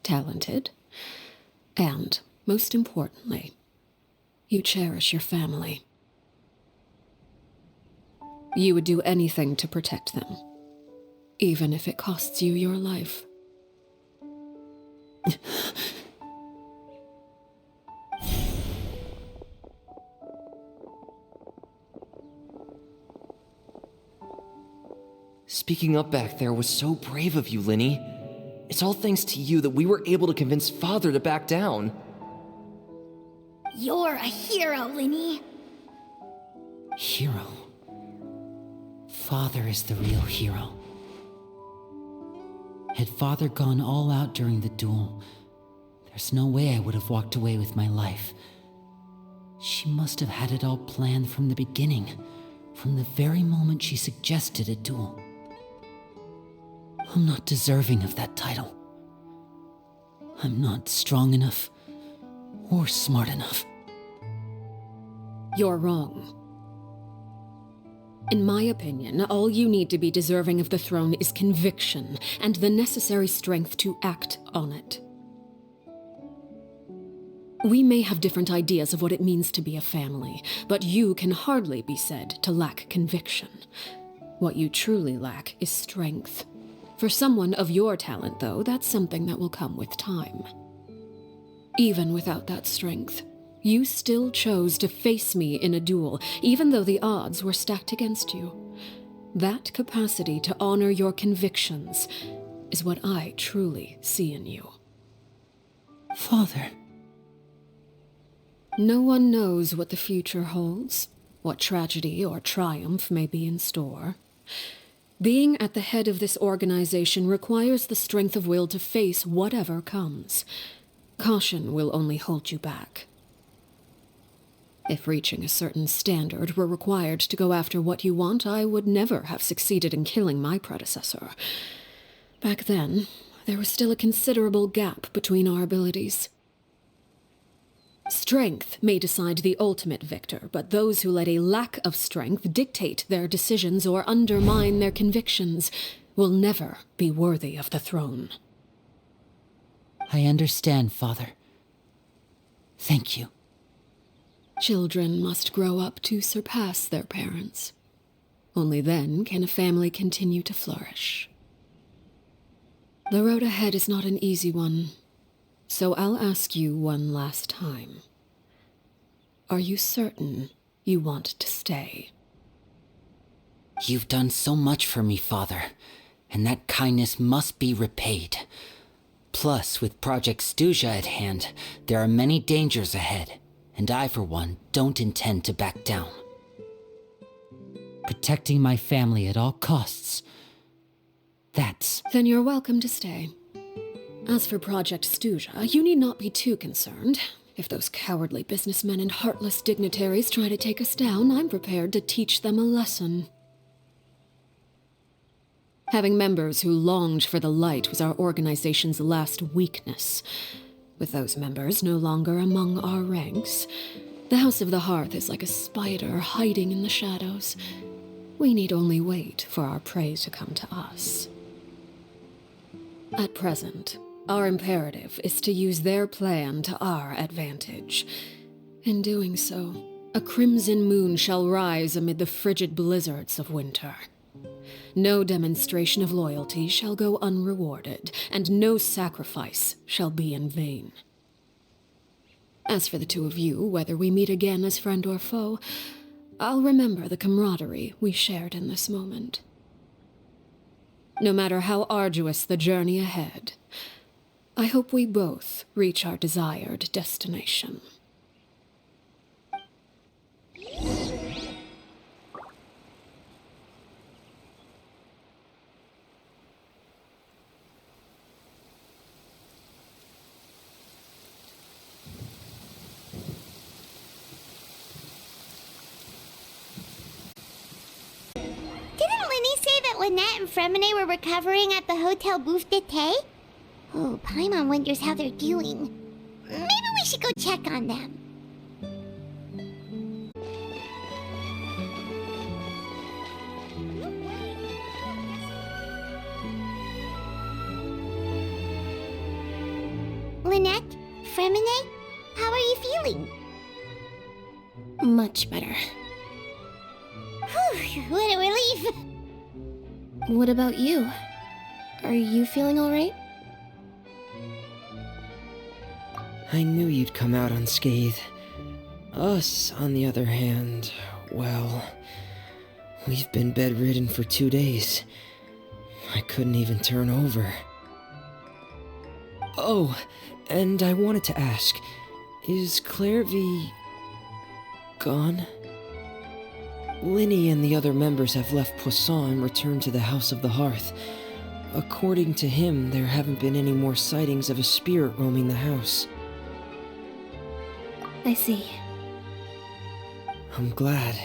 talented, and, most importantly, you cherish your family. You would do anything to protect them, even if it costs you your life. Speaking up back there was so brave of you, Linny. It's all thanks to you that we were able to convince Father to back down. You're a hero, Linny. Hero? Father is the real hero. Had Father gone all out during the duel, there's no way I would have walked away with my life. She must have had it all planned from the beginning, from the very moment she suggested a duel. I'm not deserving of that title. I'm not strong enough or smart enough. You're wrong. In my opinion, all you need to be deserving of the throne is conviction and the necessary strength to act on it. We may have different ideas of what it means to be a family, but you can hardly be said to lack conviction. What you truly lack is strength. For someone of your talent, though, that's something that will come with time. Even without that strength, you still chose to face me in a duel, even though the odds were stacked against you. That capacity to honor your convictions is what I truly see in you. Father. No one knows what the future holds, what tragedy or triumph may be in store. Being at the head of this organization requires the strength of will to face whatever comes. Caution will only hold you back. If reaching a certain standard were required to go after what you want, I would never have succeeded in killing my predecessor. Back then, there was still a considerable gap between our abilities. Strength may decide the ultimate victor, but those who let a lack of strength dictate their decisions or undermine their convictions will never be worthy of the throne. I understand, Father. Thank you. Children must grow up to surpass their parents. Only then can a family continue to flourish. The road ahead is not an easy one, so I'll ask you one last time. Are you certain you want to stay? You've done so much for me, Father, and that kindness must be repaid. Plus, with Project Stuja at hand, there are many dangers ahead, and I, for one, don't intend to back down. Protecting my family at all costs. That's... Then you're welcome to stay. As for Project Stuja, you need not be too concerned. If those cowardly businessmen and heartless dignitaries try to take us down, I'm prepared to teach them a lesson. Having members who longed for the light was our organization's last weakness. With those members no longer among our ranks, the House of the Hearth is like a spider hiding in the shadows. We need only wait for our prey to come to us. At present, our imperative is to use their plan to our advantage. In doing so, a crimson moon shall rise amid the frigid blizzards of winter. No demonstration of loyalty shall go unrewarded, and no sacrifice shall be in vain. As for the two of you, whether we meet again as friend or foe, I'll remember the camaraderie we shared in this moment. No matter how arduous the journey ahead, I hope we both reach our desired destination. Lynette and Fremine were recovering at the Hotel Butuh? Oh, Paimon wonders how they're doing. Maybe we should go check on them. Lynette? Fremine? How are you feeling? Much better. Whew, what a relief! What about you? Are you feeling all right? I knew you'd come out unscathed. Us, on the other hand, well, we've been bedridden for 2 days. I couldn't even turn over. Oh, and I wanted to ask, is Clairvy gone? Linny and the other members have left Poisson and returned to the House of the Hearth. According to him, there haven't been any more sightings of a spirit roaming the house. I see. I'm glad.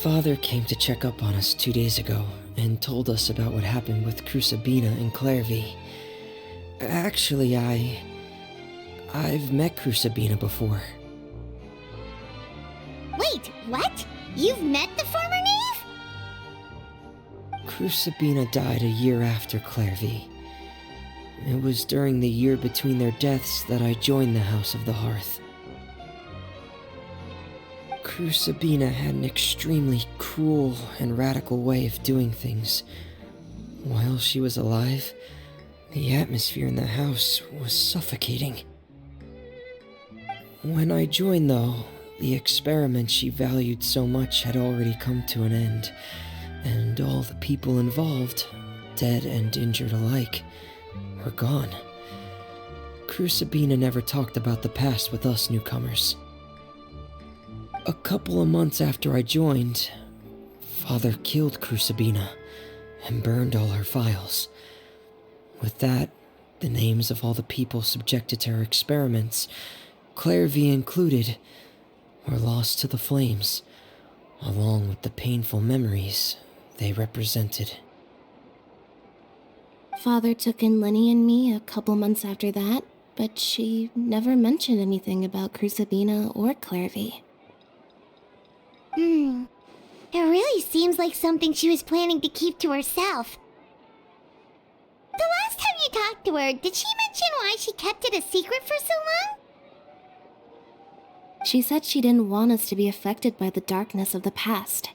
Father came to check up on us 2 days ago and told us about what happened with Crusabina and Clairvy. Actually, I've met Crusabina before. Wait, what? You've met the former knave? Crusabina died a year after Clairvy. It was during the year between their deaths that I joined the House of the Hearth. Crusabina had an extremely cruel and radical way of doing things. While she was alive, the atmosphere in the house was suffocating. When I joined, though, the experiment she valued so much had already come to an end, and all the people involved, dead and injured alike, were gone. Crusabina never talked about the past with us newcomers. A couple of months after I joined, Father killed Crusabina and burned all her files. With that, the names of all the people subjected to her experiments, Clairvy included, or lost to the flames, along with the painful memories they represented. Father took in Lenny and me a couple months after that, but she never mentioned anything about Crucibina or Clairvy. It really seems like something she was planning to keep to herself. The last time you talked to her, did she mention why she kept it a secret for so long? She said she didn't want us to be affected by the darkness of the past.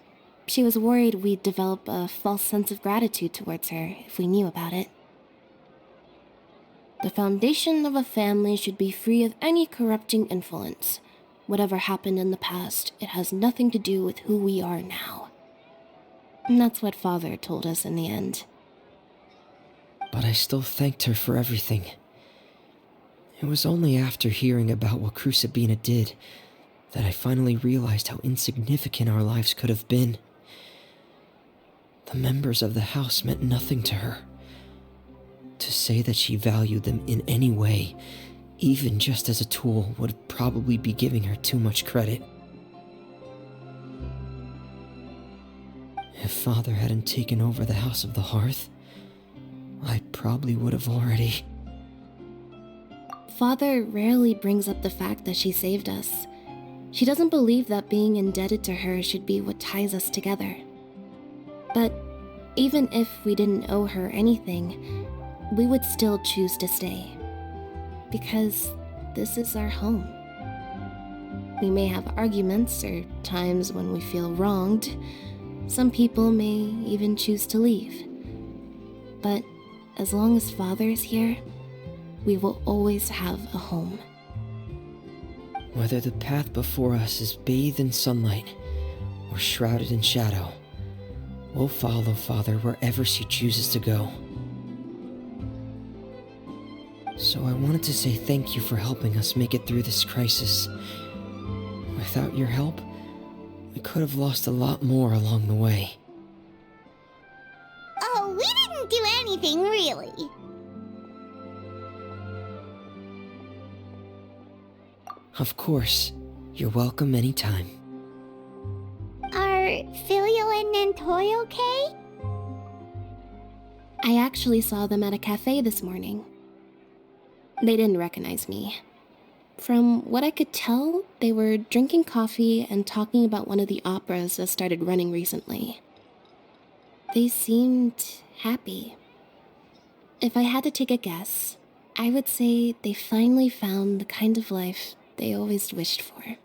She was worried we'd develop a false sense of gratitude towards her if we knew about it. The foundation of a family should be free of any corrupting influence. Whatever happened in the past, it has nothing to do with who we are now. And that's what Father told us in the end. But I still thanked her for everything. It was only after hearing about what Crucibina did that I finally realized how insignificant our lives could have been. The members of the house meant nothing to her. To say that she valued them in any way, even just as a tool, would probably be giving her too much credit. If Father hadn't taken over the House of the Hearth, I probably would have already... Father rarely brings up the fact that she saved us. She doesn't believe that being indebted to her should be what ties us together. But even if we didn't owe her anything, we would still choose to stay. Because this is our home. We may have arguments or times when we feel wronged. Some people may even choose to leave. But as long as Father is here, we will always have a home. Whether the path before us is bathed in sunlight or shrouded in shadow, we'll follow Father wherever she chooses to go. So I wanted to say thank you for helping us make it through this crisis. Without your help, we could have lost a lot more along the way. Oh, we didn't do anything, really. Of course, you're welcome anytime. Are Filial and Nantoy okay? I actually saw them at a cafe this morning. They didn't recognize me. From what I could tell, they were drinking coffee and talking about one of the operas that started running recently. They seemed happy. If I had to take a guess, I would say they finally found the kind of life they always wished for.